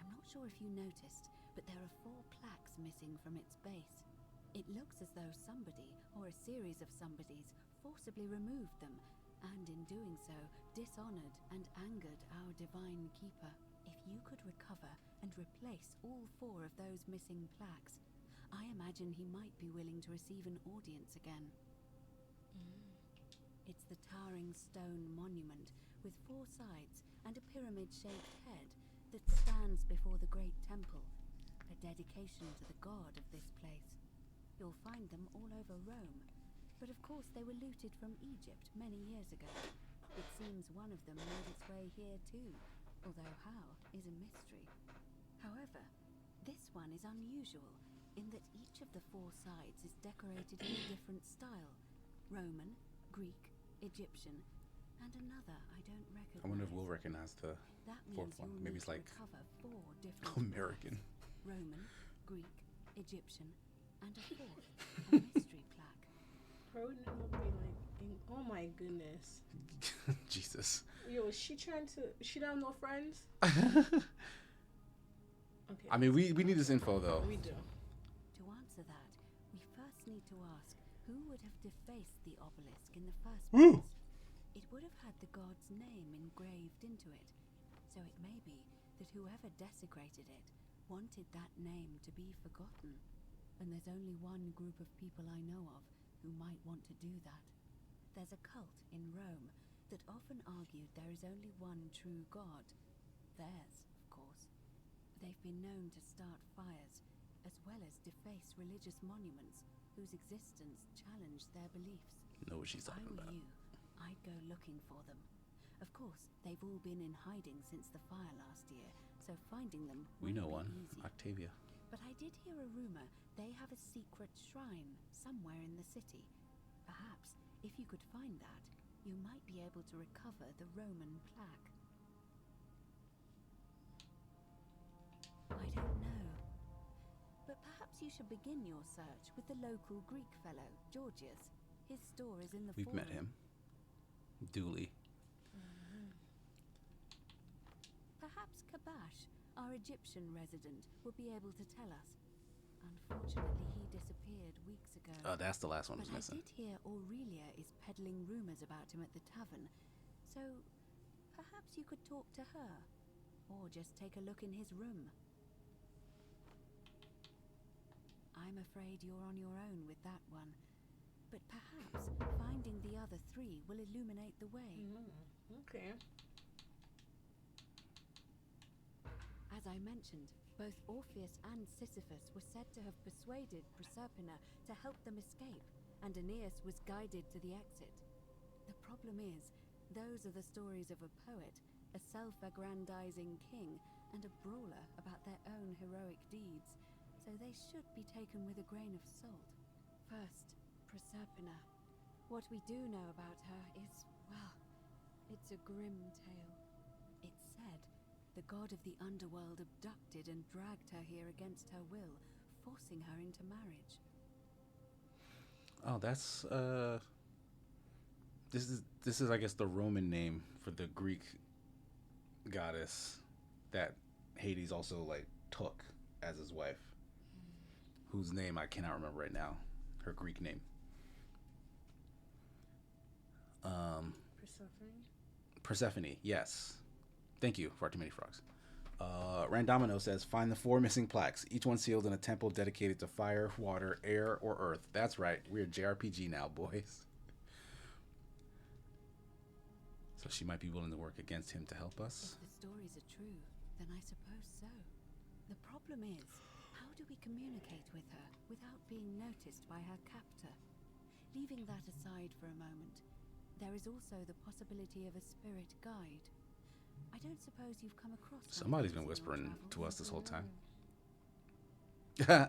I'm not sure if you noticed, but there are 4 plaques missing from its base. It looks as though somebody, or a series of somebodies, forcibly removed them, and in doing so, dishonored and angered our divine keeper. If you could recover and replace all 4 of those missing plaques, I imagine he might be willing to receive an audience again. It's the towering stone monument with 4 sides and a pyramid-shaped head that stands before the great temple, a dedication to the god of this place. You'll find them all over Rome, but of course they were looted from Egypt many years ago. It seems one of them made its way here too, although how is a mystery. However, this one is unusual in that each of the 4 sides is decorated in a different style: Roman, Greek, Egyptian, and another I don't recognize. I wonder if we'll recognize the That 4th means one. you'll Maybe need it's to like recover 4 different American. plaques: Roman, Greek, Egyptian, and a 4th, a mystery plaque. Bro, oh my goodness. Jesus. Yo, is she trying to? She don't have no friends? Okay. I mean, we need this info though. We do. To answer that, we first need to ask who would have defaced the obelisk in the first Woo! place. It would have had the god's name engraved into it, so it may be that whoever desecrated it wanted that name to be forgotten. And there's only one group of people I know of who might want to do that. There's a cult in Rome that often argued there is only one true god. Theirs, of course. They've been known to start fires, as well as deface religious monuments whose existence challenged their beliefs. Know what she's talking about. You, I'd go looking for them. Of course, they've all been in hiding since the fire last year, so finding them We know won't one. be easy. Octavia. But I did hear a rumor they have a secret shrine somewhere in the city. Perhaps, if you could find that, you might be able to recover the Roman plaque. I don't know. But perhaps you should begin your search with the local Greek fellow, Georgius. His store is in the We've forum. met him. Dooley. Perhaps Kabash, our Egyptian resident, will be able to tell us. Unfortunately, he disappeared weeks ago. Oh, that's the last one But who's missing. I did hear Aurelia is peddling rumors about him at the tavern, so perhaps you could talk to her, or just take a look in his room. I'm afraid you're on your own with that one, but perhaps finding the other three will illuminate the way. Okay. As I mentioned, both Orpheus and Sisyphus were said to have persuaded Proserpina to help them escape, and Aeneas was guided to the exit. The problem is, those are the stories of a poet, a self-aggrandizing king, and a brawler about their own heroic deeds, so they should be taken with a grain of salt. First, Proserpina. What we do know about her is, well, it's a grim tale. It's said the god of the underworld abducted and dragged her here against her will, forcing her into marriage. Oh, that's this is I guess the Roman name for the Greek goddess that Hades also like took as his wife, whose name I cannot remember right now. Her Greek name. Persephone, yes. Thank you for Too Many Frogs. Randomino says, find the 4 missing plaques, each one sealed in a temple dedicated to fire, water, air, or earth. That's right, we're JRPG now, boys. So she might be willing to work against him to help us. If the stories are true, then I suppose so. The problem is, how do we communicate with her without being noticed by her captor? Leaving that aside for a moment, there is also the possibility of a spirit guide. I don't suppose you've come across Somebody's been whispering to us this whole time. Truly?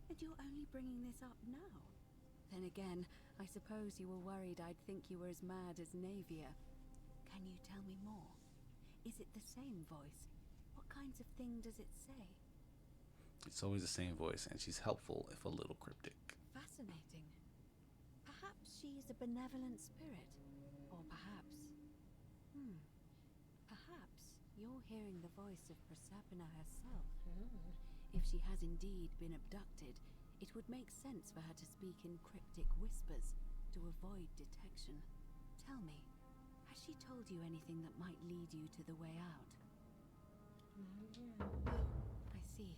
And you're only bringing this up now? Then again, I suppose you were worried I'd think you were as mad as Navia. Can you tell me more? Is it the same voice? What kinds of thing does it say? It's always the same voice, and she's helpful, if a little cryptic. Fascinating. Perhaps she's a benevolent spirit. Or perhaps... Perhaps you're hearing the voice of Proserpina herself. If she has indeed been abducted, it would make sense for her to speak in cryptic whispers to avoid detection. Tell me, has she told you anything that might lead you to the way out? Oh, I see.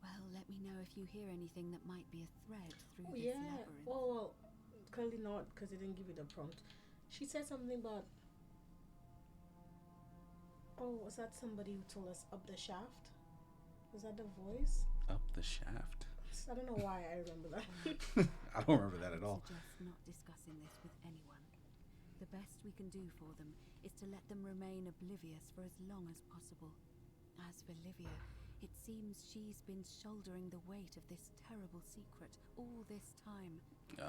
Well, let me know if you hear anything that might be a thread through this labyrinth. Well, clearly not, because they didn't give you the prompt. She said something about... Oh, was that somebody who told us up the shaft? Was that the voice? Up the shaft. I don't know why I remember that. I don't remember that at all. I suggest not discussing this with anyone. The best we can do for them is to let them remain oblivious for as long as possible. As for Livia, it seems she's been shouldering the weight of this terrible secret all this time.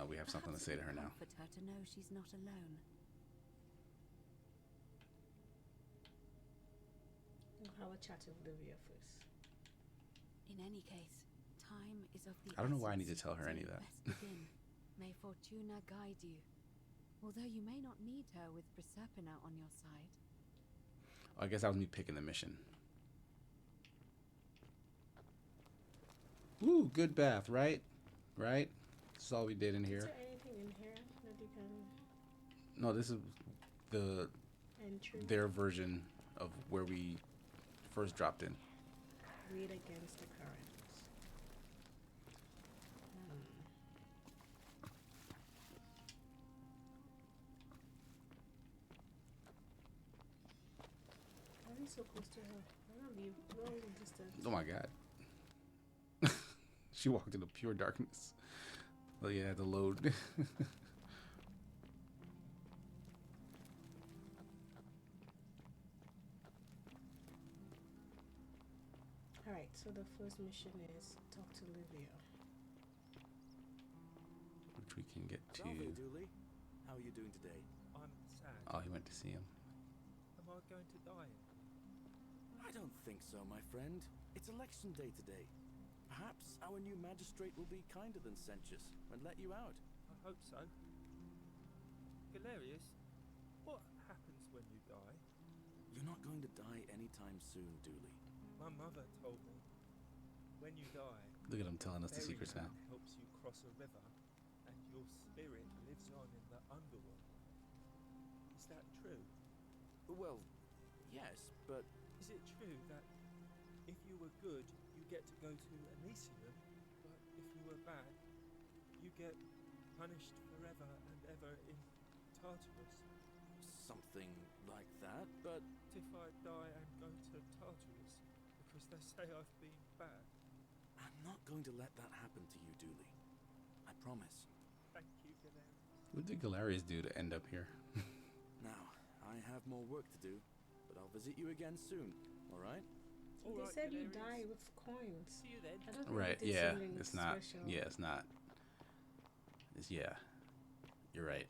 We have something to say to her now. Comfort her to know she's not alone. We'll have a chat with Livia first. In any case, time is of the I don't know why I need to essence, tell her so any of you that. best begin. May Fortuna guide you. Although you may not need her with Proserpina on your side. I guess that was me picking the mission. Ooh, good bath, right? Right? That's all we did in Is here. there anything in here that you can No, this is the entry their version of where we first dropped in. read against the currents? Why are you so close to her? I'm gonna leave. We're always in distance. Oh my god. She walked into pure darkness. Well, yeah, the load. Alright, so the first mission is talk to Livia. Which we can get to. Salve, Dooley. How are you doing today? I'm sad. Oh, he went to see him. Am I going to die? I don't think so, my friend. It's election day today. Perhaps our new magistrate will be kinder than Sentius and let you out. I hope so. Galerius, what happens when you die? You're not going to die anytime soon, Dooley. My mother told me, when you die, Look at him telling us the secrets now. ferryman helps you cross a river, and your spirit lives on in the underworld. Is that true? Well, yes, but Is it true that if you were good, you get to go to Elysium, but if you were bad, you get punished forever and ever in Tartarus? something like that, but If I die and go to Tartarus, because they say I've been bad. I'm not going to let that happen to you, Dooley. I promise. Thank you, Galerius. What did Galerius do to end up here? Now, I have more work to do, but I'll visit you again soon, alright? They said you die with coins. See you then. I don't think Right, they did yeah. something It's not. special. Yeah, it's not. It's, yeah. You're right.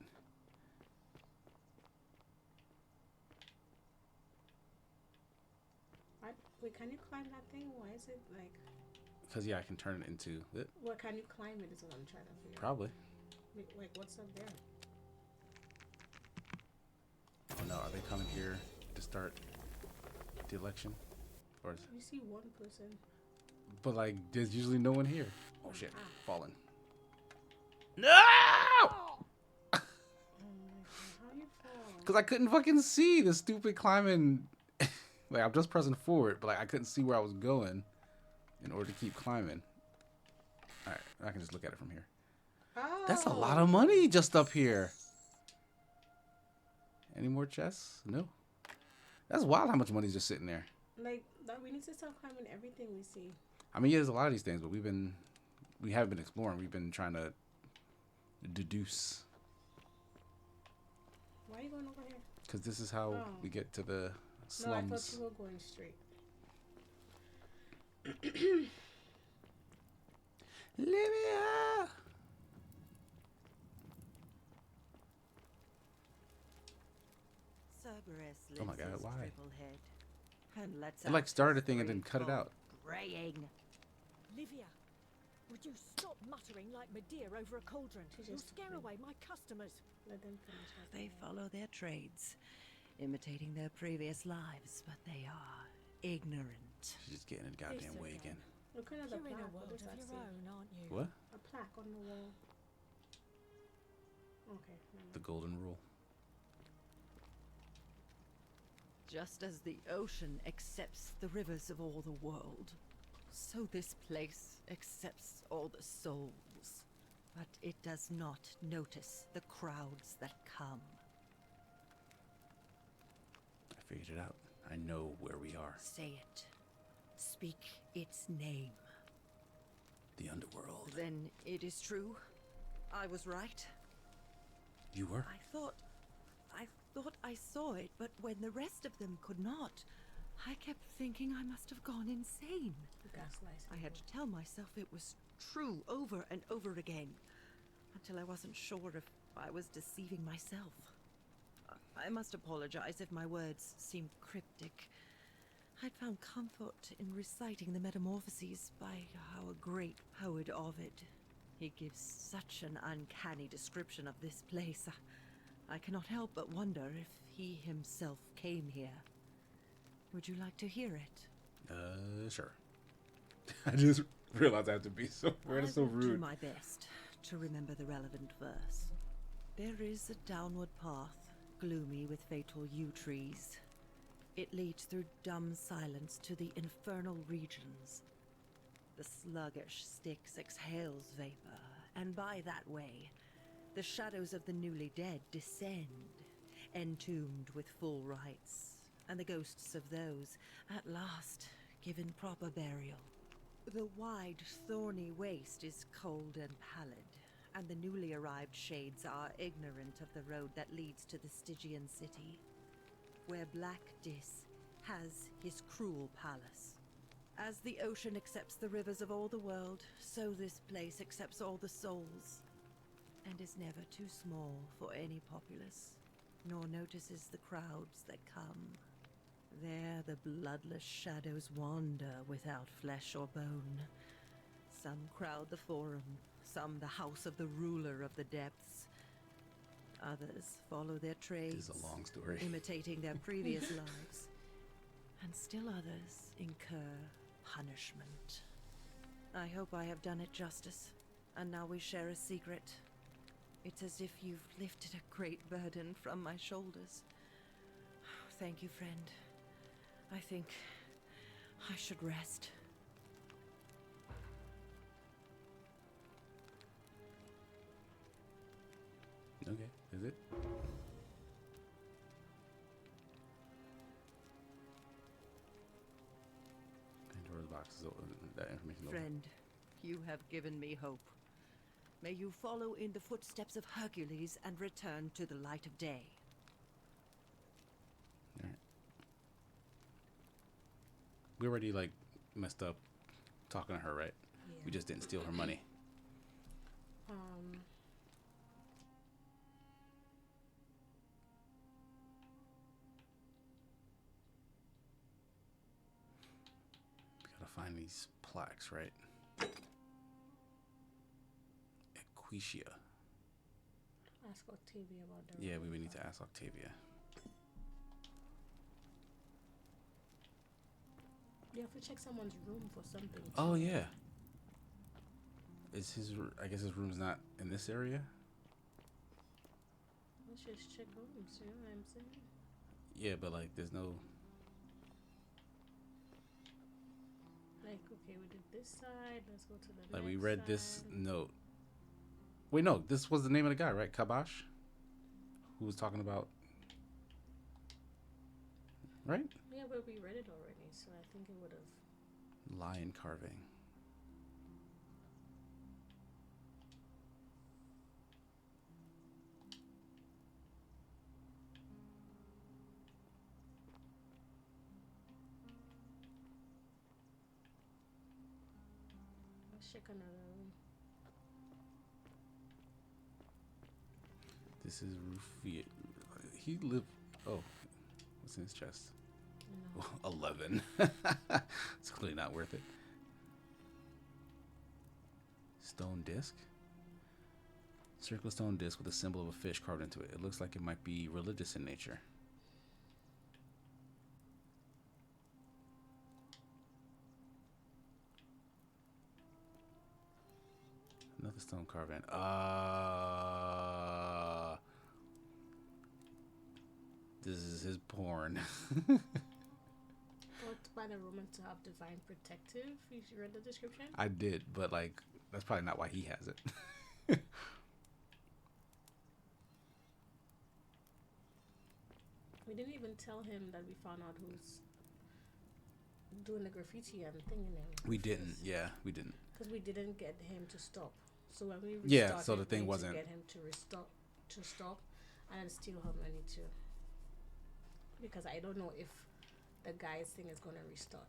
Wait, can you climb that thing? Why is it like? Because, yeah, I can turn it into it. What can you climb it? Is what I'm trying to figure out. Probably. Wait, what's up there? Oh no, are they coming here to start the election? Or is, You see one person. but like, there's usually no one here. Oh shit, fallen. No! Oh my god, how you fall? Because I couldn't fucking see the stupid climbing. Like, I'm just pressing forward, but like I couldn't see where I was going in order to keep climbing. All right, I can just look at it from here. Oh. That's a lot of money just up here. Any more chests? No. That's wild how much money's just sitting there. Like that, we need to start climbing everything we see. I mean, yeah, there's a lot of these things, but we haven't been exploring. We've been trying to deduce. Why are you going over here? Because this is how Oh. we get to the No, I thought slums. you were going straight. Livia! Cerberus Oh my lifts God, his why? triple head and lets It like out started a his thing and then great cut it long out. braying. Livia, would you stop muttering like Medea over a cauldron? You'll scare away my customers. Let them finish. They follow their trades, imitating their previous lives, but they are ignorant. She's just getting in the goddamn way again. Look at the You're in plaque. a What world does of that your say? own, aren't you? What? A plaque on the wall. Okay. The golden rule. Just as the ocean accepts the rivers of all the world, so this place accepts all the souls. But it does not notice the crowds that come. I figured it out. I know where we are. Say it. Speak its name. The underworld. Then it is true. I was right. You were? I thought I saw it, but when the rest of them could not, I kept thinking I must have gone insane. I had to tell myself it was true over and over again, until I wasn't sure if I was deceiving myself. I must apologize if my words seemed cryptic. I'd found comfort in reciting the Metamorphoses by our great poet Ovid. He gives such an uncanny description of this place. I cannot help but wonder if he himself came here. Would you like to hear it? Sure. I just realize I have to be so weird and so I will do rude. my best to remember the relevant verse. There is a downward path, gloomy with fatal yew trees. It leads through dumb silence to the infernal regions. The sluggish Styx exhales vapor, and by that way, the shadows of the newly dead descend, entombed with full rites, and the ghosts of those, at last, given proper burial. The wide, thorny waste is cold and pallid, and the newly arrived shades are ignorant of the road that leads to the Stygian city, where Black Dis has his cruel palace. As the ocean accepts the rivers of all the world, so this place accepts all the souls, and is never too small for any populace, nor notices the crowds that come. There the bloodless shadows wander without flesh or bone. Some crowd the forum, some the house of the ruler of the depths. Others follow their trades, This is a long story. imitating their previous lives. And still others incur punishment. I hope I have done it justice, and now we share a secret. It's as if you've lifted a great burden from my shoulders. Thank you, friend. I think I should rest. Okay, is it? Pandora's box is that information. Friend, you have given me hope. May you follow in the footsteps of Hercules and return to the light of day. Alright. We already like messed up talking to her, right? Yeah. We just didn't steal her money. We gotta find these plaques, right? Equatia. Ask Octavia about the Yeah, we would need to ask Octavia. You have to check someone's room for something. Oh yeah. Is his? I guess his room's not in this area. Let's just check rooms. You know what I'm saying? Yeah, but like, there's no. Like, okay, we did this side. Let's go to the Like, next we read side. this note. Wait, no, this was the name of the guy, right? Kabash, who was talking about. Right? Yeah, but we read it already, so I think it would have. Lion carving. Let's check another room. This is Rufia. He lived. Oh, what's in his chest? No. 11. It's clearly not worth it. Stone disc. Circular stone disc with a symbol of a fish carved into it. It looks like it might be religious in nature. Another stone carving. This is his porn. Or to find a Roman to have divine protective. You read the description? I did, but like, that's probably not why he has it. We didn't even tell him that we found out who's doing the graffiti and thinking it. We didn't. Yeah, we didn't. Because we didn't get him to stop. So when we restarted, Yeah, so the thing we need wasn't- to get him to stop and then steal her money too. Because I don't know if the guy's thing is gonna restart.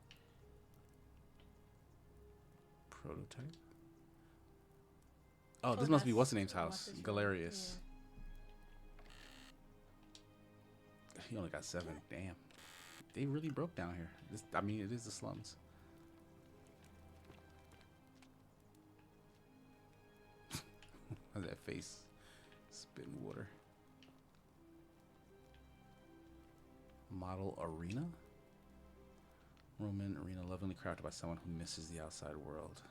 Prototype. Oh, this must be what's the name's house? his name? Galerius. He only got 7. Damn. They really broke down here. This, I mean, it is the slums. How's that face? Spitting water. Model arena? Roman arena lovingly crafted by someone who misses the outside world.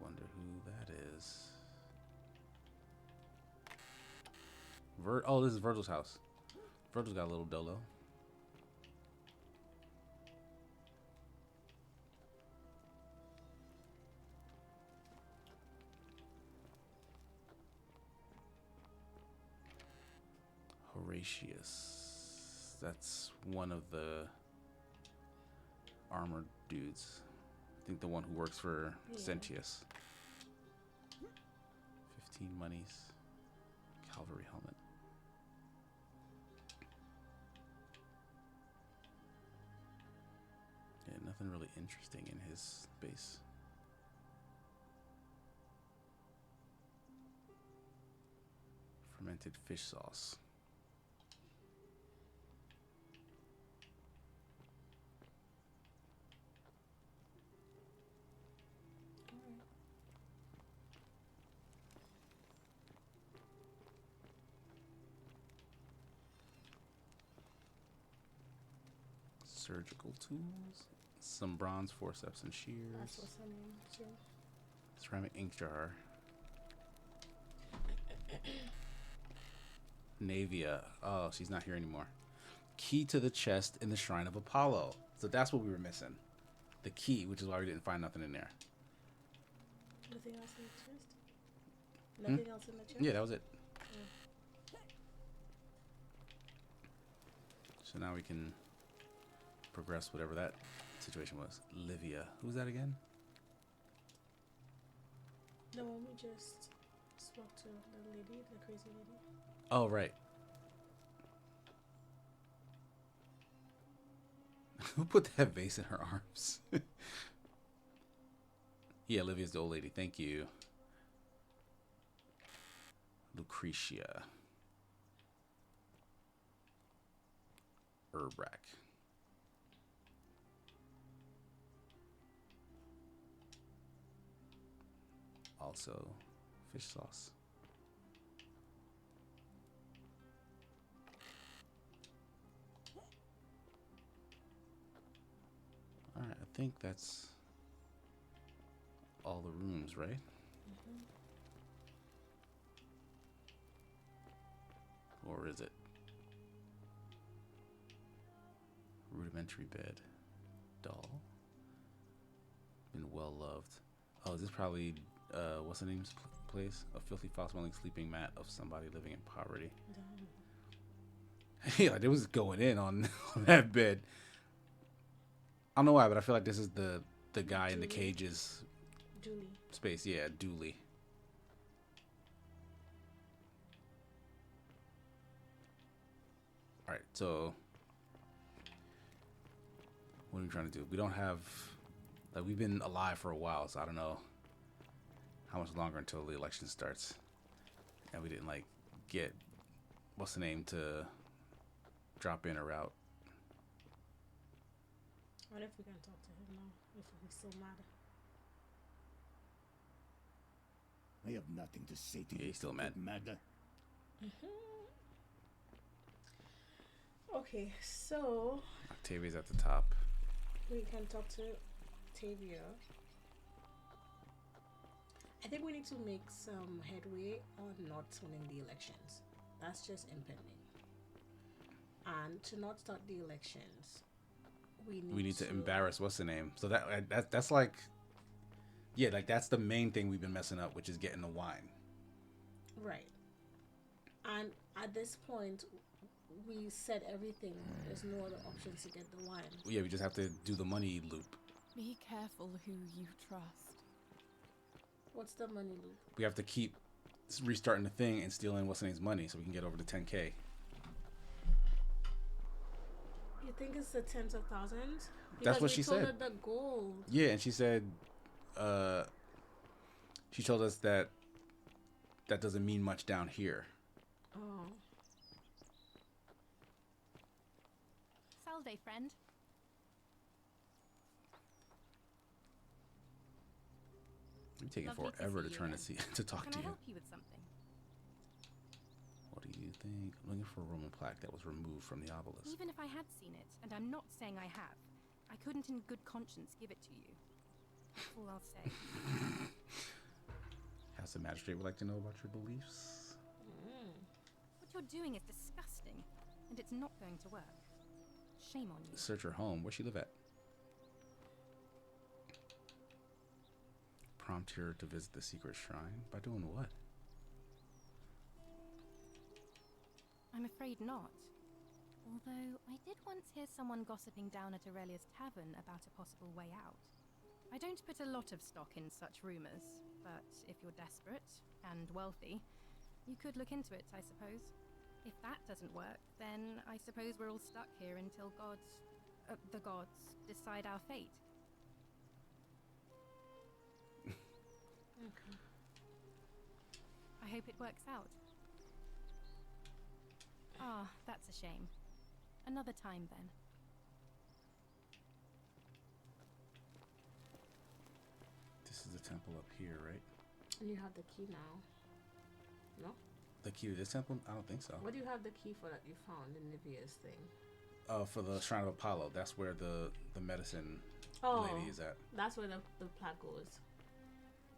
Wonder who that is. Oh, this is Virgil's house. Virgil's got a little dolo. Horatius. That's one of the armored dudes. I think the one who works for Sentius. 15 monies. Cavalry helmet. Yeah, nothing really interesting in his base. Fermented fish sauce. Surgical tools, some bronze forceps and shears. That's what's her name too. Ceramic ink jar. Navia. Oh, she's not here anymore. Key to the chest in the Shrine of Apollo. So that's what we were missing. The key, which is why we didn't find nothing in there. Nothing else in the chest? Nothing else in the chest? Yeah, that was it. Oh. So now we can progress whatever that situation was. Livia. Who's that again? The one we just spoke to, the lady, the crazy lady. Oh, right. Who put that vase in her arms? Yeah, Livia's the old lady. Thank you. Lucretia. Urbrak. Also, fish sauce. All right, I think that's all the rooms, right? Or is it? Rudimentary bed. Doll. Been well loved. Oh, is this probably, what's the name's place? A filthy, foul-smelling sleeping mat of somebody living in poverty. Yeah, like, it was going in on that bed. I don't know why, but I feel like this is the guy in the cage's space. Yeah, Dooley. All right, so what are we trying to do? We don't have, like, we've been alive for a while, so I don't know how much longer until the election starts. And we didn't, like, get, what's the name, to drop in or out. What if we can talk to him now? If he's still mad. I have nothing to say to you. He's still mad. Okay, so Octavia's at the top. we can talk to Octavia. I think we need to make some headway on not winning the elections. That's just impending. And to not start the elections, we need to embarrass what's the name. So that's like, yeah, like that's the main thing we've been messing up, which is getting the wine. Right. And at this point, we said everything. There's no other options to get the wine. Yeah, we just have to do the money loop. Be careful who you trust. What's the money loop? We have to keep restarting the thing and stealing what's the name's money so we can get over to 10K. You think it's the tens of thousands? That's what she told said. her the gold. Yeah, and she said, she told us that doesn't mean much down here. Oh. Salve, friend. It's taking Lovely forever to see you turn again. to talk Can to I you. help you with something? What do you think? I'm looking for a Roman plaque that was removed from the obelisk. Even if I had seen it, and I'm not saying I have, I couldn't in good conscience give it to you. That's all I'll say. Has the magistrate would like to know about your beliefs? What you're doing is disgusting, and it's not going to work. Shame on you. Search her home. Where she live at? Prompt her to visit the secret shrine. By doing what? I'm afraid not. Although, I did once hear someone gossiping down at Aurelia's tavern about a possible way out. I don't put a lot of stock in such rumors, but if you're desperate and wealthy, you could look into it, I suppose. If that doesn't work, then I suppose we're all stuck here until the gods decide our fate. Okay. I hope it works out. Ah, that's a shame. Another time, then. This is the temple up here, right? And you have the key now. No? The key to this temple? I don't think so. What do you have the key for that you found in Nivea's thing? For the Shrine of Apollo. That's where the medicine lady is at. That's where the plaque goes.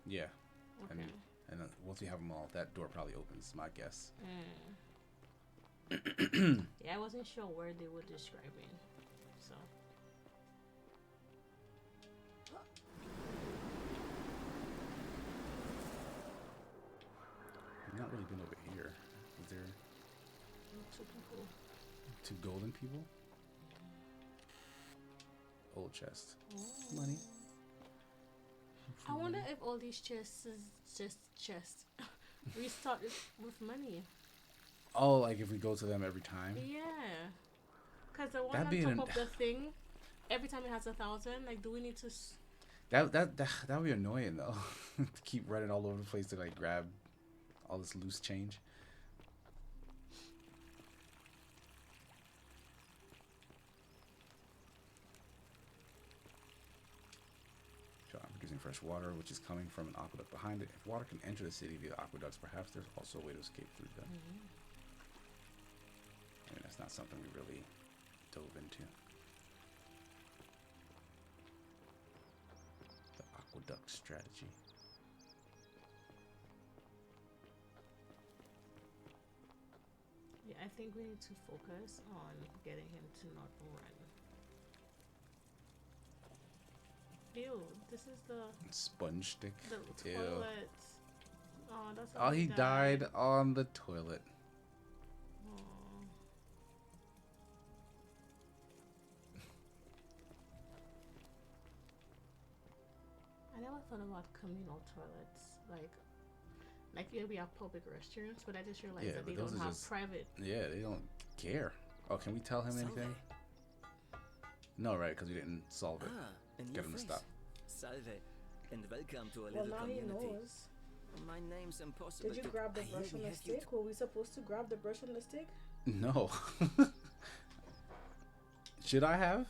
Yeah. Okay. And once we have them all, that door probably opens, my guess. Yeah, I wasn't sure where they were describing, so. I've not really been over here. Is there Two people. two golden people? Old chest. Money. I wonder if all these chests is just chests. We start with money. Oh, like if we go to them every time? Yeah. Because the one That'd on top of the thing, every time it has 1,000, like, do we need to... That would be annoying, though. To keep running all over the place to, like, grab all this loose change. Producing fresh water, which is coming from an aqueduct behind it. If water can enter the city via aqueducts, perhaps there's also a way to escape through them. I mean, that's not something we really dove into. The aqueduct strategy. Yeah, I think we need to focus on getting him to not run. Ew, this is the sponge stick. The Ew. toilet. Oh, that's how he died on the toilet. Aww. I never thought about communal toilets, like here we have public restrooms, but I just realized that they don't have private. Yeah, they don't care. Oh, can we tell him anything? No, right? Because we didn't solve it. Get him to stop. Salve, and welcome to a Well, little now he community. knows. My name's impossible. Did you grab the brush and the stick? Were we supposed to grab the brush and the stick? No. Should I have?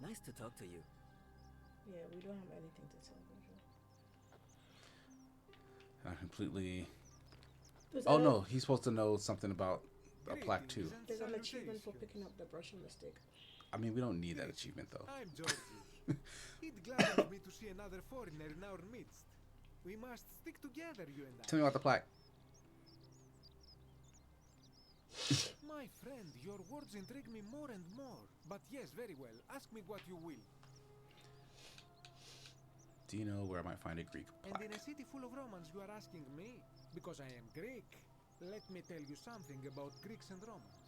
Nice to talk to you. Yeah, we don't have anything to tell you. I'm completely... There's Oh, no. He's supposed to know something about a plaque, too. There's an achievement for picking up the brush and the stick. I mean, we don't need that achievement, though. I'm Georgius. It gladdens me to see another foreigner in our midst. We must stick together, you and I. Tell me about the plaque. My friend, your words intrigue me more and more. But yes, very well. Ask me what you will. Do you know where I might find a Greek plaque? And in a city full of Romans, you are asking me? Because I am Greek. Let me tell you something about Greeks and Romans.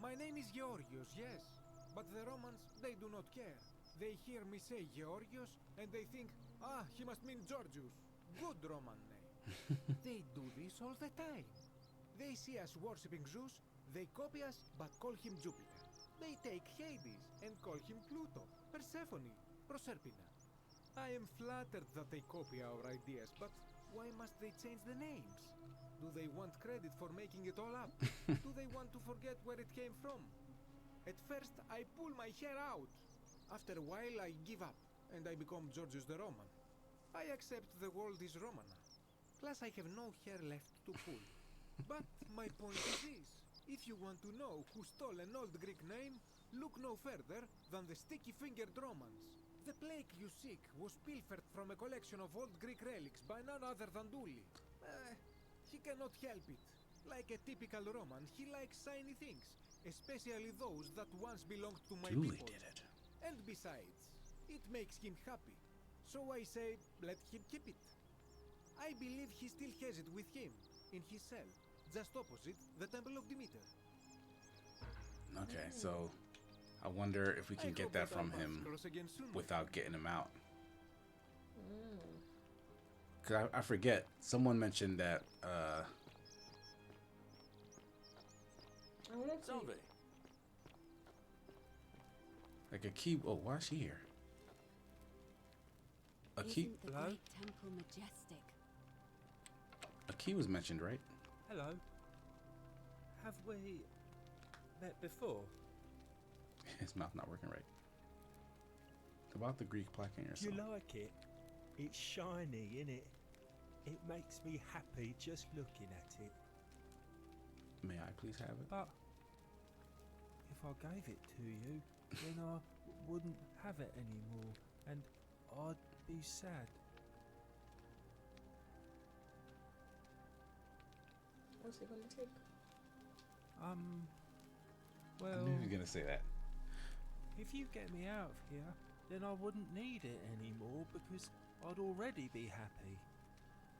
My name is Georgios, yes. But the Romans, they do not care. They hear me say Georgios, and they think, ah, he must mean Georgius. Good Roman name. They do this all the time. They see us worshipping Zeus, they copy us, but call him Jupiter. They take Hades and call him Pluto, Persephone, Proserpina. I am flattered that they copy our ideas, but why must they change the names? Do they want credit for making it all up? Do they want to forget where it came from? At first, I pull my hair out. After a while, I give up, and I become Georgius the Roman. I accept the world is Romana. Plus, I have no hair left to pull. But my point is this. If you want to know who stole an old Greek name, Look no further than the sticky-fingered Romans. The plague you seek was pilfered from a collection of old Greek relics by none other than Dooley. He cannot help it. Like a typical Roman, he likes shiny things, especially those that once belonged to my Dooley people. did it. And besides, it makes him happy. So I say, let him keep it. I believe he still has it with him, in his cell, just opposite the Temple of Demeter. Okay, so I wonder if we can get that from him without getting him out. Cause I forget. Someone mentioned that. Zombie. Like a key. Oh, why is she here? A key. Isn't the great temple majestic? A key was mentioned, right? Hello. Have we met before? His mouth not working right. It's about the Greek plaque in your Do you like it? It's shiny, innit? It makes me happy just looking at it. May I please have it? But if I gave it to you, then I wouldn't have it anymore, and I'd be sad. What's he gonna take? Well, I knew he was gonna say that. if you get me out of here, then I wouldn't need it anymore because I'd already be happy.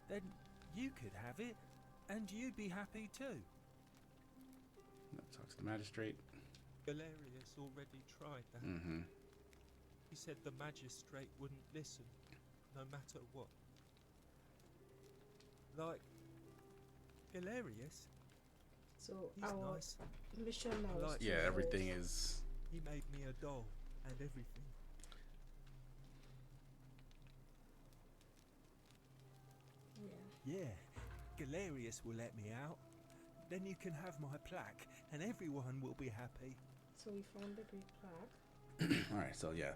Then you could have it, and you'd be happy too. Talk to the magistrate. Galerius already tried that. Mm-hmm. He said the magistrate wouldn't listen, no matter what. Like, Galerius. So he's our nice. mission now is Yeah, everything is. He made me a doll and everything. Yeah, Galerius will let me out. Then you can have my plaque, and everyone will be happy. So we found the Greek plaque. All right, so yeah,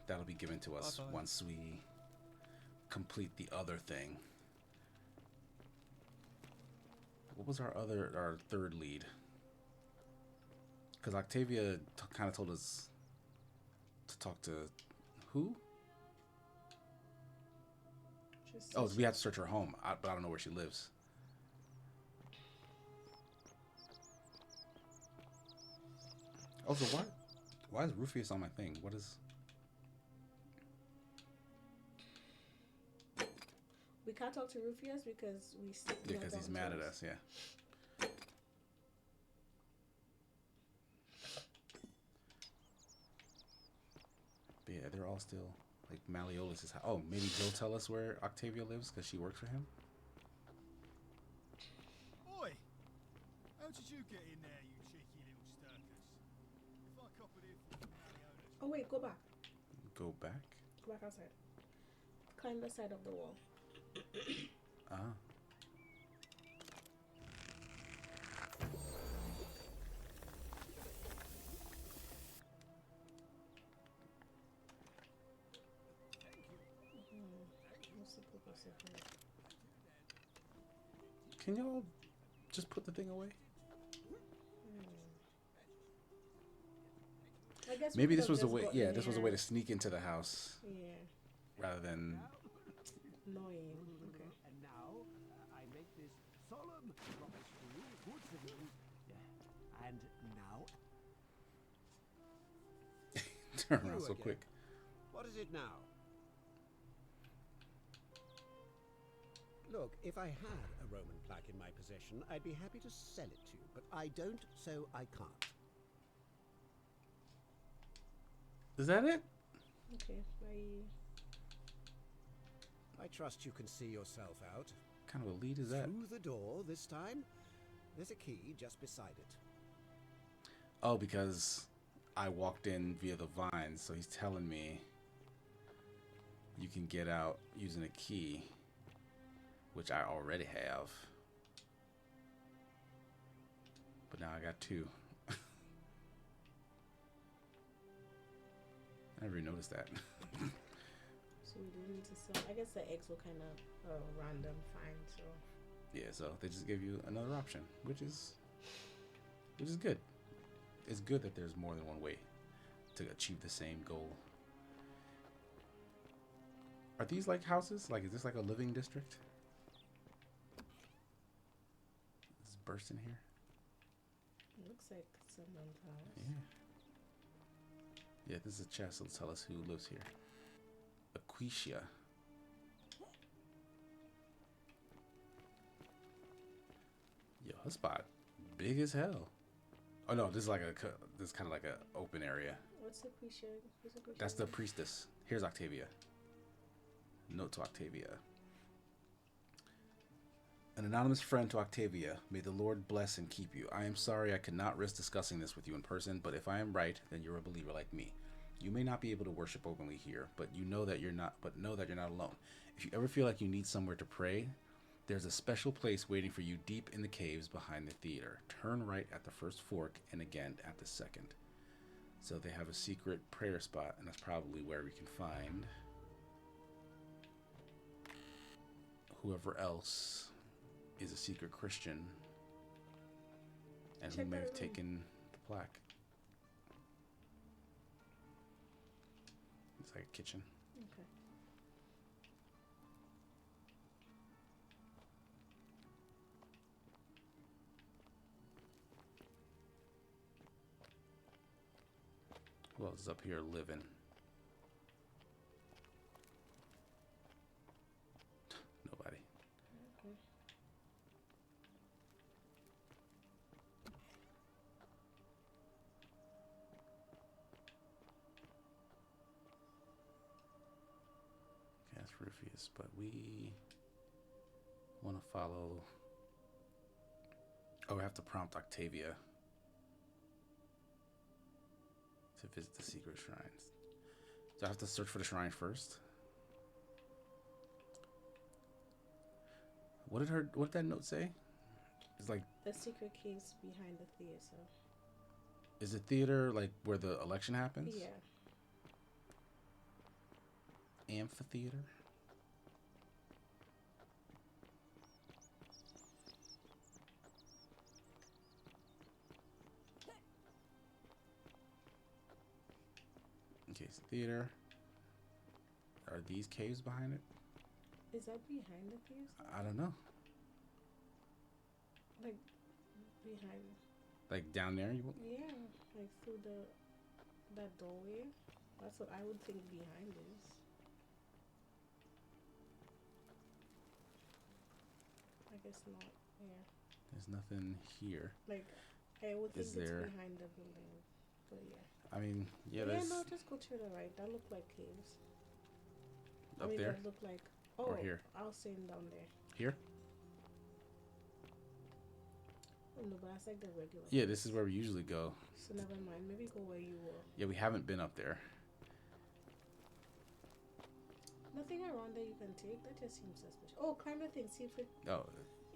that'll be given to us Bye-bye. once we complete the other thing. What was our third lead? Because Octavia kind of told us to talk to who? Oh, we have to search her home, but I don't know where she lives. Also, why is Rufius on my thing? What is? We can't talk to Rufius because we. Yeah, because he's mad at us. Yeah. But yeah, they're all still like Malleolus is. Oh, maybe he'll tell us where Octavia lives because she works for him. Oi! How did you get in there, you cheeky little sturkers? If I coppered it from Malleolus... Oh wait, go back. Go back? Go back outside. Climb the side of the wall. Ah. Can y'all just put the thing away? I guess maybe this was a way. Yeah, this was a way to sneak into the house. Yeah. Rather than. Annoying. Okay. And now I make this solemn promise to you, good citizen. Yeah. And now. Turn around You so again. quick. What is it now? Look, if I had a Roman plaque in my possession, I'd be happy to sell it to you, but I don't, so I can't. Is that it? Okay. I trust you can see yourself out. What kind of a lead is that? Through the door this time. There's a key just beside it. Oh, because I walked in via the vines, so he's telling me you can get out using a key, which I already have. But now I got two. I never even noticed that. So we do need to sell. I guess the eggs were kind of random find. So. Yeah, so they just give you another option, which is good. it's good that there's more than one way to achieve the same goal. Are these like houses? Like, is this like a living district? Is burst in here? It looks like someone's house. Yeah. Yeah, this is a chest. It'll tell us who lives here. Aquisha. Yo, her spot big as hell. Oh no, this is like this is kind of like a open area. What's the Quisha? That's the priestess. Here's Octavia. Note to Octavia. An anonymous friend to Octavia. May the Lord bless and keep you. I am sorry I could not risk discussing this with you in person, but if I am right, then you're a believer like me. You may not be able to worship openly here, but know that you're not alone. If you ever feel like you need somewhere to pray, there's a special place waiting for you deep in the caves behind the theater. Turn right at the first fork and again at the second. So they have a secret prayer spot, and that's probably where we can find whoever else is a secret Christian and who may have taken the plaque. It's like a kitchen. Okay. Who else is up here living? Nobody. Okay. Okay, that's Rufus, but we want to follow. Oh, we have to prompt Octavia to visit the secret shrines. So I have to search for the shrine first. What did that note say? It's like the secret caves behind the theater. Is the theater like where the election happens? Yeah. Amphitheater? Okay, so theater. Are these caves behind it? Is that behind the theater? I don't know. Like behind. Like down there? Yeah, like through that doorway. That's what I would think behind is. I guess not. Yeah. There's nothing here. Like I would think Is it's there... behind the building, but yeah. I mean, yeah. Yeah, no, just go to the right. That look like caves. Up there? That look like. Or Oh, here? I was saying down there. Here? Oh, no, but that's like the regular. Yeah, this is where we usually go. So never mind. Maybe go where you were. Yeah, we haven't been up there. Nothing around there you can take. That just seems suspicious. Oh, climb the thing. See if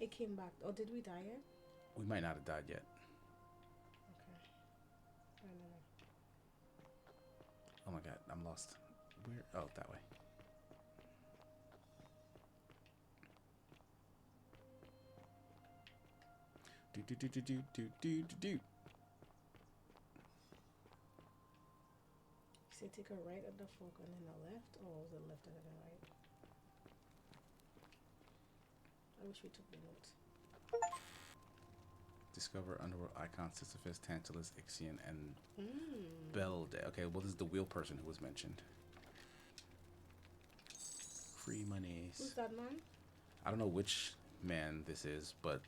it came back. Oh, did we die yet? We might not have died yet. Okay. I don't know. Oh my god, I'm lost. Where? Oh, that way. Do. Say take a right at the fork and then a left, or was it left and then a right? I wish we took the notes. Discover underworld icons Sisyphus, Tantalus, Ixion, and Belde. Okay, well, this is the wheel person who was mentioned. Free monies. Who's that man? I don't know which man this is, but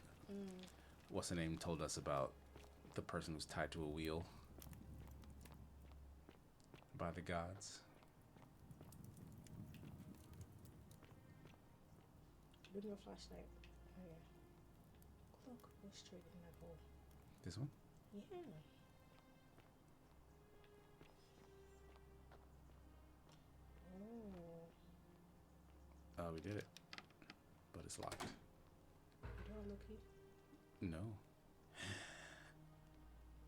what's the name told us about the person who's tied to a wheel by the gods. Bring your flashlight. Oh yeah. Look, go straight in that hole. This one? Yeah. Oh. Oh, we did it. But it's locked. Do I look here? No.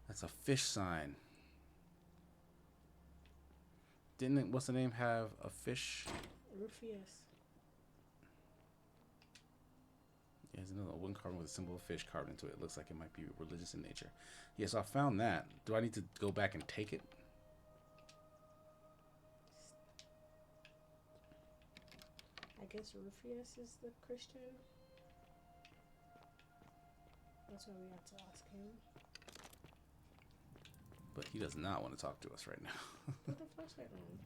That's a fish sign. Didn't it, what's the name, have a fish? Rufus. Yeah, Okay, there's another wooden carving with a symbol of fish carved into it. It looks like it might be religious in nature. Yeah, so I found that. Do I need to go back and take it? I guess Rufus is the Christian. That's why we have to ask him. But he does not want to talk to us right now. Put the flashlight on.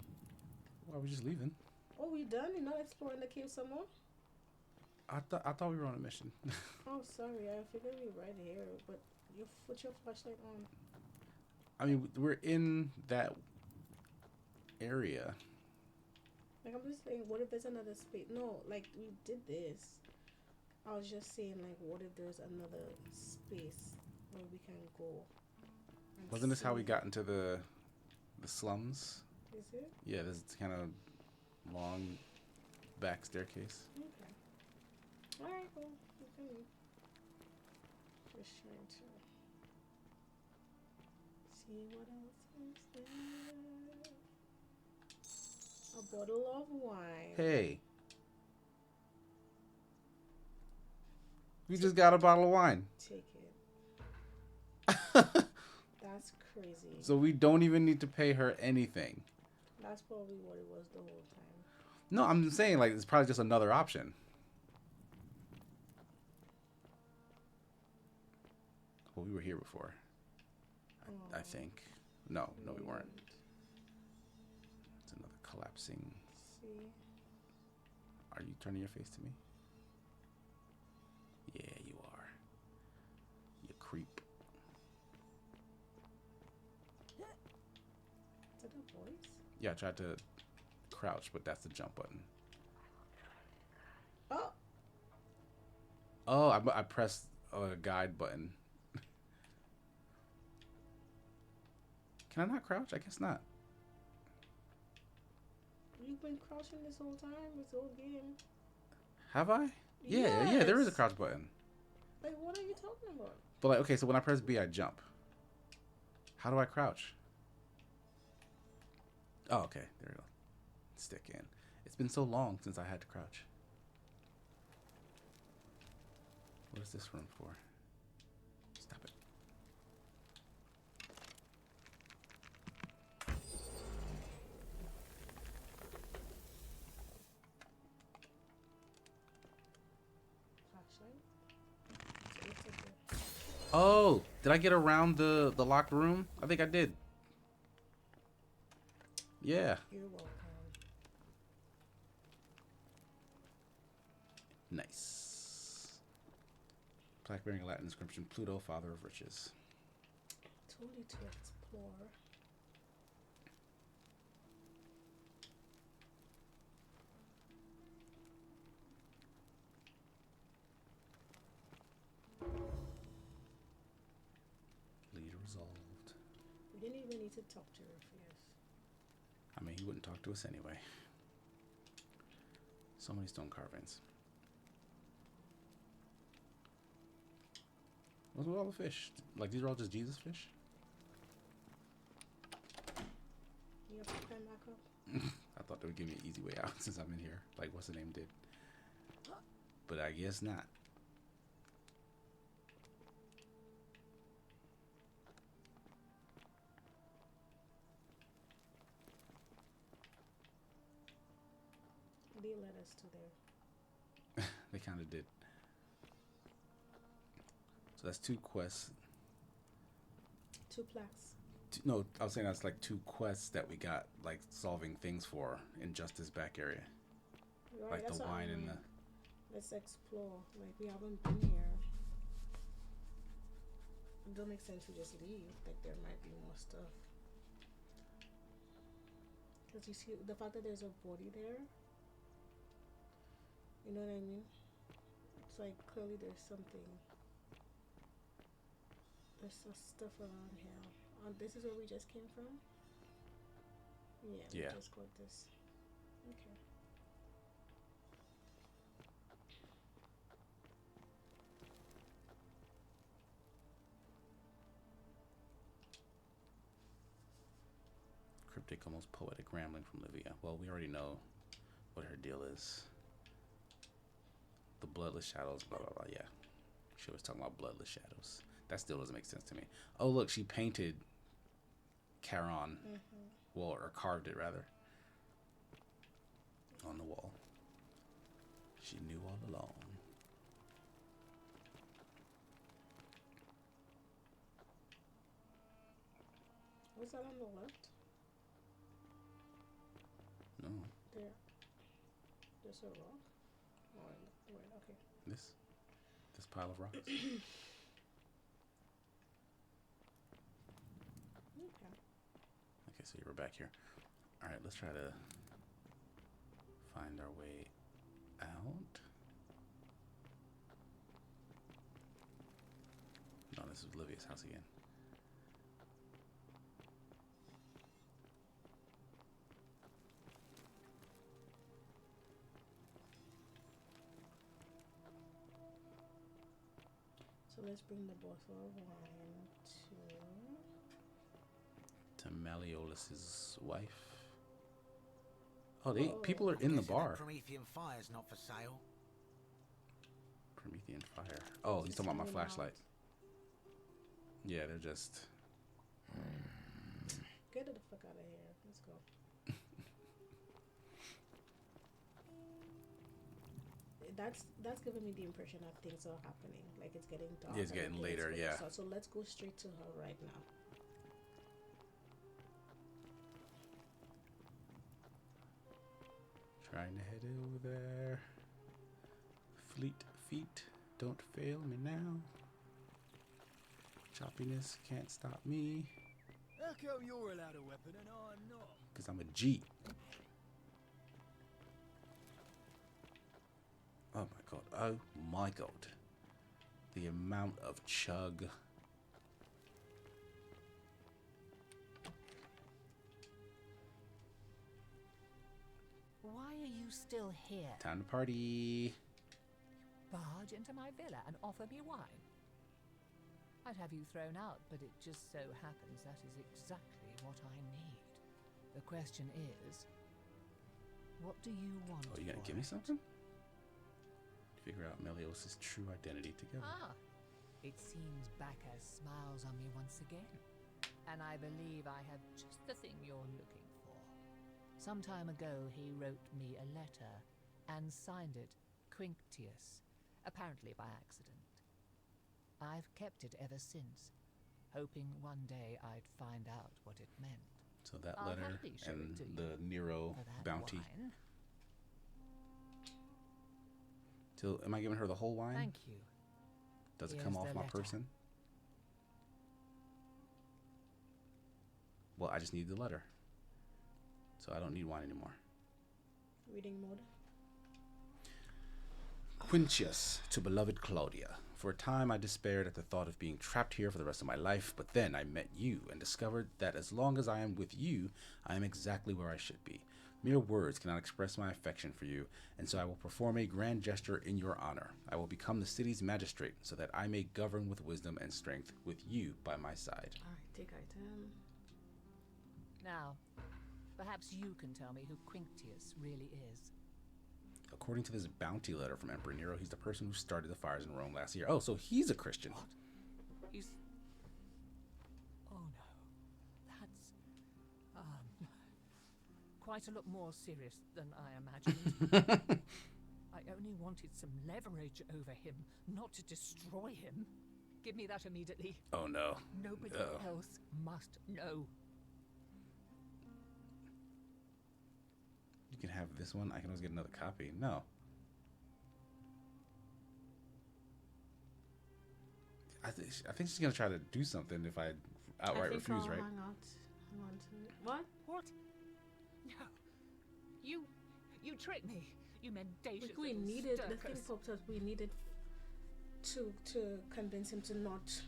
Why are we just leaving? Oh, we done? You're not exploring the cave some more? I thought we were on a mission. Oh, sorry. I figured we were right here, but you put your flashlight on. I mean, we're in that area. Like, I'm just saying, what if there's another space? No, like, we did this. I was just saying, like, what if there's another space where we can go? Wasn't this how we got into the slums? Is it? Yeah, this kind of long back staircase. Okay. Alright, well, we can just trying to see what else is there. A bottle of wine. Hey. We just got a bottle of wine. Take it. That's crazy. So we don't even need to pay her anything. That's probably what it was the whole time. No, I'm saying, like, it's probably just another option. Well, we were here before. I think. No, we weren't. It's another collapsing. See? Are you turning your face to me? Yeah, you are. You creep. Is that a voice? Yeah, I tried to crouch, but that's the jump button. Oh! Oh, I pressed a guide button. Can I not crouch? I guess not. You've been crouching this whole time, this whole game. Have I? Yeah, yeah, there is a crouch button. Like, what are you talking about? But like, okay, so when I press B, I jump. How do I crouch? Oh, okay, there we go. Stick in. It's been so long since I had to crouch. What is this room for? Stop it. Oh, did I get around the locked room? I think I did. Yeah. You're welcome. Nice. Plaque bearing a Latin inscription, Pluto, father of riches. Told you to explore. Lead resolved. We didn't even need to talk to Rufus. I mean, he wouldn't talk to us anyway. So many stone carvings. What's with all the fish? Like, these are all just Jesus fish? You have to climb back up? I thought they would give me an easy way out since I'm in here. Like, what's the name did. But I guess not. They led us to there. They kind of did. So that's 2 quests. 2 plaques. No, I was saying that's like 2 quests that we got, like, solving things for in just this back area. Right, like that's the what I wine and mean. the... Let's explore. Like, we haven't been here. It don't make sense to just leave. Like, there might be more stuff. Because you see, the fact that there's a body there, you know what I mean? It's like, clearly there's something. There's some stuff around here. This is where we just came from? Yeah, we just got this. Okay. Cryptic, almost poetic rambling from Livia. Well, we already know what her deal is. The bloodless shadows, blah, blah, blah. Yeah. She was talking about bloodless shadows. That still doesn't make sense to me. Oh, look, she painted Charon. Well, or carved it, rather. On the wall. She knew all along. What's that on the left? No. There. There's a rock. Oh, wait, okay. This pile of rocks. Okay. Okay, so you were back here. All right, let's try to find our way out. No, this is Livia's house again. So let's bring the bottle of wine to Malleolus's wife. Oh, people are in the bar. Promethean fire's not for sale. Promethean fire. Oh, he's talking about my flashlight. Yeah, they're just. Get the fuck out of here. Let's go. That's giving me the impression that things are happening. Like it's getting dark. Yeah, it's getting later. Yeah. So let's go straight to her right now. Trying to head over there. Fleet feet, don't fail me now. Choppiness can't stop me. How come you're allowed a weapon and I'm not? Because I'm a G. Oh my god. Oh my god. The amount of chug. Why are you still here? Time to party. Barge into my villa and offer me wine? I'd have you thrown out, but it just so happens that is exactly what I need. The question is, what do you want? Oh, you gonna give me something? Figure out Melios's true identity together. Ah, it seems Bacchus smiles on me once again, and I believe I have just the thing you're looking for. Some time ago, he wrote me a letter and signed it Quinctius, apparently by accident. I've kept it ever since, hoping one day I'd find out what it meant. So that letter and the Nero bounty. Wine. So am I giving her the whole wine? Thank you. Does it come off my person? Well, I just need the letter. So I don't need wine anymore. Reading mode. Quinctius to beloved Claudia. For a time I despaired at the thought of being trapped here for the rest of my life, but then I met you and discovered that as long as I am with you, I am exactly where I should be. Mere words cannot express my affection for you, and so I will perform a grand gesture in your honor. I will become the city's magistrate, so that I may govern with wisdom and strength, with you by my side. Alright, take item. Now, perhaps you can tell me who Quinctius really is. According to this bounty letter from Emperor Nero, he's the person who started the fires in Rome last year. Oh, so he's a Christian. What? He's... Oh no. That's... quite a lot more serious than I imagined. I only wanted some leverage over him, not to destroy him. Give me that immediately. Oh no. Nobody else must know. You can have this one. I can always get another copy. No. I think she's gonna try to do something if I outright refuse, right? Hang on to it. What? What? No. You tricked me. You mendacious. We needed the thing popped up. We needed to convince him to not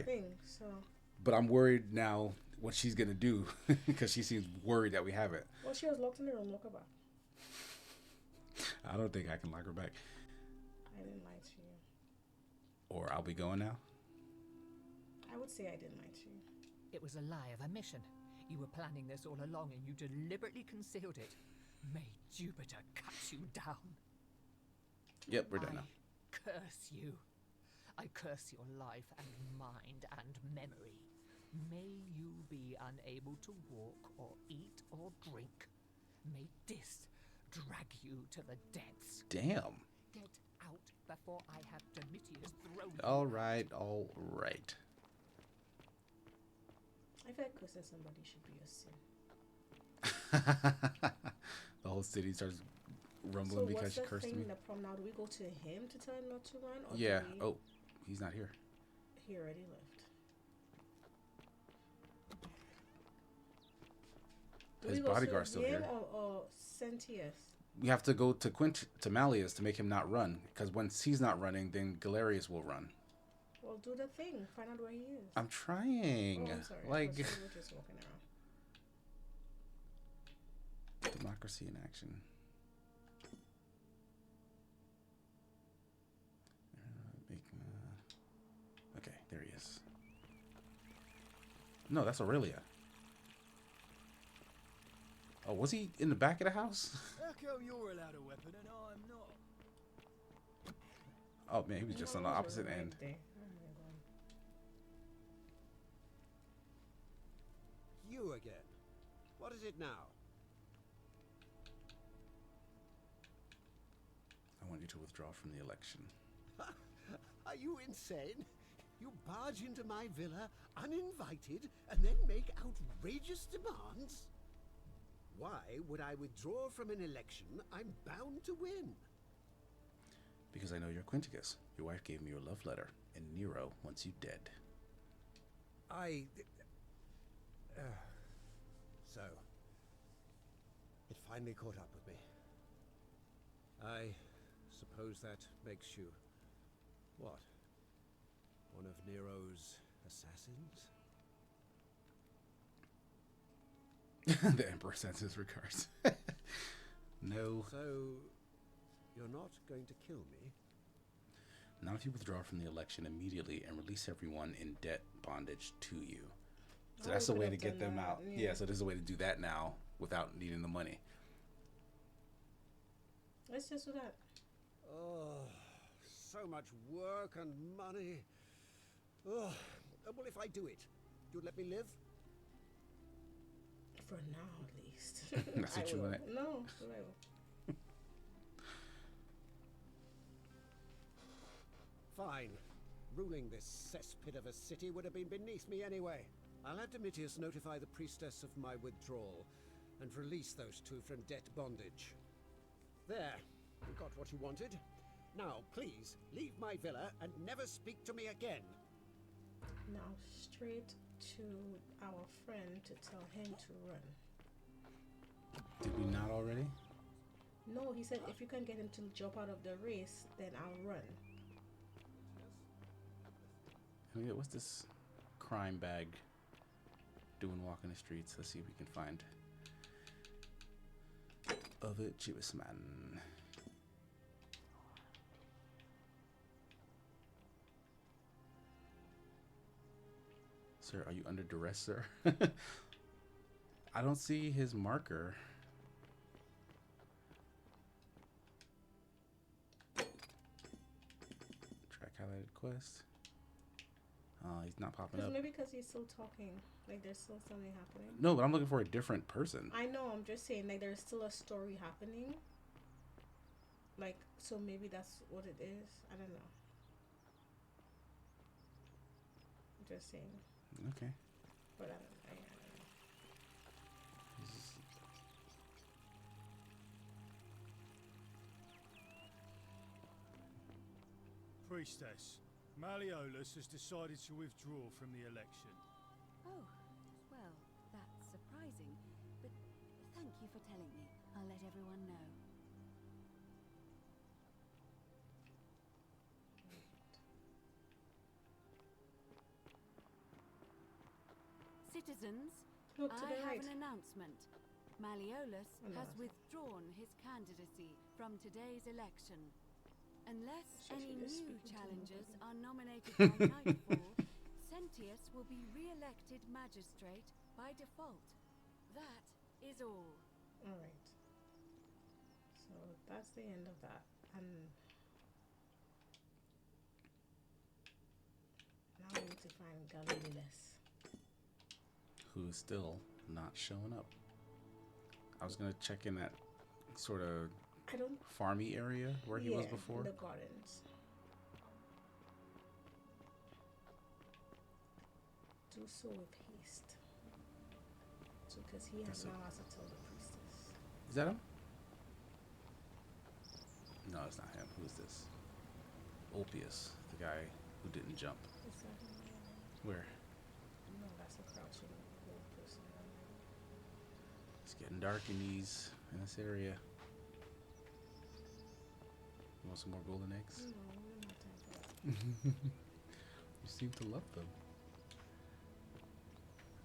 think. So. But I'm worried now what she's gonna do because she seems worried that we have it. Well, she was locked in the room. Lock her back. I don't think I can lock her back. I didn't lie to you. Or I'll be going now. I would say I didn't lie to you. It was a lie of a mission. You were planning this all along and you deliberately concealed it. May Jupiter cut you down. Yep, we're done now. curse you. I curse your life and mind and memory. May you be unable to walk or eat or drink. May this drag you to the depths. Damn. Get out before I have Domitius thrown you. All right, all right. I feel like cursing somebody should be a sin. The whole city starts rumbling because she cursed me. So what's the thing, the prom now? Do we go to him to tell him not to run? Or Yeah. do we... Oh, he's not here. He already left. Do His we go bodyguard's to still him here. or Sentius? We have to go to Malleus to make him not run. Because once he's not running, then Galerius will run. Well, do the thing. Find out where he is. I'm trying. Oh, I'm sorry. Like, I thought you were just walking around. democracy in action. Okay, there he is. No, that's Aurelia. Oh, was he in the back of the house? How come you're allowed a weapon and I'm not? Oh man, he was just on the opposite end. You again. What is it now? I want you to withdraw from the election. Are you insane? You barge into my villa uninvited and then make outrageous demands? Why would I withdraw from an election I'm bound to win? Because I know you're Quinticus. Your wife gave me your love letter, and Nero wants you dead. So, it finally caught up with me. I suppose that makes you, what? One of Nero's assassins? The Emperor sends his regards. No. So, you're not going to kill me? Not if you withdraw from the election immediately and release everyone in debt bondage to you. So that's the way to get them out. Yeah, so there's a way to do that now without needing the money. Let's just do that. Oh, so much work and money. Oh, well, if I do it, you'd let me live? For now, at least. That's what you want. No, I will. Fine. Ruling this cesspit of a city would have been beneath me anyway. I'll have Domitius notify the priestess of my withdrawal and release those two from debt bondage. There. You got what you wanted. Now, please, leave my villa and never speak to me again. Now, straight to our friend to tell him to run. Did we not already? No, he said if you can get him to jump out of the race, then I'll run. Oh, yeah, what's this crime bag doing walking the streets? Let's see if we can find other Jewish man. Sir, are you under duress, sir? I don't see his marker. Track highlighted quest. He's not popping up. Maybe because he's still talking. Like there's still something happening. No, but I'm looking for a different person. I know, I'm just saying like there's still a story happening. Like, so maybe that's what it is. I don't know. I'm just saying. Okay. But I don't know. Priestess, Malleolus has decided to withdraw from the election. Oh, well, that's surprising. But thank you for telling me. I'll let everyone know. Citizens, Look to I the have right. an announcement. Malleolus Oh, no, has that's withdrawn his candidacy from today's election. Unless Shit, any she just new speaking to challengers nobody. are nominated by nightfall, Sentius will be re-elected magistrate by default. That is all. Alright. So that's the end of that. And to find Galilus. Who's still not showing up. I was gonna check in that sort of farmy area where he was before. In the gardens. Do so with haste. So, because he has now has to tell the priestess. Is that him? No, it's not him. Who is this? Ulpius, the guy who didn't jump. Is that him? Where? No, that's a crouching old person. It's getting dark in this area. You want some more golden eggs? No, we're not time for that. You seem to love them.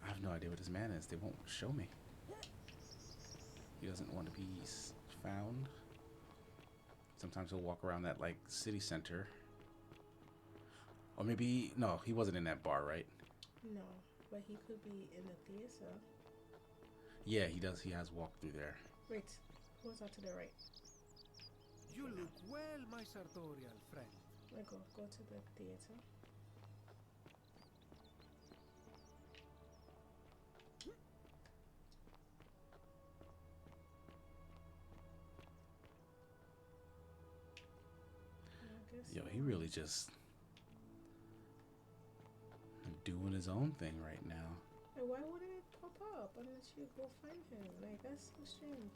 I have no idea what this man is. They won't show me. He doesn't want to be found. Sometimes he'll walk around that like city center. Or maybe no, he wasn't in that bar, right? No, but he could be in the theater. Yeah, he does. He has walked through there. Wait, who's out to the right? You look well, my sartorial friend. Go to the theater. Yo, he really just doing his own thing right now. And why wouldn't it pop up unless you go find him? Like, that's so strange.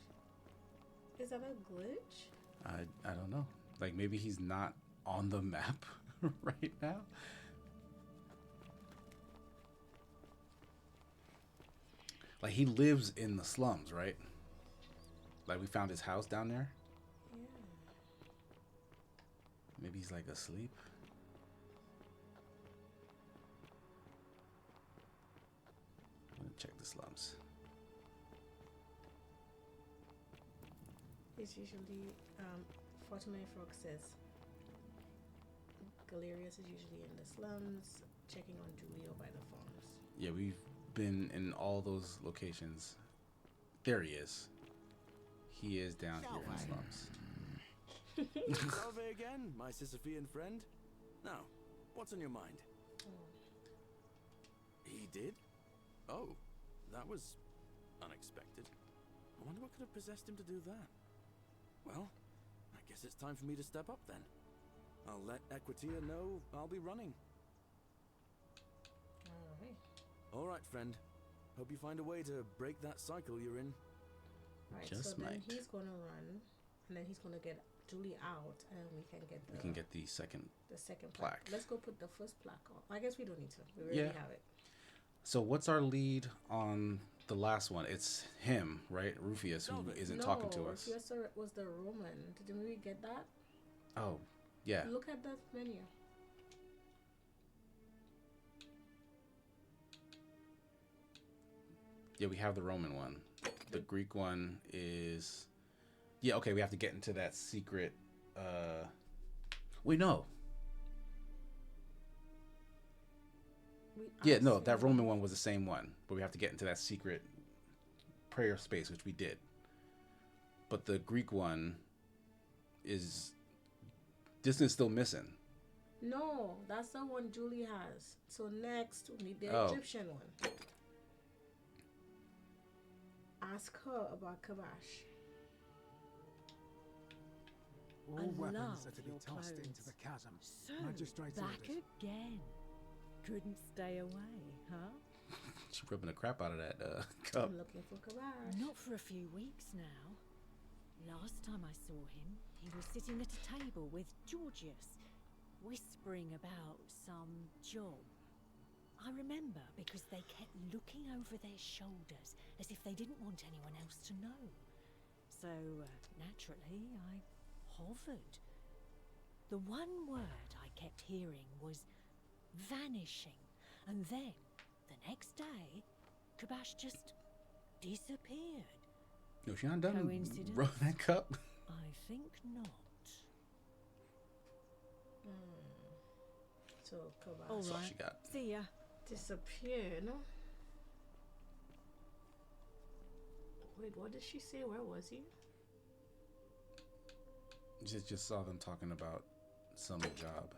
Is that a glitch? I don't know. Like, maybe he's not on the map right now. Like, he lives in the slums, right? Like, we found his house down there. Yeah. Maybe he's like asleep. I'm gonna check the slums. It's usually, Fortune Frog says, Galerius is usually in the slums, checking on Julio by the farms. Yeah, we've been in all those locations. There he is. He is down here in the slums. Salve again, my Sisyphean friend. Now, what's on your mind? He did? Oh, that was unexpected. I wonder what could have possessed him to do that. Well, I guess it's time for me to step up then. I'll let Equitia know I'll be running. All right, friend. Hope you find a way to break that cycle you're in. Right, so then he's gonna run, and then he's gonna get Julie out, and we can get the second plaque. Let's go put the first plaque on. I guess we don't need to. We already have it. So what's our lead on the last one? It's him, right? Rufius, who isn't talking to us. Rufius was the Roman. Didn't we get that? Oh, yeah. Look at the menu. Yeah, we have the Roman one. The Greek one is... Yeah, okay, we have to get into that secret... Wait, no. Yeah, no, that Roman one was the same one. But we have to get into that secret prayer space, which we did. But the Greek one is... This is still missing. No, that's the one Julie has. So next, we need the Egyptian one. Ask her about Kabash. All weapons are to be tossed into the chasm. So, Magistrate's back orders. again. Couldn't stay away, huh? She's rubbing the crap out of that cup. I'm looking for Kabash. Not for a few weeks now. Last time I saw him, he was sitting at a table with Georgius, whispering about some job. I remember because they kept looking over their shoulders as if they didn't want anyone else to know. So, naturally, I hovered. The one word I kept hearing was vanishing, and then, the next day, Kabash just disappeared. No, she not done Coincidence? rubbing that cup. I think not. So, Kabash. All That's all right. she got. See ya. Disappeared, no? Wait, what did she say? Where was he? Just saw them talking about some job.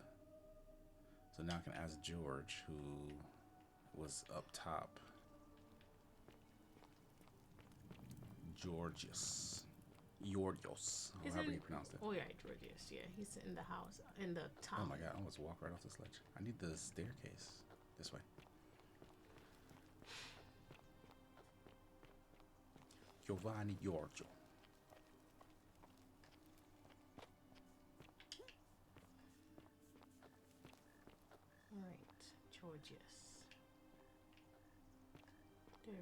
So now I can ask George, who was up top. Georgios, however you pronounce it. Oh yeah, Georgius. Yeah, he's in the house in the town. Oh my god, I almost walked right off this ledge. I need the staircase. This way. Giovanni Giorgio. All right, Georgius. There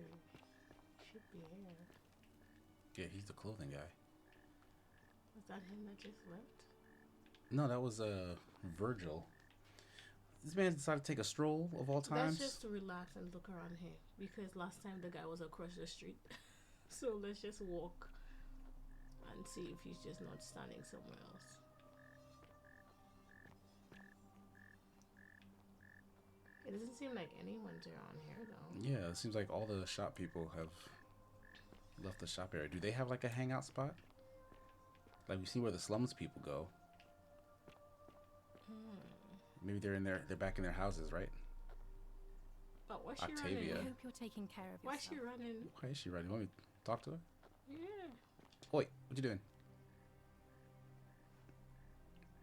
should be here. Yeah, he's the clothing guy. Was that him that just left? No, that was Virgil. This man decided to take a stroll of all times. Let's just relax and look around here because last time the guy was across the street. So let's just walk and see if he's just not standing somewhere else. It doesn't seem like anyone's around here though. Yeah, it seems like all the shop people have left the shop area. Do they have like a hangout spot? Like we see where the slums people go. Maybe they're in there. They're back in their houses, right? But why's she Octavia. running? I hope you're taking care of Why's yourself. she running? Why is she running? You want me to talk to her? Yeah. Oi, what you doing?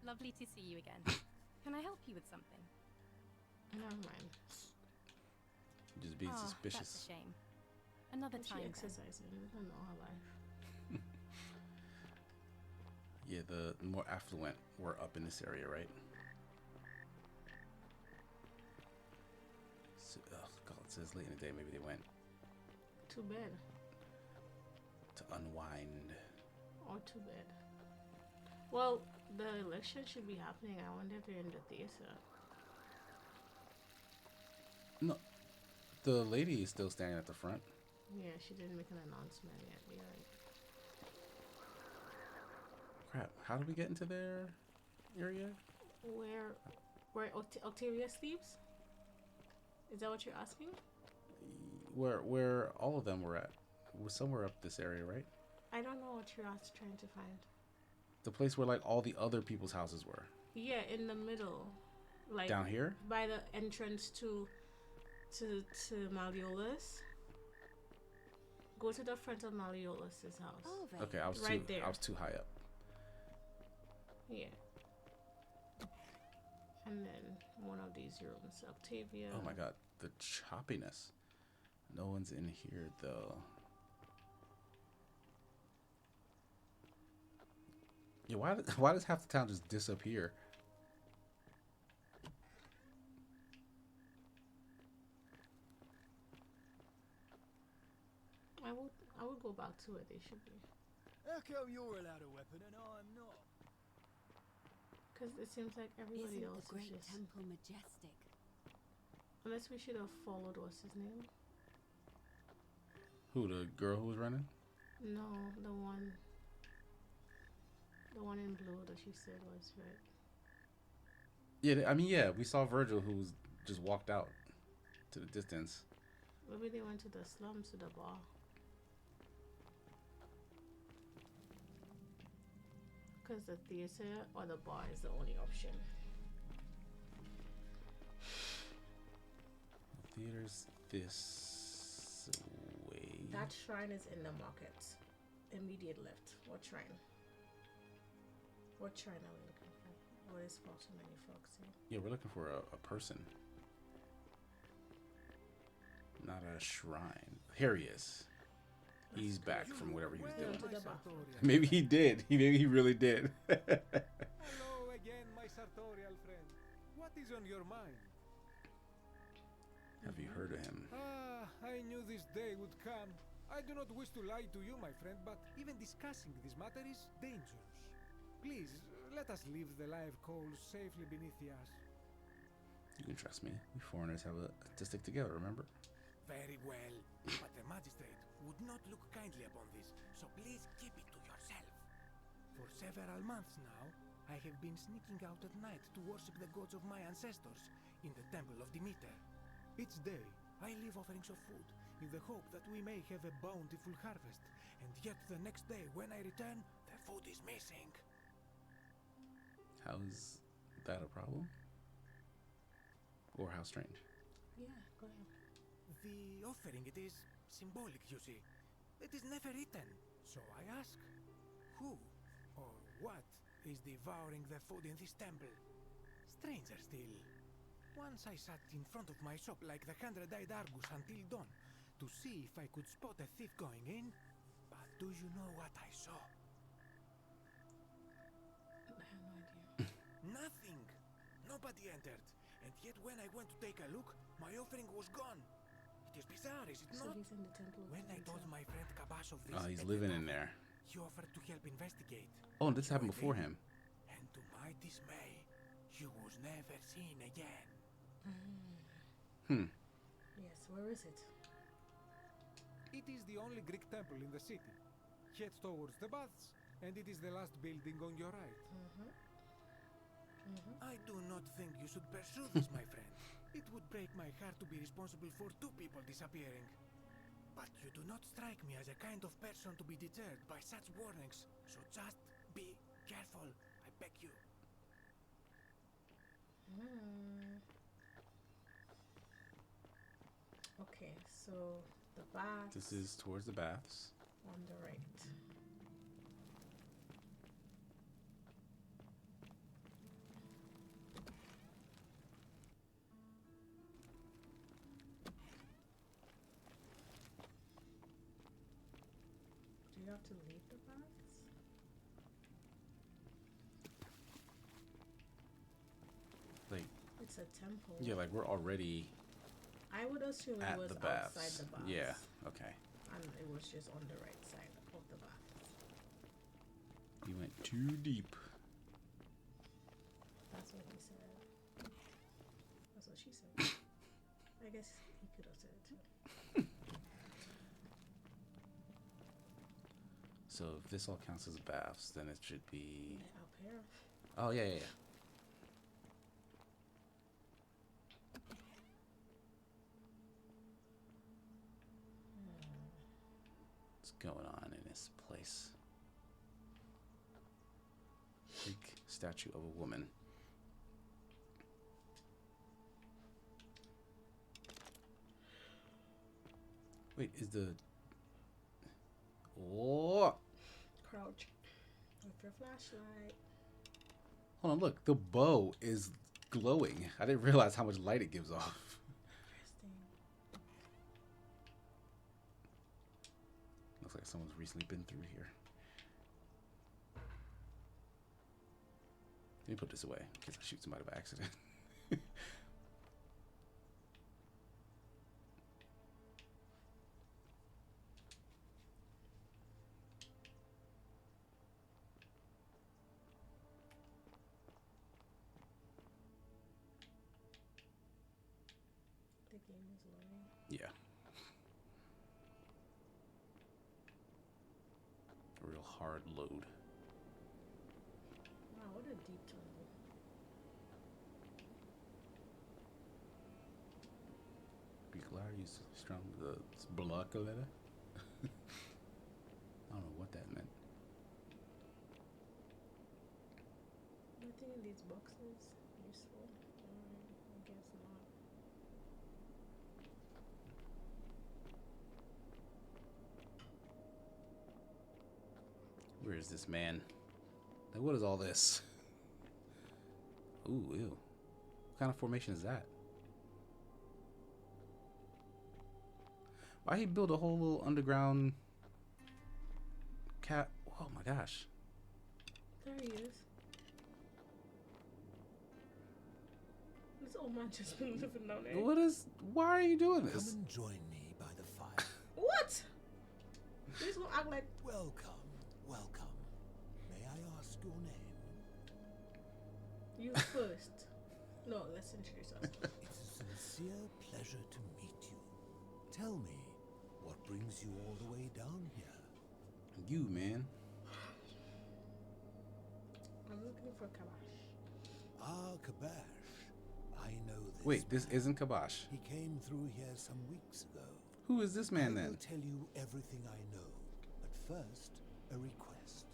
Lovely to see you again. Can I help you with something? Never mind. Just being That's a suspicious. shame. Another She time. then. exercising. I don't know her life. Yeah, the more affluent were up in this area, right? So, oh God, it says late in the day. Maybe they went Too bad. to unwind. Or too bad. Well, the election should be happening. I wonder if they're in the theater. No, the lady is still standing at the front. Yeah, she didn't make an announcement yet. You're right. Crap, how do we get into their area? Where Octavia sleeps? Is that what you're asking? Where all of them were at? We're somewhere up this area, right? I don't know what you're trying to find. The place where like all the other people's houses were. Yeah, in the middle. Like Down here? By the entrance to Maliola's. Go to the front of Maliolas' house. Oh, Okay, I was right too there. I was too high up. Yeah. And then one of these rooms, Octavia. Oh my god, the choppiness. No one's in here though. Yeah, why does half the town just disappear? I would go back to where they should be. How come you're allowed a weapon and I'm not? Because it seems like everybody Isn't else the great is just... temple majestic? Unless we should have followed, what's his name? Who, the girl who was running? No, the one in blue that she said was right. Yeah, I mean, yeah, we saw Virgil who's just walked out to the distance. Maybe they went to the slums, to the bar. Because the theater or the bar is the only option. Theater's this way. That shrine is in the market. Immediate left. What shrine? What shrine are we looking for? What is far too many frogs here? Yeah, we're looking for a person. Not a shrine. Here he is. He's back from whatever he was doing. Maybe he did. Maybe he really did. Hello again, my sartorial friend. What is on your mind? Have you heard of him? Ah, I knew this day would come. I do not wish to lie to you, my friend, but even discussing this matter is dangerous. Please, let us leave the live coals safely beneath the ash. You can trust me. We foreigners have to stick together, remember? Very well, but the magistrate would not look kindly upon this, so please keep it to yourself. For several months now, I have been sneaking out at night to worship the gods of my ancestors in the temple of Demeter. Each day, I leave offerings of food in the hope that we may have a bountiful harvest, and yet the next day when I return, the food is missing. How is that a problem? Or how strange? Yeah, go ahead. The offering, it is symbolic, you see. It is never eaten. So I ask, who or what is devouring the food in this temple? Stranger still. Once I sat in front of my shop like the 100-eyed Argus until dawn to see if I could spot a thief going in. But do you know what I saw? I have no idea. Nothing. Nobody entered. And yet when I went to take a look, my offering was gone. It is bizarre, is it So not? he's in the temple. When I told my friend Kabash of this, Oh, he's living in there. he offered to help investigate. Oh, and this happened Went before in, him. And to my dismay, he was never seen again. Yes, where is it? It is the only Greek temple in the city. Head towards the baths, and it is the last building on your right. I do not think you should pursue this, my friend. It would break my heart to be responsible for 2 people disappearing. But you do not strike me as a kind of person to be deterred by such warnings. So just be careful, I beg you. Okay, so the bath This is towards the baths. on the right. Do you have to leave the baths? Like, It's a temple. yeah, like we're already I would assume it at was the baths. outside the baths. Yeah, okay. And it was just on the right side of the baths. You went too deep. That's what he said. That's what she said. I guess he could have said it too. So if this all counts as baths, then it should be. Up here. Oh yeah, yeah, yeah. What's going on in this place? Greek statue of a woman. Wait, is the Crouch with your flashlight. hold on, look, the bow is glowing. I didn't realize how much light it gives off. Interesting. Looks like someone's recently been through here. Let me put this away in case I shoot somebody by accident. The game is loading. Yeah. A real hard load. Wow, what a deep tunnel. Greek ladder used strong the block letter. I don't know what that meant. Nothing in these boxes useful. I guess not. Where is this man? Like, what is all this? Ooh, ew. What kind of formation is that? Why he build a whole little underground cat? Oh my gosh. There he is. This old man just been living down there. What is? Why are you doing this? Come and join me by the fire. What? He's gonna act like. Welcome, welcome. May I ask your name? You first. No, let's introduce ourselves. It's a sincere pleasure to meet you. Tell me, what brings you all the way down here? You, man. I'm looking for Kabash. Ah, Kabash. I know this. Wait, this isn't Kabash. He came through here some weeks ago. Who is this man I then? will tell you everything I know, but first, a request.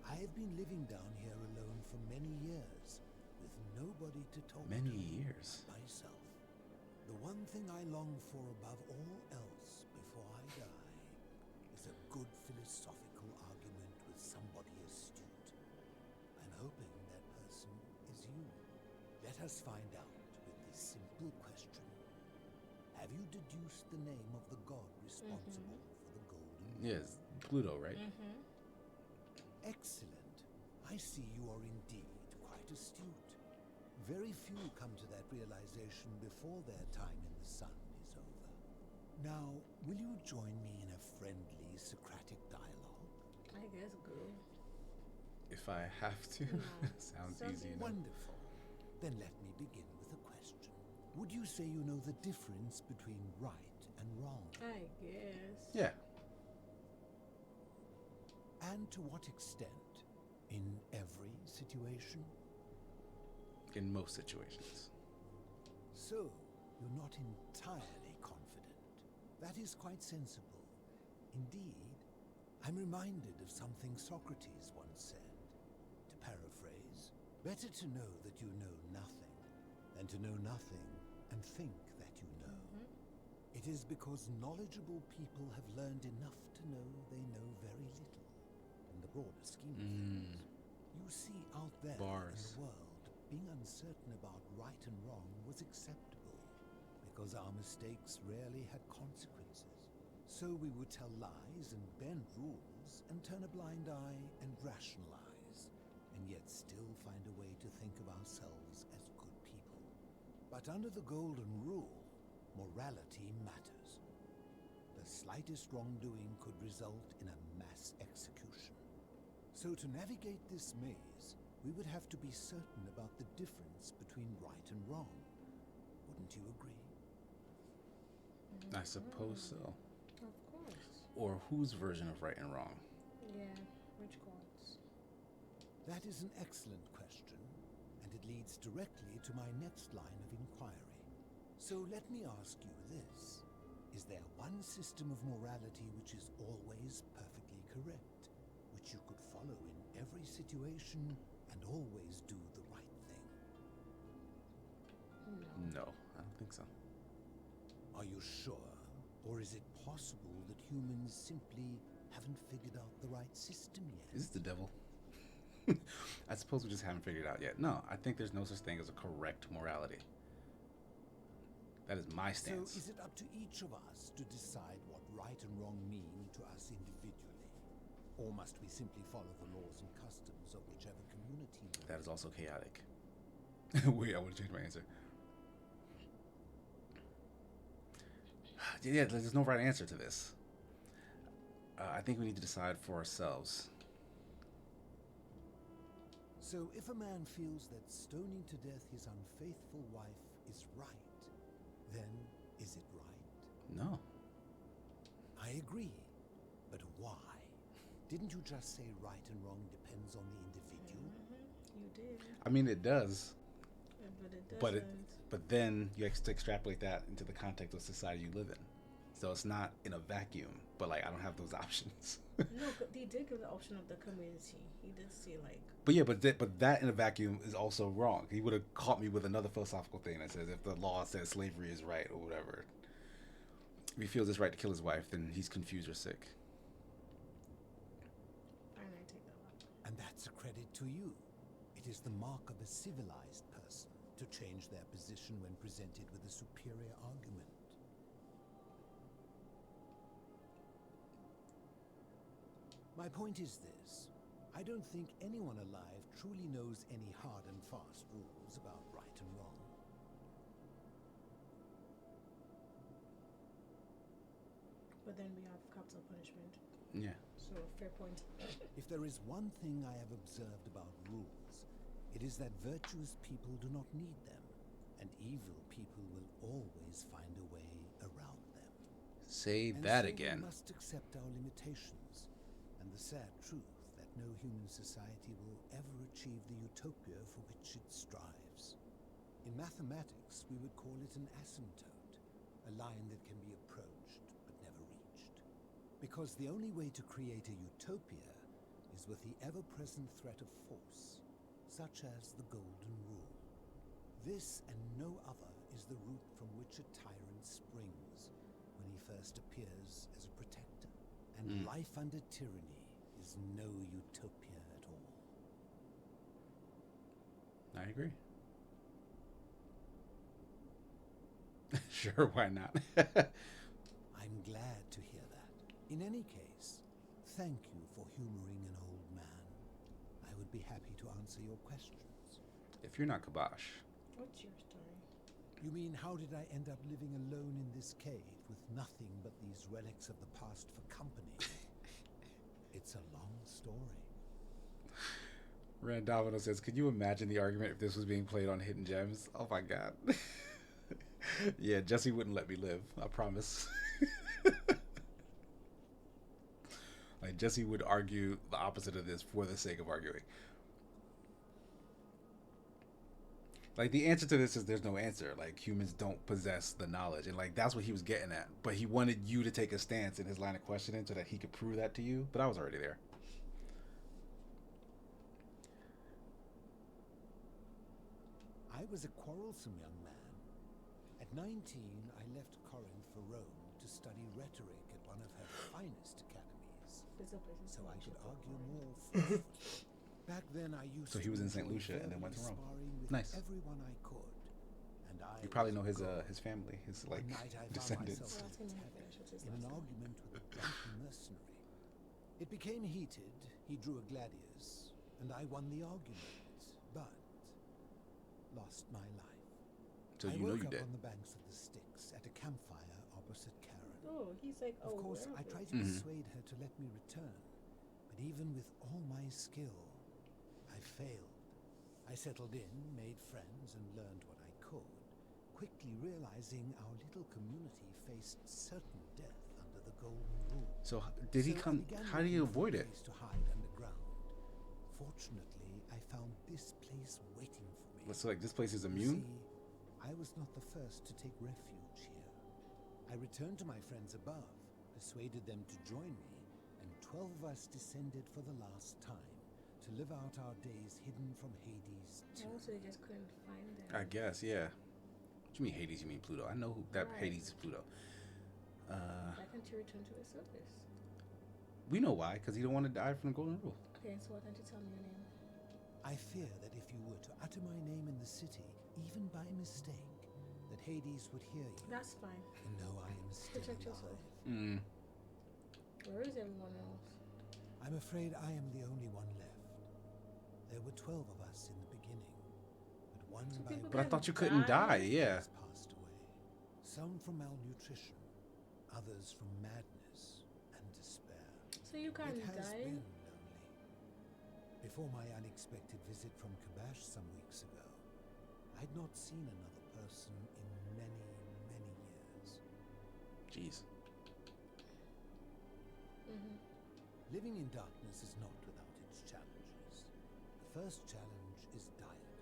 I have been living down here alone for many years, with nobody to talk Many to years. but myself. The one thing I long for above all else before I die is a good philosophical argument with somebody astute. I'm hoping that person is you. Let us find out with this simple question. Have you deduced the name of the god responsible for the golden rule? Yes, Pluto, right? Excellent. I see you are indeed quite astute. Very few come to that realization before their time in the sun is over. Now, will you join me in a friendly Socratic dialogue? I guess go. If I have to. Sounds easy enough. Wonderful. Then let me begin with a question. Would you say you know the difference between right and wrong? I guess. Yeah. And to what extent? In every situation? In most situations. So, you're not entirely confident. That is quite sensible. Indeed, I'm reminded of something Socrates once said. To paraphrase, better to know that you know nothing than to know nothing and think that you know. It is because knowledgeable people have learned enough to know they know very little. In the broader scheme of things, you see, out there in the world, being uncertain about right and wrong was acceptable because our mistakes rarely had consequences. So we would tell lies and bend rules and turn a blind eye and rationalize, and yet still find a way to think of ourselves as good people. But under the golden rule, morality matters. The slightest wrongdoing could result in a mass execution. So to navigate this maze, we would have to be certain about the difference between right and wrong. Wouldn't you agree? I suppose so. Of course. Or whose version of right and wrong? Yeah, which gods? That is an excellent question, and it leads directly to my next line of inquiry. So let me ask you this. Is there one system of morality which is always perfectly correct, which you could follow in every situation and always do the right thing? No, I don't think so. Are you sure? Or is it possible that humans simply haven't figured out the right system yet? Is this the devil? I suppose we just haven't figured it out yet. No, I think there's no such thing as a correct morality. That is my stance. So is it up to each of us to decide what right and wrong mean to us individually? Or must we simply follow the laws and customs of whichever community? That is also chaotic. Wait, I want to change my answer. Yeah, there's no right answer to this. I think we need to decide for ourselves. So if a man feels that stoning to death his unfaithful wife is right, then is it right? No. I agree. But why? Didn't you just say right and wrong depends on the individual? You did. I mean, it does. But it doesn't. But then you extrapolate that into the context of society you live in. So it's not in a vacuum, but like I don't have those options. No, he did give the option of the community. He did say like. But yeah, but that in a vacuum is also wrong. He would have caught me with another philosophical thing that says if the law says slavery is right or whatever, if he feels it's right to kill his wife, then he's confused or sick. I take that back. And that's a credit to you. It is the mark of a civilized person to change their position when presented with a superior argument. My point is this. I don't think anyone alive truly knows any hard and fast rules about right and wrong. But then we have capital punishment. Yeah. So, fair point. If there is one thing I have observed about rules, it is that virtuous people do not need them, and evil people will always find a way around them. Say And that so again. We must accept our limitations, and the sad truth that no human society will ever achieve the utopia for which it strives. In mathematics, we would call it an asymptote, a line that can be approached but never reached. Because the only way to create a utopia is with the ever-present threat of force, such as the Golden Rule. This and no other is the route from which a tyrant springs when he first appears as a protector. And life under tyranny is no utopia at all. I agree. Sure, why not? I'm glad to hear that. In any case, thank you for humoring an old man. I would be happy to answer your questions. If you're not Kabash. What's your story? You mean, how did I end up living alone in this cave with nothing but these relics of the past for company? It's a long story. Randavino says, could you imagine the argument if this was being played on Hidden Gems? Oh my god. Yeah, Jesse wouldn't let me live, I promise. Like, Jesse would argue the opposite of this for the sake of arguing. Like, the answer to this is there's no answer. Like, humans don't possess the knowledge. And, like, that's what he was getting at. But he wanted you to take a stance in his line of questioning so that he could prove that to you. But I was already there. I was a quarrelsome young man. At 19, I left Corinth for Rome to study rhetoric at one of her finest academies, so I could argue more forcefully. Back then, I used So he was in St. Lucia and then went to Rome. Nice. Everyone I could, and I You probably know his family, his like descendants. In an argument with a drunken mercenary. It became heated. He drew a gladius, and I won the argument, but lost my life. So I you know woke you up did. on the banks of the Styx at a campfire opposite Karen. Oh, he's like, Of course, I tried to persuade her to let me return, but even with all my skill, I failed. I settled in, made friends, and learned what I could, quickly realizing our little community faced certain death under the golden rule. So did he come? How do you avoid it? To hide underground. Fortunately, I found this place waiting for me. So like this place is You immune? see, I was not the first to take refuge here. I returned to my friends above, persuaded them to join me, and 12 of us descended for the last time to live out our days hidden from Hades too. Also, they just couldn't find them. I guess, yeah. What you mean Hades? You mean Pluto? I know who that Right. Hades is Pluto. Why can't you return to the surface? We know why, because he don't want to die from the golden rule. Okay, so why don't you tell me your name? I fear that if you were to utter my name in the city, even by mistake, that Hades would hear you. That's fine. And know I am still Protect yourself. alive. Where is everyone else? I'm afraid I am the only one left. There were 12 of us in the beginning, but one by one. But I thought you couldn't die, yeah. has passed away. Some from malnutrition, others from madness and despair. So you can't It has die? been lonely. Before my unexpected visit from Kabash some weeks ago, I'd not seen another person in many, many years. Jeez. Living in darkness is not without its challenges. The first challenge is diet.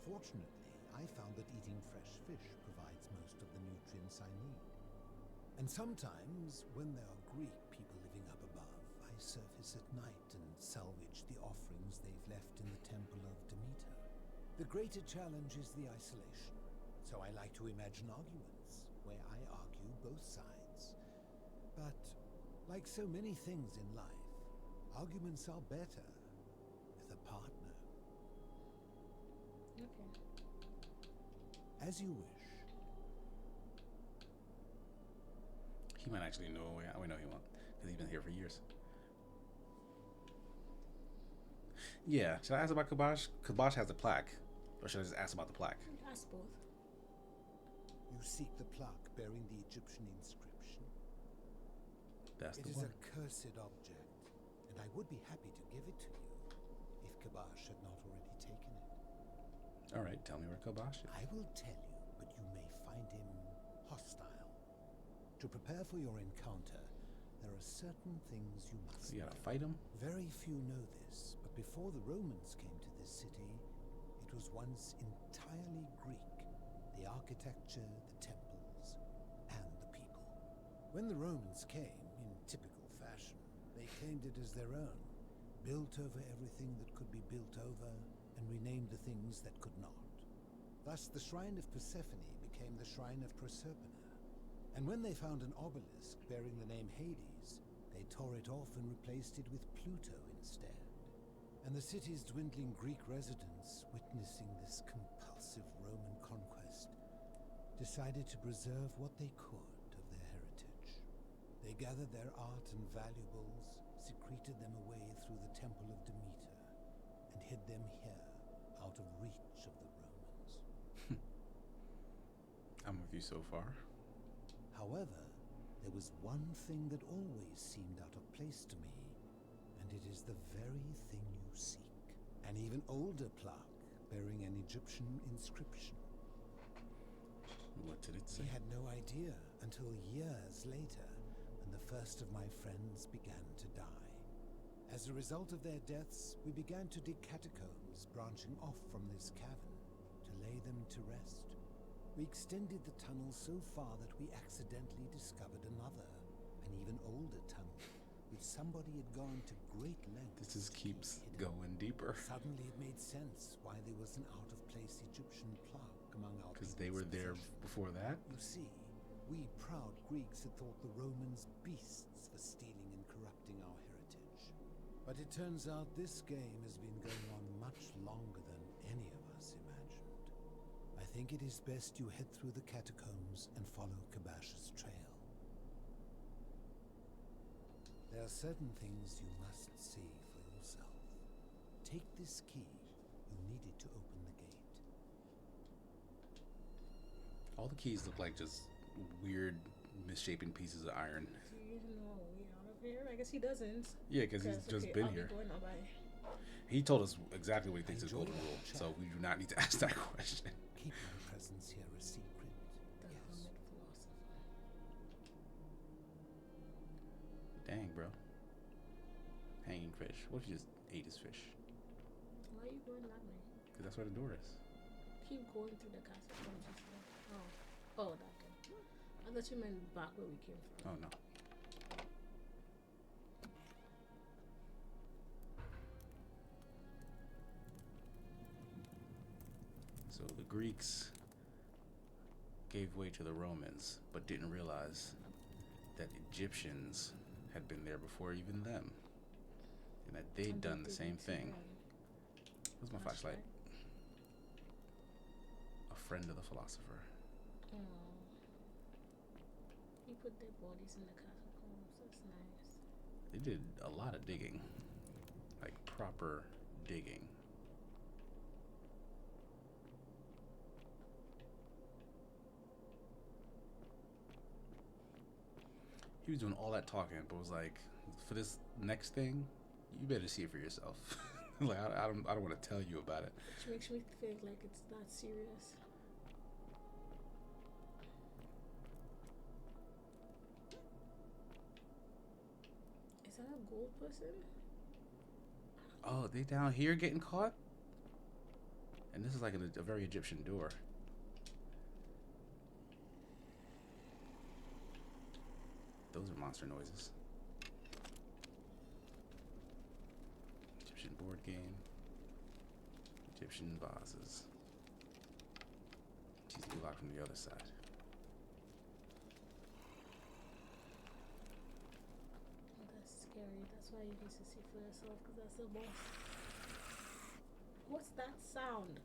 Fortunately, I found that eating fresh fish provides most of the nutrients I need. And sometimes, when there are Greek people living up above, I surface at night and salvage the offerings they've left in the temple of Demeter. The greater challenge is the isolation, so I like to imagine arguments, where I argue both sides. But like so many things in life, arguments are better with a partner. Okay. As you wish. He might actually know. We know he won't, because he's been here for years. Yeah. Should I ask about Kabash? Kabash has a plaque, or should I just ask about the plaque? Ask both. You seek the plaque bearing the Egyptian inscription. That's It the is one. a cursed object, and I would be happy to give it to you if Kabash had not already taken it. All right, tell me where Kabash is. I will tell you, but you may find him hostile. To prepare for your encounter, there are certain things you must You gotta do. fight him? Very few know this, but before the Romans came to this city, it was once entirely Greek. The architecture, the temples, and the people. When the Romans came, in typical fashion, they claimed it as their own, built over everything that could be built over, and renamed the things that could not. Thus, the Shrine of Persephone became the Shrine of Proserpina. And when they found an obelisk bearing the name Hades, they tore it off and replaced it with Pluto instead. And the city's dwindling Greek residents, witnessing this compulsive Roman conquest, decided to preserve what they could of their heritage. They gathered their art and valuables, secreted them away through the Temple of Demeter, and hid them here, out of reach of the Romans. I'm with you so far. However, there was one thing that always seemed out of place to me, and it is the very thing you seek. An even older plaque bearing an Egyptian inscription. What did it say? I had no idea until years later, when the first of my friends began to die. As a result of their deaths, we began to dig catacombs branching off from this cavern to lay them to rest. We extended the tunnel so far that we accidentally discovered another, an even older tunnel, which somebody had gone to great lengths. This just keeps going deeper. Suddenly it made sense why there was an out-of-place Egyptian plaque among our Because they were there before that? You see, we proud Greeks had thought the Romans beasts for stealing and corrupting our heritage. But it turns out this game has been going on much longer than any of us imagined. I think it is best you head through the catacombs and follow Kabash's trail. There are certain things you must see for yourself. Take this key. You'll need it to open the gate. All the keys look like just weird, misshapen pieces of iron. Do you know we out of here? I guess he doesn't. Yeah, because he's just been here. He told us exactly what he thinks is golden rule, so we do not need to ask that question. Keep my presence here a secret. Yes. Dang, bro. Hanging fish. What if you just ate his fish? Why are you going that way? Because that's where the door is. Keep going through the castle. Oh, that way. I thought you meant back where we came from. Oh, no. So the Greeks gave way to the Romans, but didn't realize that Egyptians had been there before even them, and that they'd done the same thing. Where's my flashlight? A friend of the philosopher. Oh. He put their bodies in the catacombs. That's nice. They did a lot of digging, like proper digging. He was doing all that talking, but was like, for this next thing, you better see it for yourself. Like, I don't want to tell you about it. Which makes me think like it's that serious. Is that a gold person? Oh, they down here getting caught? And this is like a very Egyptian door. Those are monster noises. Egyptian board game. Egyptian vases. She's locked from the other side. Oh, that's scary. That's why you need to see for yourself, because that's the boss. What's that sound?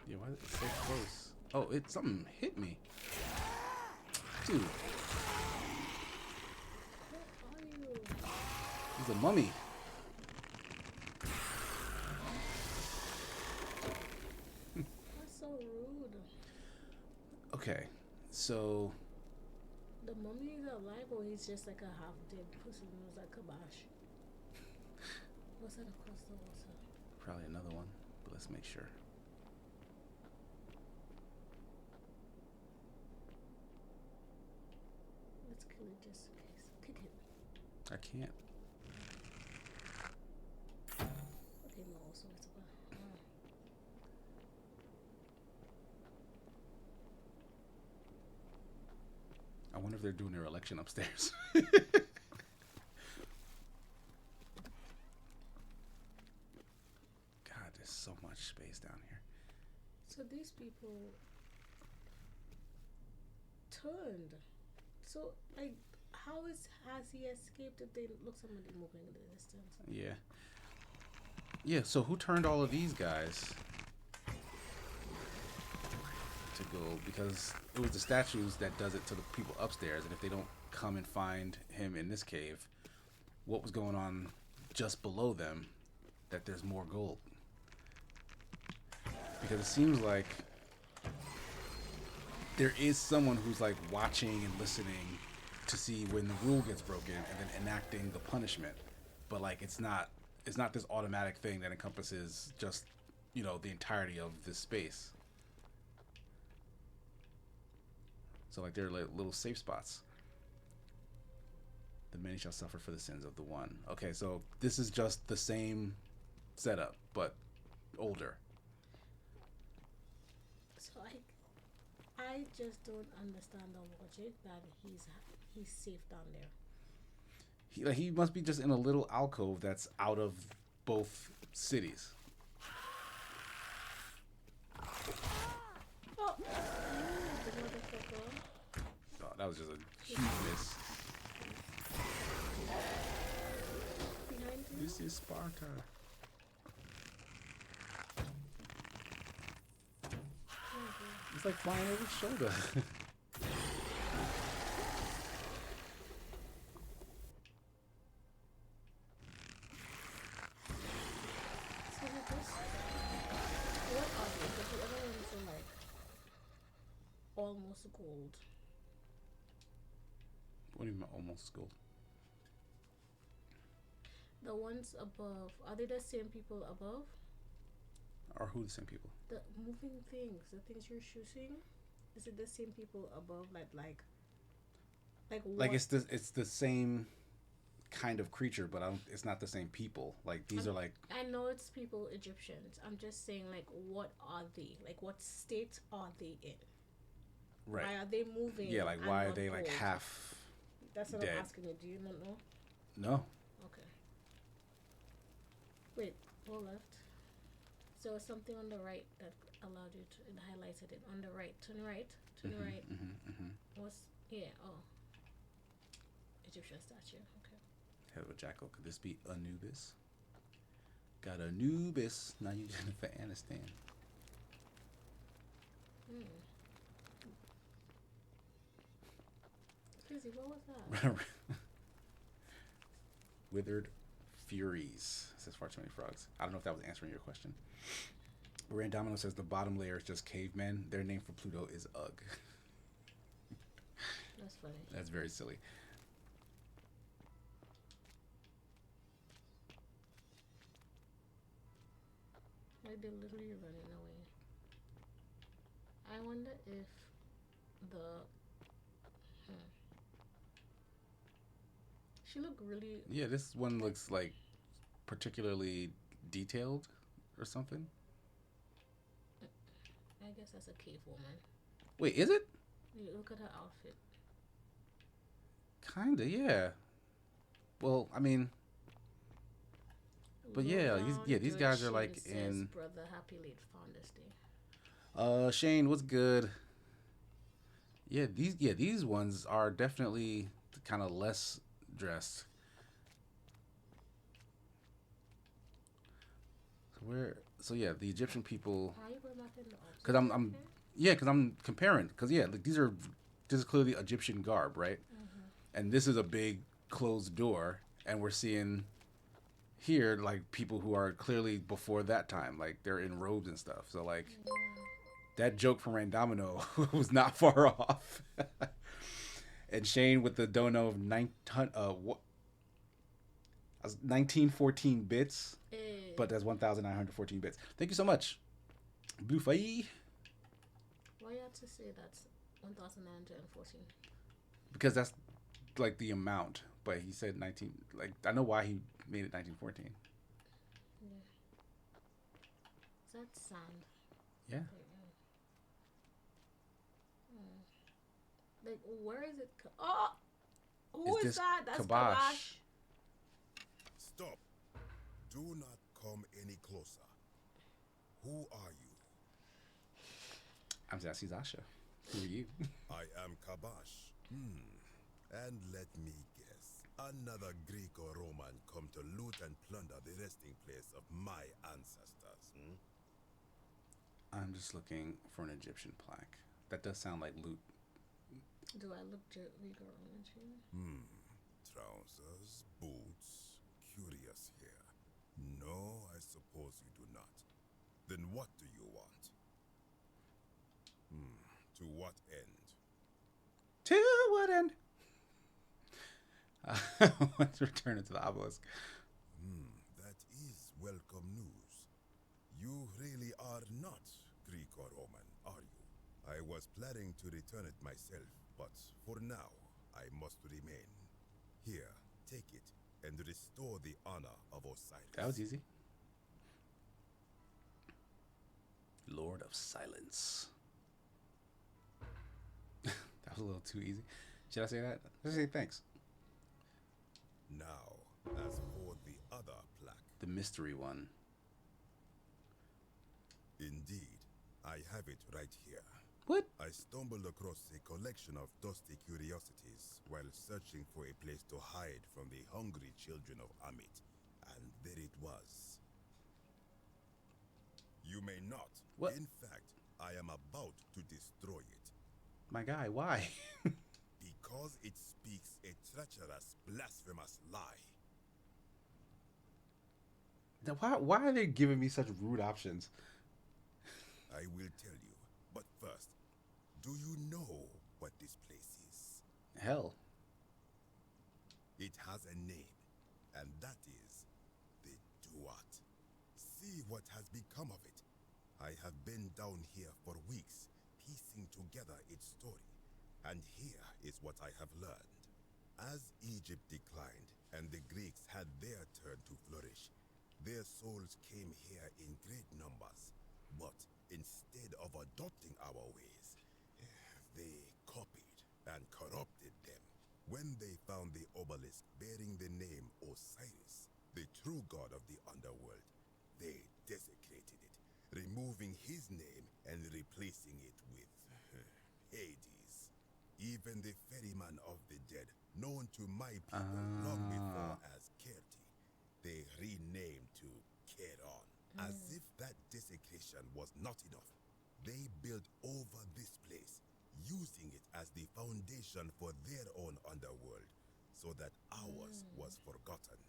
Yeah, why is it so close? Oh, something hit me. Dude. Where are you? He's a mummy. That's so rude. Okay, so The mummy is alive, or he's just like a half-dead person who's like Kabash? What's that across the water? probably another one, but let's make sure. Let's kill it just in case. Kick it. I can't. Okay, no, so it's about. I wonder if they're doing their election upstairs. God, there's so much space down here. So these people turned. So like, has he escaped if they look somebody moving in the distance? Yeah. Yeah, so who turned all of these guys to go? Because it was the statues that does it to the people upstairs, and if they don't come and find him in this cave, what was going on just below them that there's more gold? Because it seems like there is someone who's like watching and listening to see when the rule gets broken and then enacting the punishment. But like it's not this automatic thing that encompasses just, you know, the entirety of this space. So like they're like little safe spots. The many shall suffer for the sins of the one. Okay, so this is just the same setup, but older. So I just don't understand the logic that he's safe down there. He must be just in a little alcove that's out of both cities. Oh, Oh, that was just a huge miss. This is Sparta. It's like flying over his shoulder. What are they? Because the other ones are like almost gold. What do you mean almost gold? The ones above, are they the same people above? Or who the same people? The moving things, the things you're shooting, is it the same people above? Like what? It's the same kind of creature, but it's not the same people. Like these are like. I know it's people Egyptians. I'm just saying, like, what are they? Like, what state are they in? Right. Why are they moving? Yeah, like why are they like gold? half? That's what dead? I'm asking you. Do you not know? No. Okay. Wait, go left. So something on the right that allowed you to, it highlighted it on the right. Turn right. Turn right. What's yeah? Oh. Egyptian statue. Okay. Head of a jackal. Could this be Anubis? Got Anubis. Now you Jennifer Aniston. Crazy. What was that? Withered Furies. Says far too many frogs. I don't know if that was answering your question. Rand Domino says the bottom layer is just cavemen. Their name for Pluto is Ugg. That's funny. That's very silly. Like they're literally running away. I wonder if the she looked really. Yeah, this one looks like particularly detailed or something. I guess that's a cave woman. Wait, is it? You look at her outfit. Kinda, yeah. Well, I mean, but yeah, these guys are like in. Brother, happy late Founders Day. Shane, what's good? Yeah, these ones are definitely kind of less dressed. So the Egyptian people. How are you going back in the Because I'm comparing. Because like this is clearly Egyptian garb, right? And this is a big closed door, and we're seeing here like people who are clearly before that time, like they're in robes and stuff. So like that joke from Randomino was not far off. And Shane with the dono of 1914 bits, but that's 1914 bits. Thank you so much, Blue Fai. Why you have to say that's 1914? Because that's like the amount, but he said 19. Like I know why he made it 1914. Yeah. Is that sand? Yeah. Like where is it? Oh, who Is is this that? That's Kabash. Kabash. Stop. Do not come any closer. Who are you? I'm Zassy Zasha. Who are you? I am Kabash. And let me guess. Another Greek or Roman come to loot and plunder the resting place of my ancestors. I'm just looking for an Egyptian plaque. That does sound like loot. Do I look Greek or Roman to you? Trousers, boots, curious here. No, I suppose you do not. Then what do you want? To what end? To what end? Let's return it to the obelisk. That is welcome news. You really are not Greek or Roman, are you? I was planning to return it myself, but for now, I must remain. Here, take it, and restore the honor of Osiris. That was easy. Lord of Silence. That was a little too easy. Should I say that? Let's say thanks. Now, as for the other plaque. The mystery one. Indeed, I have it right here. What? I stumbled across a collection of dusty curiosities while searching for a place to hide from the hungry children of Amit, and there it was. You may not. What? In fact, I am about to destroy it. My guy, why? Because it speaks a treacherous, blasphemous lie. Why are they giving me such rude options? I will tell you, but first, do you know what this place is? Hell. It has a name, and that is the Duat. See what has become of it. I have been down here for weeks, piecing together its story, and here is what I have learned. As Egypt declined and the Greeks had their turn to flourish, their souls came here in great numbers, but instead of adopting our ways, they copied and corrupted them. When they found the obelisk bearing the name Osiris, the true god of the underworld, they desecrated it, removing his name and replacing it with Hades. Even the ferryman of the dead, known to my people long before as Kerti, they renamed to Keron. As if that desecration was not enough, they built over this place, using it as the foundation for their own underworld, so that ours was forgotten.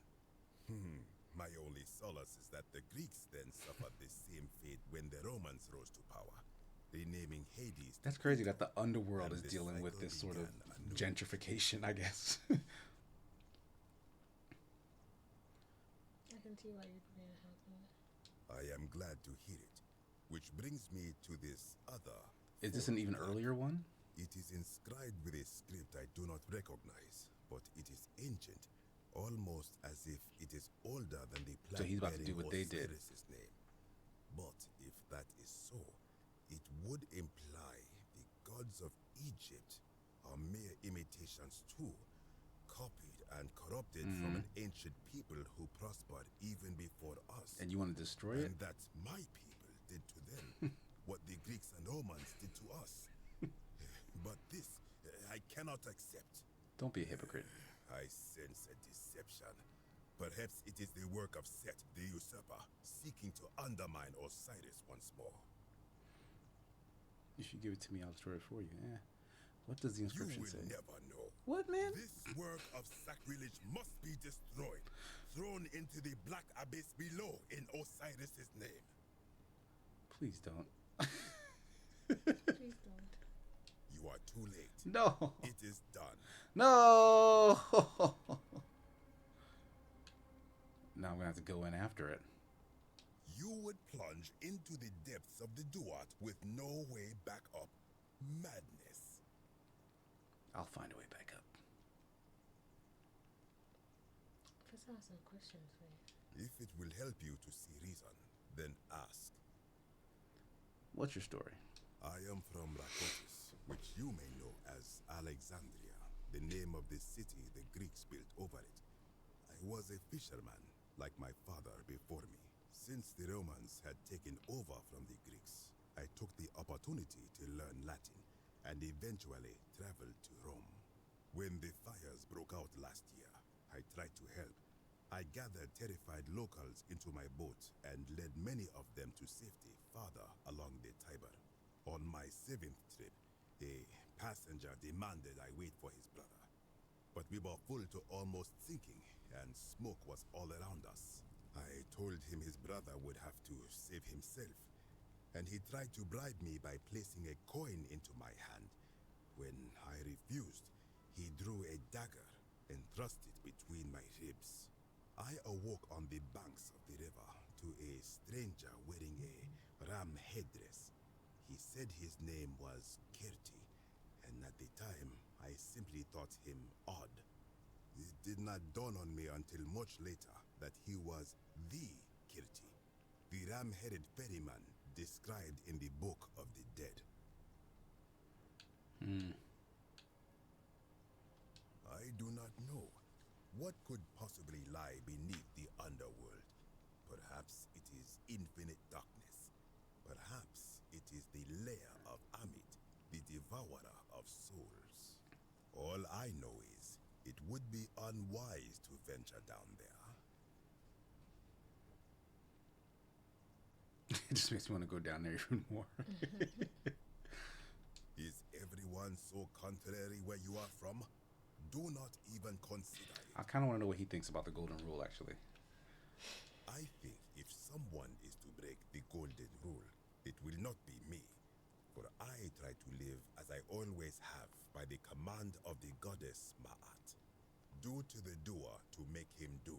My only solace is that the Greeks then suffered the same fate when the Romans rose to power, renaming Hades. That's crazy that the underworld is dealing with this sort of gentrification, I guess. I can see why you're putting a house on it. I am glad to hear it. Which brings me to this other. Is this an even earlier one? It is inscribed with a script I do not recognize, but it is ancient, almost as if it is older than the plaque. So he's about to do what they did. Name. But if that is so, it would imply the gods of Egypt are mere imitations too, copied and corrupted from an ancient people who prospered even before us. And you want to destroy it? And that my people did to them what the Greeks and Romans did to us. But this, I cannot accept. Don't be a hypocrite. I sense a deception. Perhaps it is the work of Set, the usurper, seeking to undermine Osiris once more. You should give it to me, I'll destroy it for you. Yeah. What does the inscription say? You will never know. What, man? This work of sacrilege must be destroyed, thrown into the black abyss below in Osiris's name. Please don't. Please don't. You are too late. No. It is done. No. Now I'm going to have to go in after it. You would plunge into the depths of the Duat with no way back up. Madness. I'll find a way back up. Let's ask some questions for you. If it will help you to see reason, then ask. What's your story? I am from Rakotis, which you may know as Alexandria, the name of the city the Greeks built over it. I was a fisherman, like my father before me, Since the Romans had taken over from the Greeks, I took the opportunity to learn Latin and eventually traveled to Rome. When the fires broke out last year, I tried to help. I gathered terrified locals into my boat and led many of them to safety farther along the Tiber. On my 7th trip, a passenger demanded I wait for his brother. But we were full to almost sinking, and smoke was all around us. I told him his brother would have to save himself, and he tried to bribe me by placing a coin into my hand. When I refused, he drew a dagger and thrust it between my ribs. I awoke on the banks of the river to a stranger wearing a ram headdress. He said his name was Kirti, and at the time, I simply thought him odd. It did not dawn on me until much later that he was the Kirti, the ram-headed ferryman described in the Book of the Dead. I do not know. What could possibly lie beneath the underworld? Perhaps it is infinite darkness. Perhaps it is the lair of Amit, the devourer of souls. All I know is, it would be unwise to venture down there. It just makes me want to go down there even more. Is everyone so contrary where you are from? Do not even consider it. I kind of want to know what he thinks about the golden rule, actually. I think if someone is to break the golden rule, it will not be me. For I try to live as I always have by the command of the goddess Ma'at. Do to the doer to make him do.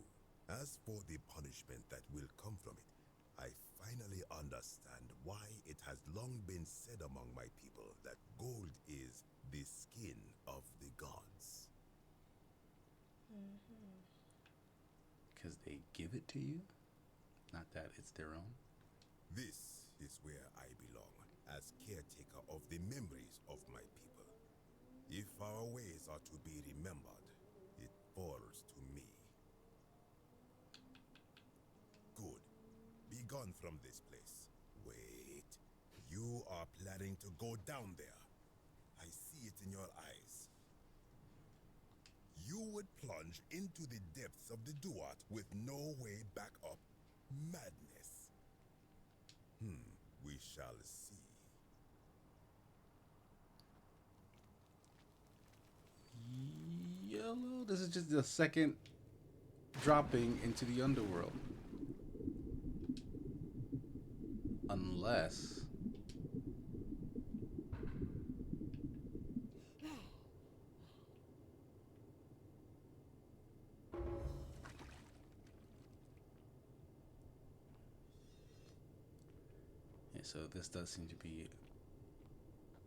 As for the punishment that will come from it, I finally understand why it has long been said among my people that gold is the skin of the gods. Because they give it to you? Not that it's their own? This is where I belong, as caretaker of the memories of my people. If our ways are to be remembered, it falls to me. Good. Be gone from this place. Wait. You are planning to go down there. I see it in your eyes. You would plunge into the depths of the Duat with no way back up. Madness. We shall see. Yellow? This is just the second dropping into the underworld. Unless... Yeah, so this does seem to be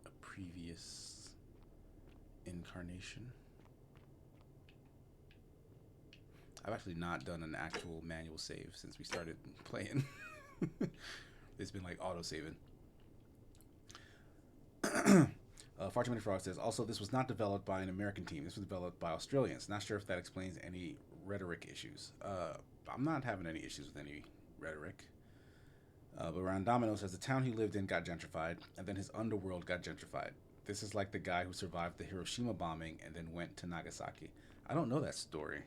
a previous incarnation. I've actually not done an actual manual save since we started playing. It's been like auto-saving. Far Too Many Frogs says, also, this was not developed by an American team. This was developed by Australians. Not sure if that explains any rhetoric issues. I'm not having any issues with any rhetoric. But Randomino says, the town he lived in got gentrified, and then his underworld got gentrified. This is like the guy who survived the Hiroshima bombing and then went to Nagasaki. I don't know that story.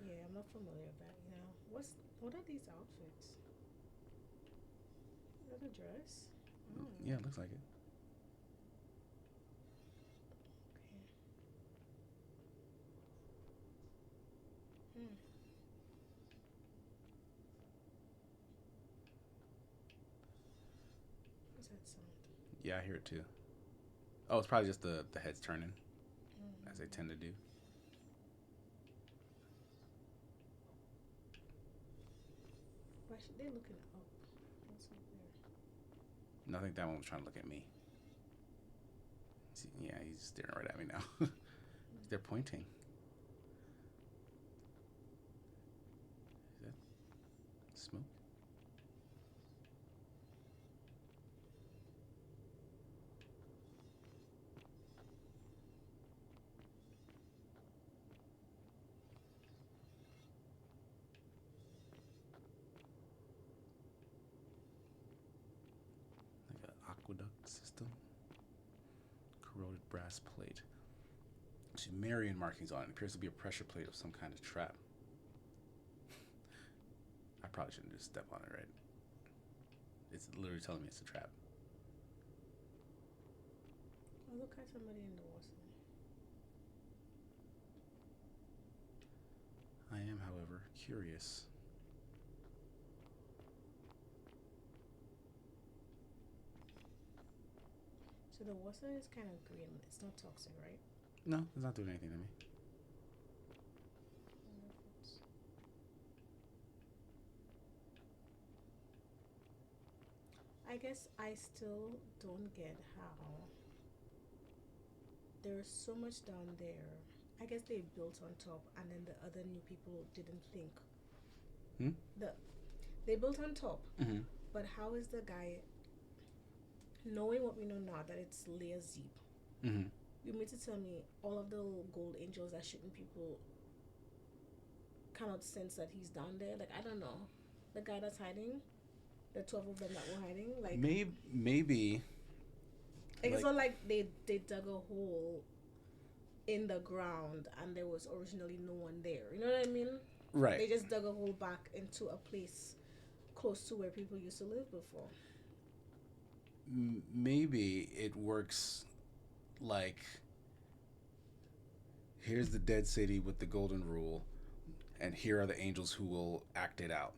Yeah, I'm not familiar with that, you know. What are these outfits? Is that a dress? Yeah, it looks like it. Okay. What's that sound? Yeah, I hear it too. Oh, it's probably just the heads turning, as they tend to do. Why should they looking up? What's up there? No, I think that one was trying to look at me. See, yeah, he's staring right at me now. They're pointing. Is that smoke? aqueduct system. Corroded brass plate. Sumerian markings on it. It appears to be a pressure plate of some kind of trap. I probably shouldn't just step on it, right? It's literally telling me it's a trap. Oh, look at somebody in the water. I am, however, curious. So the water is kind of green. It's not toxic, right? No, it's not doing anything to me. I guess I still don't get how there's so much down there. I guess they built on top, and then the other new people didn't think. They built on top, but how is the guy knowing what we know now that it's layer Zeep? You mean to tell me all of the gold angels that shooting people cannot sense that he's down there? Like, I don't know. The guy that's hiding, the 12 of them that were hiding, like maybe. It's not like they dug a hole in the ground and there was originally no one there. You know what I mean? Right. They just dug a hole back into a place close to where people used to live before. Maybe it works like, here's the dead city with the golden rule, and here are the angels who will act it out.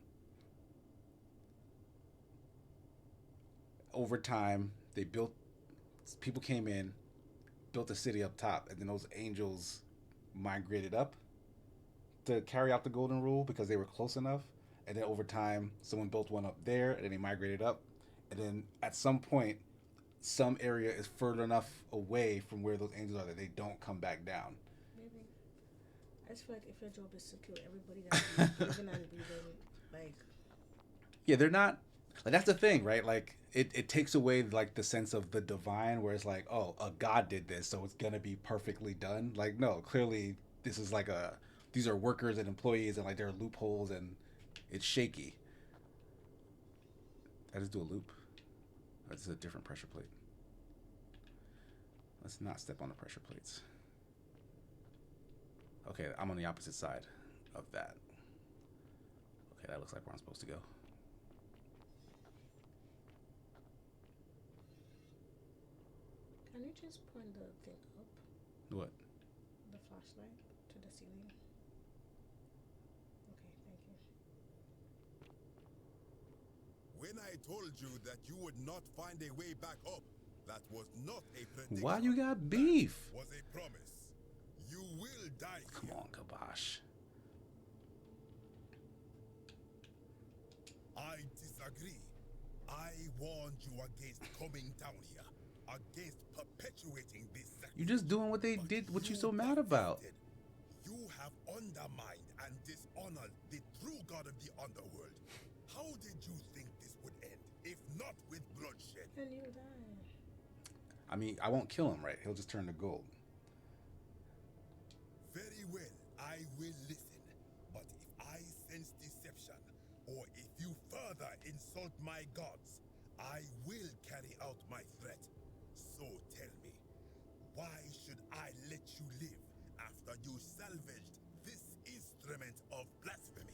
Over time, people came in, built a city up top, and then those angels migrated up to carry out the golden rule because they were close enough. And then over time, someone built one up there, and then they migrated up. And then at some point, some area is further enough away from where those angels are that they don't come back down. Maybe. I just feel like if your job is to kill everybody that's living and breathing, like... Yeah, they're not... Like, that's the thing, right? Like, it takes away, like, the sense of the divine, where it's like, oh, a god did this, so it's gonna be perfectly done. Like, no, clearly, this is like these are workers and employees, and, like, there are loopholes, and it's shaky. I just do a loop. That's a different pressure plate. Let's not step on the pressure plates. Okay, I'm on the opposite side of that. Okay, that looks like where I'm supposed to go. Can you just point the thing up? What? The flashlight to the ceiling. Okay, thank you. When I told you that you would not find a way back up, that was not a prediction. Why you got beef? That was a promise. You will die Come here. on, Kabosh. I disagree. I warned you against coming down here, against perpetuating this sacrifice. You just doing what they did, what you so mad about. You have undermined and dishonored the true god of the underworld. How did you think this would end, if not with bloodshed? And you die. I mean, I won't kill him, right? He'll just turn to gold. Very well, I will listen. But if I sense deception, or if you further insult my gods, I will carry out my threat. So tell me, why should I let you live after you salvaged this instrument of blasphemy?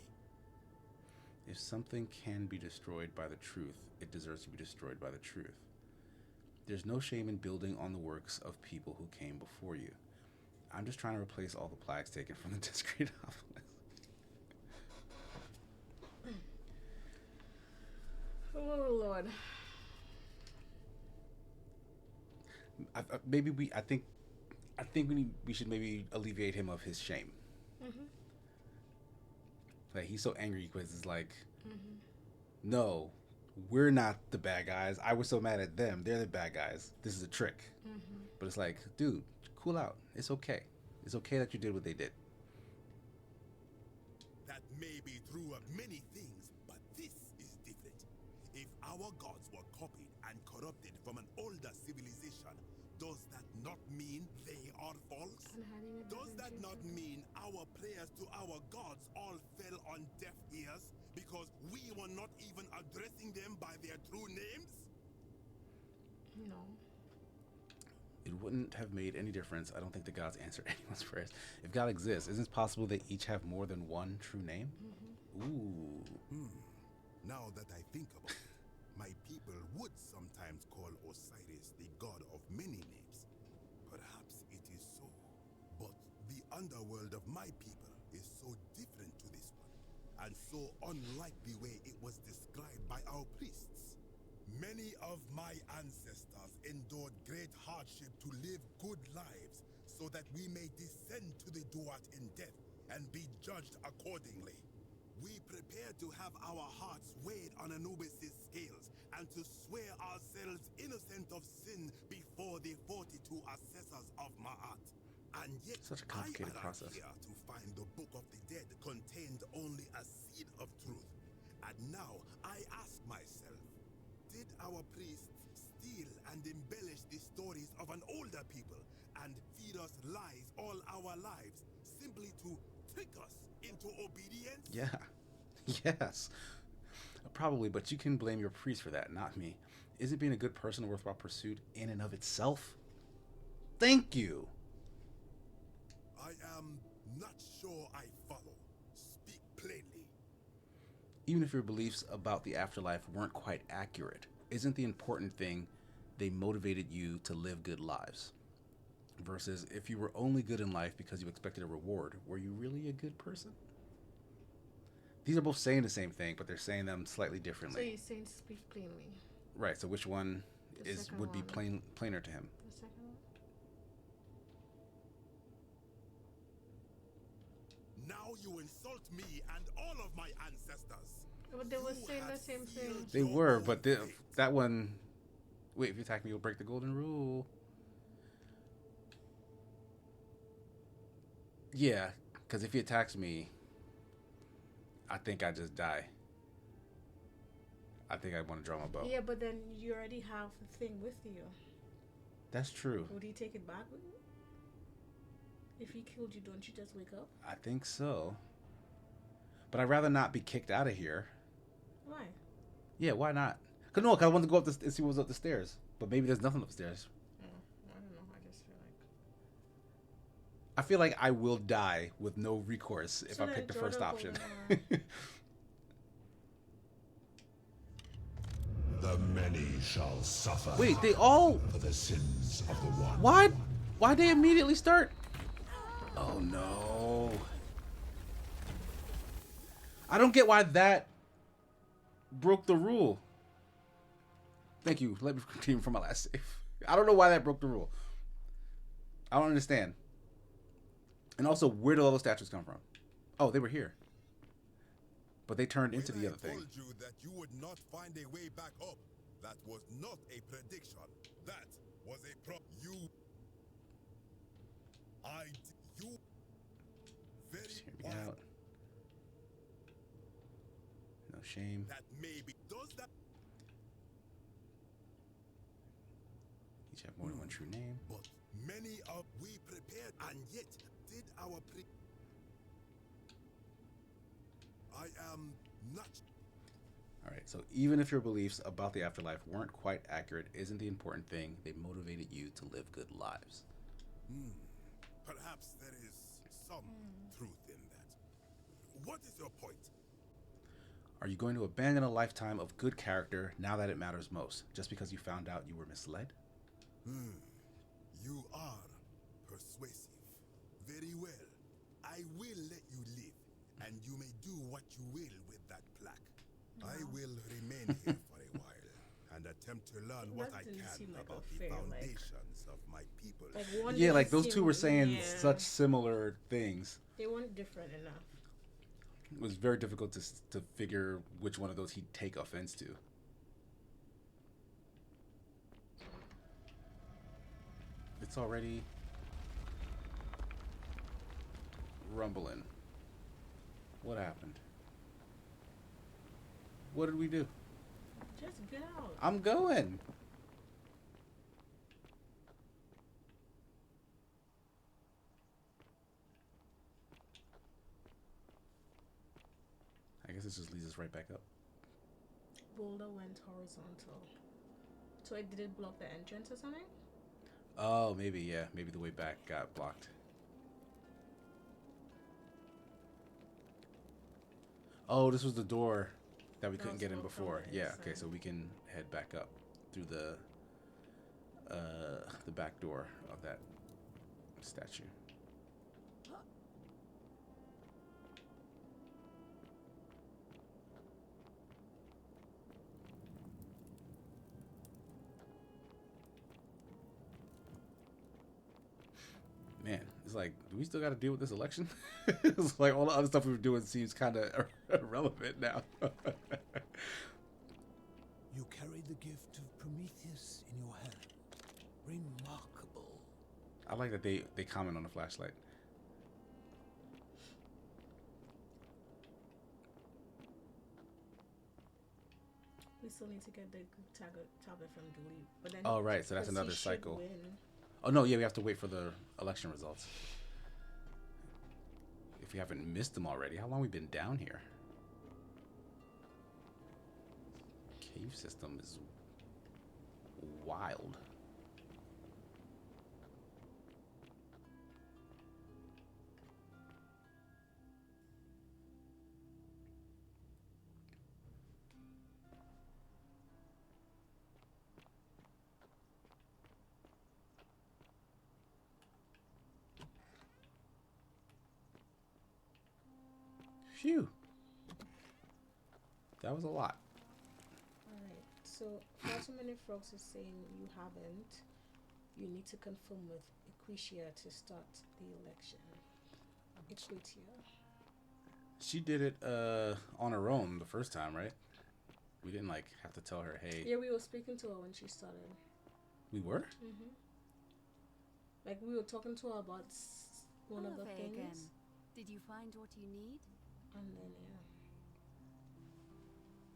If something can be destroyed by the truth, it deserves to be destroyed by the truth. There's no shame in building on the works of people who came before you. I'm just trying to replace all the plaques taken from the discrete obelisk. Oh, Lord. I think we should maybe alleviate him of his shame. Like, he's so angry because it's like, no, we're not the bad guys. I was so mad at them. They're the bad guys. This is a trick. But it's like, dude, cool out. It's okay. It's okay that you did what they did. That may be true of many things, but this is different. If our gods were copied and corrupted from an older civilization, does that not mean they are false? Does that not mean our prayers to our gods all fell on deaf ears because we were not even addressing them by their true names? you know. It wouldn't have made any difference. I don't think the gods answered anyone's prayers. If God exists, isn't it possible they each have more than one true name? Ooh. Now that I think about it, my people would sometimes call Osiris the god of many names. Perhaps it is so. But the underworld of my people is so different to this one, and so unlike the way it was described by our priests. Many of my ancestors endured great hardship to live good lives so that we may descend to the Duat in death and be judged accordingly. We prepare to have our hearts weighed on Anubis' scales and to swear ourselves innocent of sin before the 42 assessors of Ma'at. And yet, such a complicated process. Here to find the Book of the Dead contained only a seed of truth. And now I ask myself, did our priests steal and embellish the stories of an older people and feed us lies all our lives simply to trick us into obedience? Yeah. Yes. Probably, but you can blame your priest for that, not me. Is it being a good person a worthwhile pursuit in and of itself? Thank you. I am not sure I follow. Speak plainly. Even if your beliefs about the afterlife weren't quite accurate, isn't the important thing they motivated you to live good lives? Versus if you were only good in life because you expected a reward, were you really a good person? These are both saying the same thing, but they're saying them slightly So differently. you're saying speak plainly. Right, so which one The second would be one. plainer to him? The second one? Now you insult me and all of my ancestors. But they were saying the same thing. They were, but that one... Wait, if you attack me, you'll break the golden rule. Yeah, because if he attacks me, I think I just die. I think I want to draw my bow. Yeah, but then you already have the thing with you. That's true. Would he take it back with you? If he killed you, don't you just wake up? I think so. But I'd rather not be kicked out of here. Why? Yeah, why not? Cause I wanted to go up and see what was up the stairs. But maybe there's nothing upstairs. I don't know. I just feel like... I feel like I will die with no recourse if I pick the first option. The many shall suffer. Wait, they all... For the sins of the one. Why? Why'd they immediately start? Oh, no. I don't get why that broke the rule. Thank you. Let me continue from my last save. I don't know why that broke the rule. I don't understand. And also, where did all those statues come from? Oh, they were here. But they turned into the other thing. I told you that you would not find a way back up. That was not a prediction. That was a you. You. Very Hear me out. No shame. That maybe does that. Each have more than one true name. But many of we prepared, and yet did our I am not. All right, so even if your beliefs about the afterlife weren't quite accurate, isn't the important thing they motivated you to live good lives? Perhaps there is some truth in that. What is your point? Are you going to abandon a lifetime of good character now that it matters most, just because you found out you were misled? You are persuasive. Very well. I will let you live, and you may do what you will with that plaque. I will remain here for a while and attempt to learn what I can about the foundations of my people. Yeah, like those two were saying such similar things. They weren't different enough. It was very difficult to figure which one of those he'd take offense to. It's already rumbling. What happened? What did we do? Just get out. I'm going. I guess this just leads us right back up. Boulder went horizontal. So it did it block the entrance or something? Oh, maybe, yeah. Maybe the way back got blocked. Oh, this was the door that we That couldn't was get in from before. the Yeah, okay, inside. so we can head back up through the back door of that statue. Man, it's like, do we still got to deal with this election? It's like all the other stuff we were doing seems kind of irrelevant now. You carry the gift of Prometheus in your hand. Remarkable. I like that they comment on the flashlight. We still need to get the tablet from Julie. But then Oh, right, so that's 'cause another he should cycle. win. Oh, no, yeah, we have to wait for the election results. If we haven't missed them already, how long have we been down here? Cave system is wild. Phew. That was a lot. Alright, so Fatima Frogs is saying you haven't. You need to confirm with Equatia to start the election. Equatia. She did it on her own the first time, right? We didn't like have to tell her, hey. Yeah, we were speaking to her when she started. We were? Mm-hmm. Like we were talking to her about one of the Hello, things. again. Did you find what you need? And then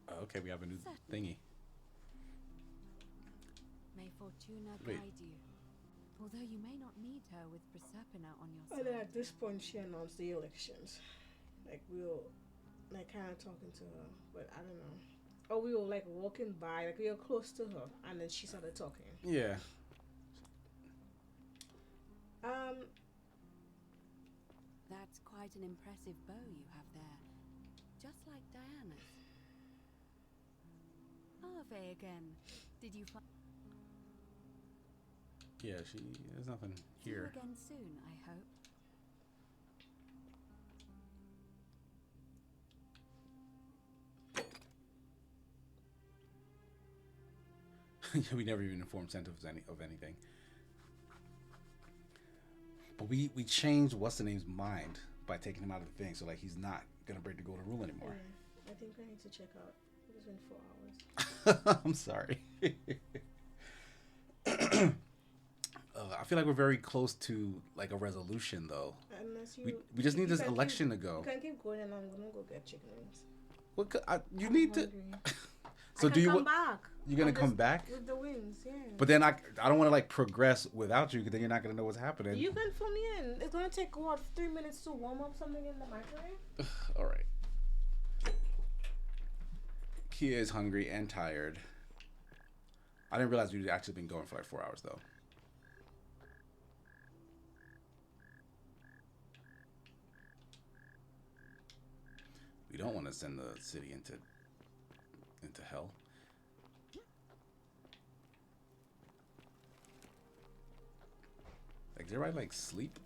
Oh, okay, we have a new thingy. May Fortuna Wait. guide you. Although you may not need her with Proserpina on your and then side. at this point she announced the elections. Like we were like kind of talking to her, but I don't know. Or we were like walking by, like we were close to her, and then she started talking. Yeah. That's quite an impressive bow you have there. Just like Diana's. Ave again. Did you find... Yeah, there's nothing See you here. again soon, I hope. We never even informed Santa of anything. But we changed what's the name's mind by taking him out of the thing, so like he's not gonna break the golden rule anymore. Yeah, I think I need to check out. It's been 4 hours. I'm sorry. I feel like we're very close to like a resolution, though. Unless you, we just need this can election keep, to go. You can keep going, and I'm gonna go get chicken wings. Well, you need hungry. to. So I do can you? come back? You're gonna I'm come just back with the wings, yeah. But then I don't want to like progress without you, because then you're not gonna know what's happening. You can fill me in. It's gonna take what 3 minutes to warm up something in the microwave. All right. Kia is hungry and tired. I didn't realize we'd actually been going for like 4 hours though. We don't want to send the city into hell. Like, did everybody like sleep?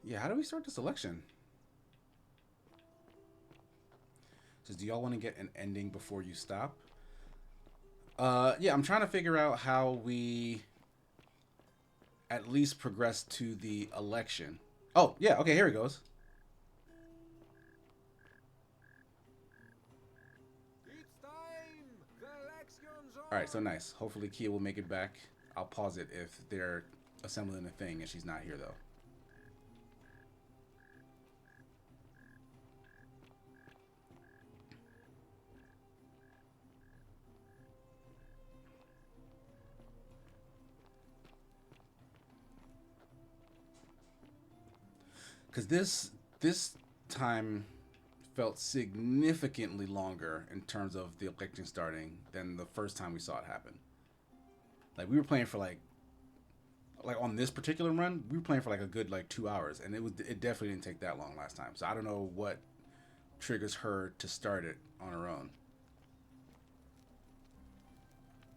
Yeah, how do we start this election? Says, do y'all want to get an ending before you stop? Yeah, I'm trying to figure out how we at least progress to the election. Oh, yeah, okay, here it goes. It's time! The election's on! Alright, so nice. Hopefully Kia will make it back. I'll pause it if they're assembling a thing and she's not here, though. because this time felt significantly longer in terms of the election starting than the first time we saw it happen. Like we were playing for like on this particular run, we were playing for like a good like 2 hours, and it definitely didn't take that long last time. So I don't know what triggers her to start it on her own.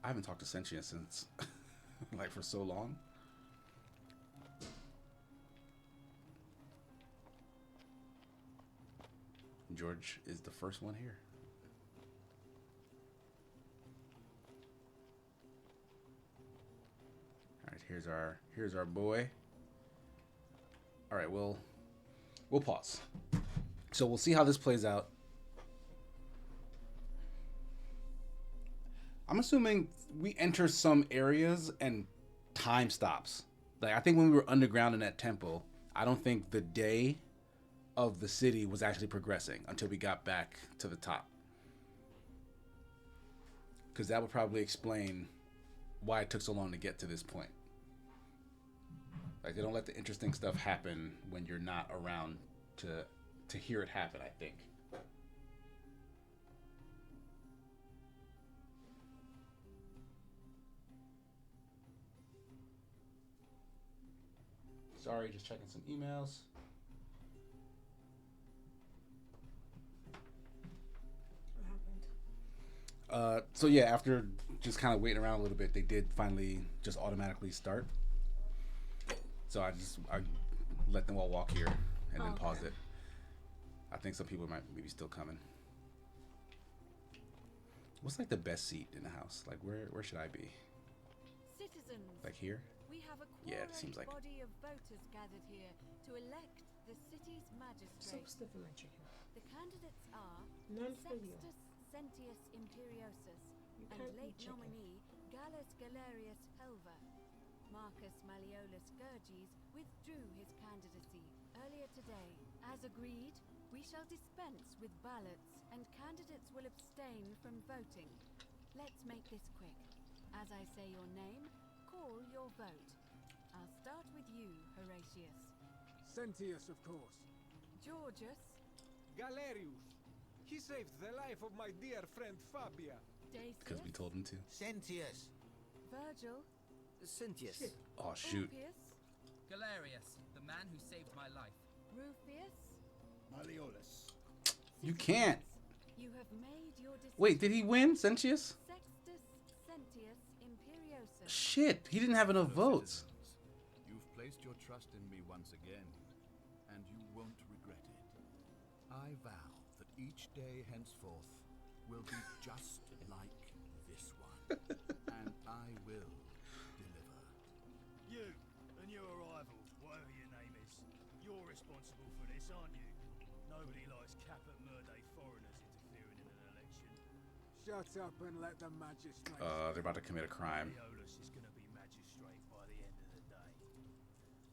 I haven't talked to Sentia since like for so long. George is the first one here. All right, here's our boy. All right, we'll pause. So we'll see how this plays out. I'm assuming we enter some areas and time stops. Like I think when we were underground in that temple, I don't think the day of the city was actually progressing until we got back to the top. Because that would probably explain why it took so long to get to this point. Like they don't let the interesting stuff happen when you're not around to hear it happen, I think. Sorry, just checking some emails. So yeah, after just kind of waiting around a little bit, they did finally just automatically start. So I let them all walk here and then pause it. I think some people might maybe still coming. What's like the best seat in the house? Like where should I be? Citizens, like here? We have a yeah, it seems like body of voters gathered here to elect the city's magistrate. So stiff in my chicken. The candidates are None for you. Sextus Sentius Imperiosus You and can't late eat chicken. nominee Gallus Galerius Helva. Marcus Malleolus Gurges withdrew his candidacy earlier today. As agreed, we shall dispense with ballots and candidates will abstain from voting. Let's make this quick. As I say your name, call your vote. I'll start with you, Horatius. Sentius, of course. Georgius. Galerius. He saved the life of my dear friend Fabia. because we told him to. Sentius. Virgil. Sentius. Oh shoot. Ulpius. Galerius, the man who saved my life. Rufius. Malleolus. You can't. You have made your decision. Wait, did he win, Sentius? Sextus Sentius Imperiosus. Shit, he didn't have enough votes. You've placed your trust in me once again, and you won't regret it. I vow that each day henceforth will be just like this one, and I will deliver. You and your arrival, whatever your name is, you're responsible for this, aren't you? Nobody likes Caput Murday foreigners interfering in an election. Shut up and let the magistrate. They're about to commit a crime. Malleolus is going to be magistrate by the end of the day.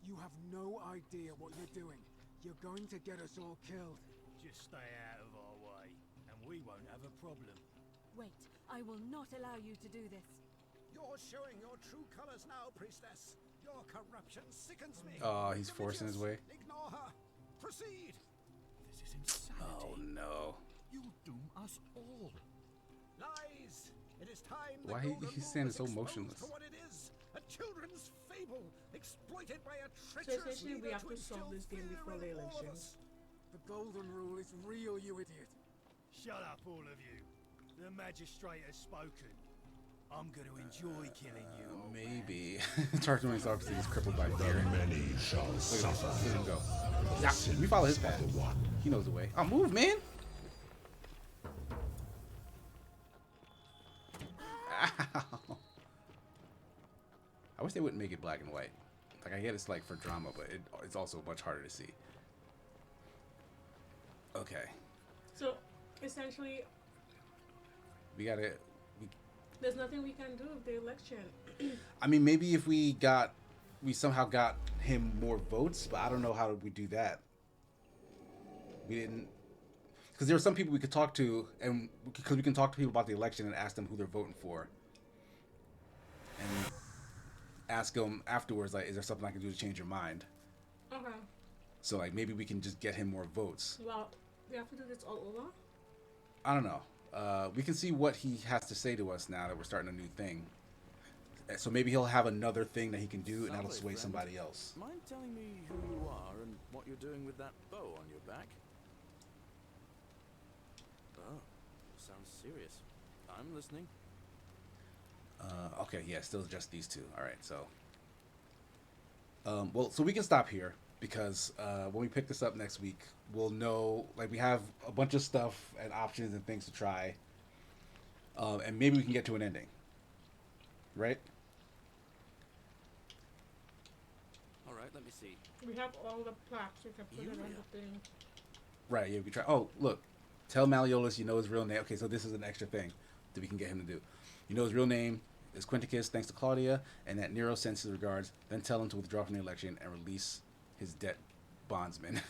You have no idea what you're doing. You're going to get us all killed. Just stay out of our way, and we won't have a problem. Wait, I will not allow you to do this. You're showing your true colors now, priestess. Your corruption sickens me. Oh, he's forcing his way. Ignore her. Proceed. This is insanity. Oh no. You'll doom us all. Lies. It is time. Why the golden he's rule standing was so exposed motionless? For what it is, a children's fable exploited by a So treacherous essentially, we leader have to instill solve this game fear before in the all of election. us. The golden rule is real, you idiot. Shut up, all of you. The magistrate has spoken. I'm going to enjoy killing you. old man. Maybe. Tarquin obviously is crippled by fear. Many shall suffer. Let him go. Yeah, we follow his path. He knows the way. Oh, move, man. Ow. I wish they wouldn't make it black and white. Like, I get it's like for drama, but it's also much harder to see. Okay. So essentially, We gotta... there's nothing we can do with the election. I mean, maybe if we somehow got him more votes, but I don't know how we do that. We didn't... Because there were some people we could talk to, and because we can talk to people about the election and ask them who they're voting for. And ask them afterwards, like, is there something I can do to change your mind? Okay. So like maybe we can just get him more votes. Well, we have to do this all over. I don't know. We can see what he has to say to us now that we're starting a new thing. So maybe he'll have another thing that he can do, and that'll sway friend, somebody else. Mind telling me who you are and what you're doing with that bow on your back? Oh, sounds serious. I'm listening. Okay, yeah, still just these two. All right, so. Well, so we can stop here because when we pick this up next week, we'll know, like, we have a bunch of stuff and options and things to try. And maybe we can get to an ending. Right? All right, let me see. We have all the plaques. We can put it on the thing. Right, yeah, we can try. Oh, look. Tell Malleolus you know his real name. Okay, so this is an extra thing that we can get him to do. You know his real name is Quinticus, thanks to Claudia, and that Nero sends his regards. Then tell him to withdraw from the election and release his debt bondsman.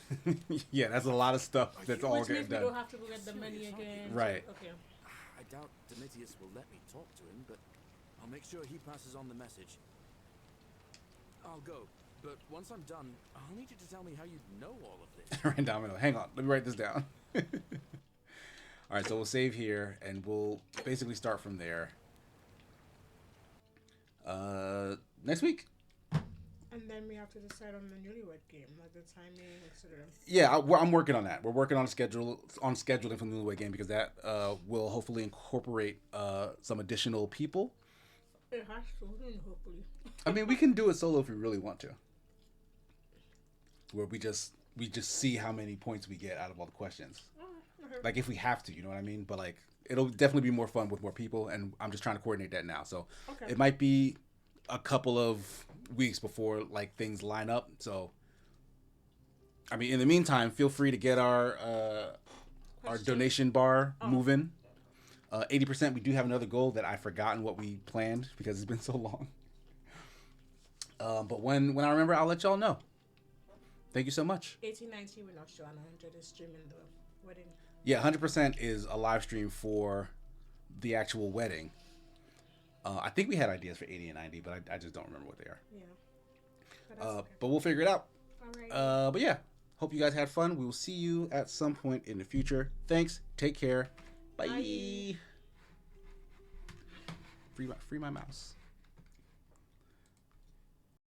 Yeah, that's a lot of stuff that's all getting done. We don't have to go get the money again. Right. Okay. I doubt Domitius will let me talk to him, but I'll make sure he passes on the message. I'll go, but once I'm done, I'll need you to tell me how you know all of this. Right, Domino. Hang on. Let me write this down. All right, so we'll save here, and we'll basically start from there. Next week. And then we have to decide on the newlywed game, like the timing, etc. Yeah, I'm working on that. We're working on scheduling for the newlywed game because that will hopefully incorporate some additional people. It has to, hopefully. I mean, we can do it solo if we really want to. Where we just see how many points we get out of all the questions. Okay. Like if we have to, you know what I mean? But like it'll definitely be more fun with more people, and I'm just trying to coordinate that now. So It might be a couple of weeks before like things line up. So I mean, in the meantime, feel free to get our donation bar moving. 80%. We do have another goal that I've forgotten what we planned because it's been so long. But when I remember, I'll let y'all know. Thank you so much. 1890, we're not sure, and 100 is streaming the wedding. Yeah, 100% is a live stream for the actual wedding. I think we had ideas for 80 and 90, but I just don't remember what they are. Yeah. But we'll figure it out. All right. But yeah, hope you guys had fun. We will see you at some point in the future. Thanks. Take care. Bye. Bye. Free my mouse.